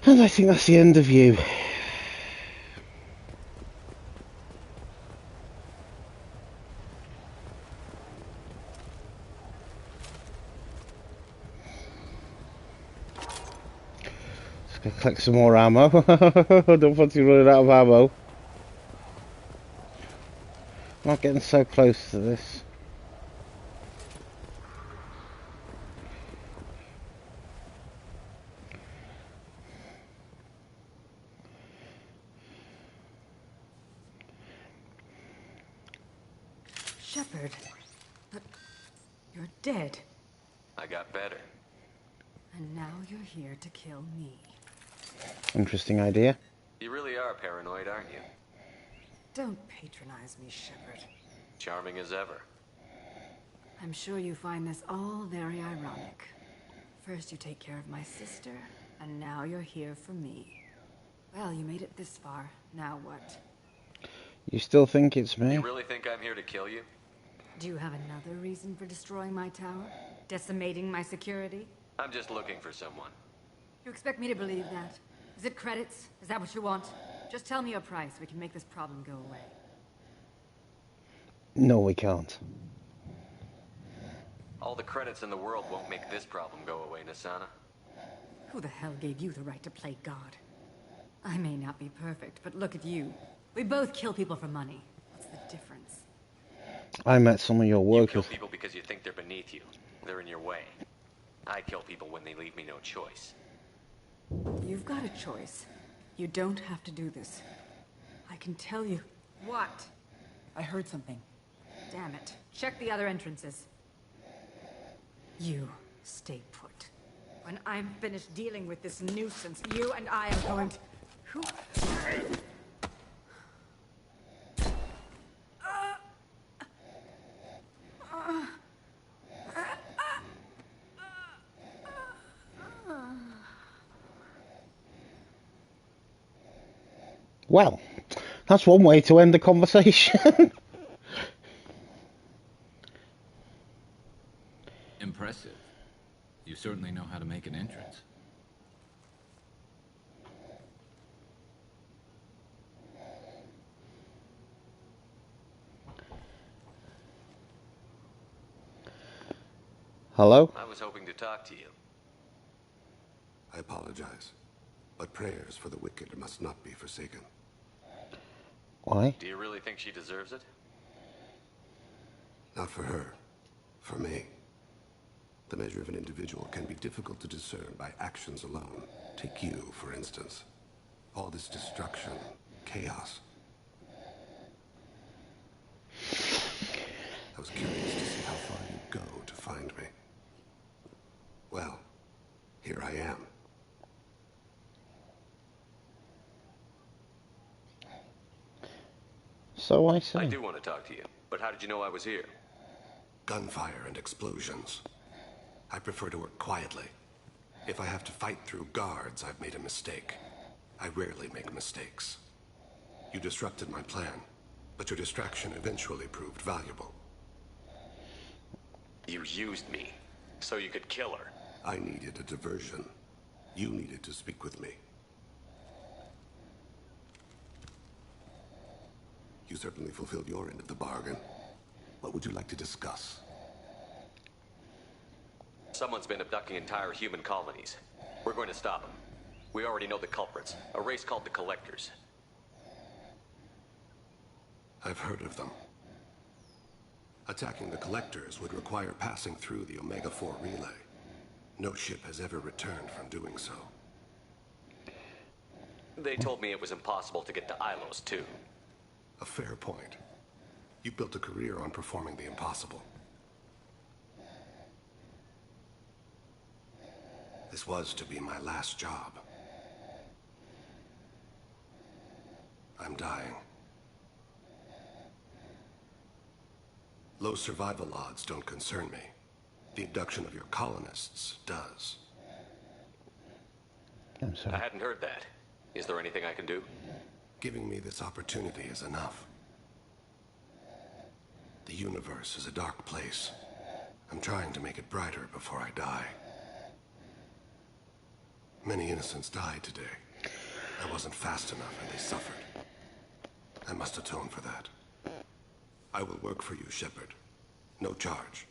Speaker 5: And I think that's the end of you. Just gonna collect some more ammo. I don't fancy running out of ammo. I'm not getting so close to this.
Speaker 13: Shepard, but you're dead.
Speaker 4: I got better.
Speaker 13: And now you're here to kill me.
Speaker 5: Interesting idea.
Speaker 4: You really are paranoid, aren't you?
Speaker 13: Don't patronize me, Shepard.
Speaker 4: Charming as ever.
Speaker 13: I'm sure you find this all very ironic. First you take care of my sister, and now you're here for me. Well, you made it this far. Now what?
Speaker 5: You still think it's me?
Speaker 4: You really think I'm here to kill you?
Speaker 13: Do you have another reason for destroying my tower? Decimating my security?
Speaker 4: I'm just looking for someone.
Speaker 13: You expect me to believe that? Is it credits? Is that what you want? Just tell me your price. We can make this problem go away.
Speaker 5: No, we can't.
Speaker 4: All the credits in the world won't make this problem go away, Nassana.
Speaker 13: Who the hell gave you the right to play God? I may not be perfect, but look at you. We both kill people for money. What's the difference?
Speaker 5: I met some of your
Speaker 4: You
Speaker 5: workers.
Speaker 4: kill people because you think they're beneath you. They're in your way. I kill people when they leave me no choice.
Speaker 13: You've got a choice. You don't have to do this. I can tell you. What? I heard something. Damn it. Check the other entrances. You stay put. When I'm finished dealing with this nuisance, you and I am going to... Who?
Speaker 5: Well, that's one way to end the conversation.
Speaker 9: Impressive. You certainly know how to make an entrance.
Speaker 5: Hello?
Speaker 4: I was hoping to talk to you.
Speaker 2: I apologize, but prayers for the wicked must not be forsaken.
Speaker 5: Why?
Speaker 4: Do you really think she deserves it?
Speaker 2: Not for her. For me. The measure of an individual can be difficult to discern by actions alone. Take you, for instance. All this destruction, chaos. I was curious to see how far you'd go to find me. Well, here I am.
Speaker 5: So I say.
Speaker 4: I do want to talk to you, but how did you know I was here?
Speaker 2: Gunfire and explosions. I prefer to work quietly. If I have to fight through guards, I've made a mistake. I rarely make mistakes. You disrupted my plan, but your distraction eventually proved valuable.
Speaker 4: You used me, so you could kill her.
Speaker 2: I needed a diversion. You needed to speak with me. You certainly fulfilled your end of the bargain. What would you like to discuss?
Speaker 4: Someone's been abducting entire human colonies. We're going to stop them. We already know the culprits, a race called the Collectors.
Speaker 2: I've heard of them. Attacking the Collectors would require passing through the Omega-4 relay. No ship has ever returned from doing so.
Speaker 4: They told me it was impossible to get to Ilos, too.
Speaker 2: A fair point. You built a career on performing the impossible. This was to be my last job. I'm dying. Low survival odds don't concern me. The abduction of your colonists does.
Speaker 5: I'm sorry.
Speaker 4: I hadn't heard that. Is there anything I can do?
Speaker 2: Giving me this opportunity is enough. The universe is a dark place. I'm trying to make it brighter before I die. Many innocents died today. I wasn't fast enough and they suffered. I must atone for that. I will work for you, Shepard. No charge.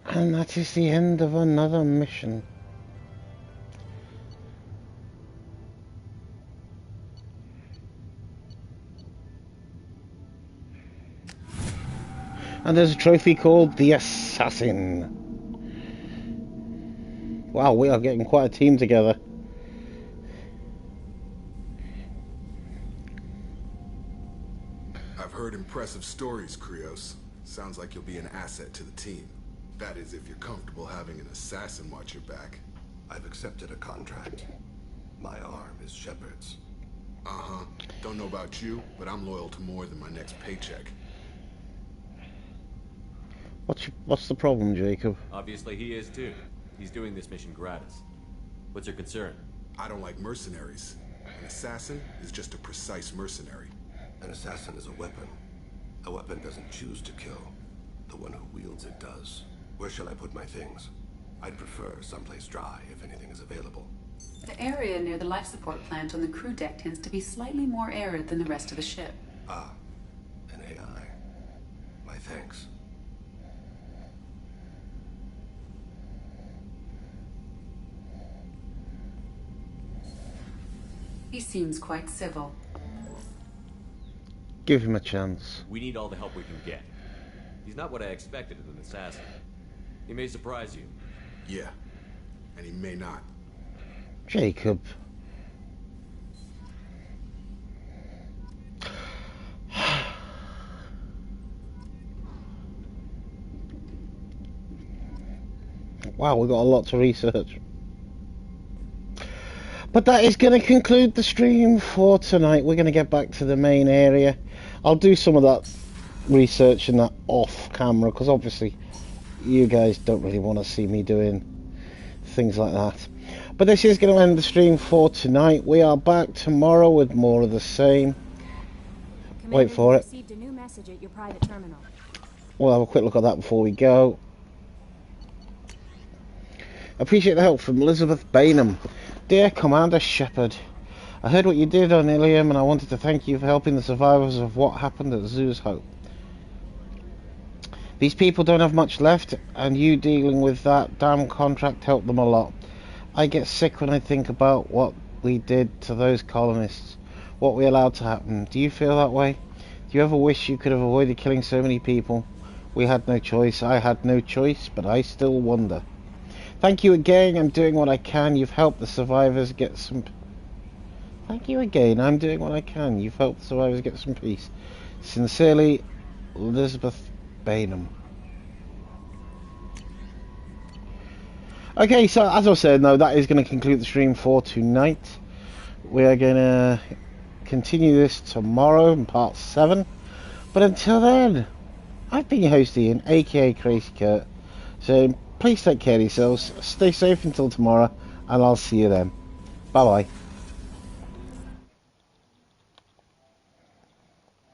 Speaker 5: And that is the end of another mission. And there's a trophy called the Assassin. Wow, we are getting quite a team together.
Speaker 24: I've heard impressive stories, Krios. Sounds like you'll be an asset to the team. That is, if you're comfortable having an assassin watch your back.
Speaker 2: I've accepted a contract. My arm is Shepard's.
Speaker 24: Uh-huh. Don't know about you, but I'm loyal to more than my next paycheck.
Speaker 5: What's the problem, Jacob?
Speaker 8: Obviously he is too. He's doing this mission gratis. What's your concern?
Speaker 24: I don't like mercenaries. An assassin is just a precise mercenary.
Speaker 2: An assassin is a weapon. A weapon doesn't choose to kill. The one who wields it does. Where shall I put my things? I'd prefer someplace dry if anything is available.
Speaker 18: The area near the life support plant on the crew deck tends to be slightly more arid than the rest of the ship.
Speaker 2: Ah, an AI. My thanks.
Speaker 18: He seems quite civil.
Speaker 5: Give him a chance.
Speaker 8: We need all the help we can get. He's not what I expected in an assassin. He may surprise you.
Speaker 24: Yeah, and he may not.
Speaker 5: Jacob. Wow, we've got a lot to research. But that is going to conclude the stream for tonight. We're going to get back to the main area. I'll do some of that research and that off camera, because obviously you guys don't really want to see me doing things like that. But this is going to end the stream for tonight. We are back tomorrow with more of the same.
Speaker 1: Commander,
Speaker 5: wait for it.
Speaker 1: Received a new message at your private terminal.
Speaker 5: We'll have a quick look at that before we go. Appreciate the help from Elizabeth Bainham. Dear Commander Shepard, I heard what you did on Ilium and I wanted to thank you for helping the survivors of what happened at Zoo's Hope. These people don't have much left, and you dealing with that damn contract helped them a lot. I get sick when I think about what we did to those colonists, what we allowed to happen. Do you feel that way? Do you ever wish you could have avoided killing so many people? We had no choice, I had no choice, but I still wonder. Thank you again, I'm doing what I can, you've helped the survivors get some... Thank you again, I'm doing what I can, you've helped the survivors get some peace. Sincerely, Elizabeth Bainham. Okay, so as I said, no, that is going to conclude the stream for tonight. We are going to continue this tomorrow in part 7. But until then, I've been your host Ian, aka Crazy Kurt. So please take care of yourselves, stay safe until tomorrow, and I'll see you then. Bye bye.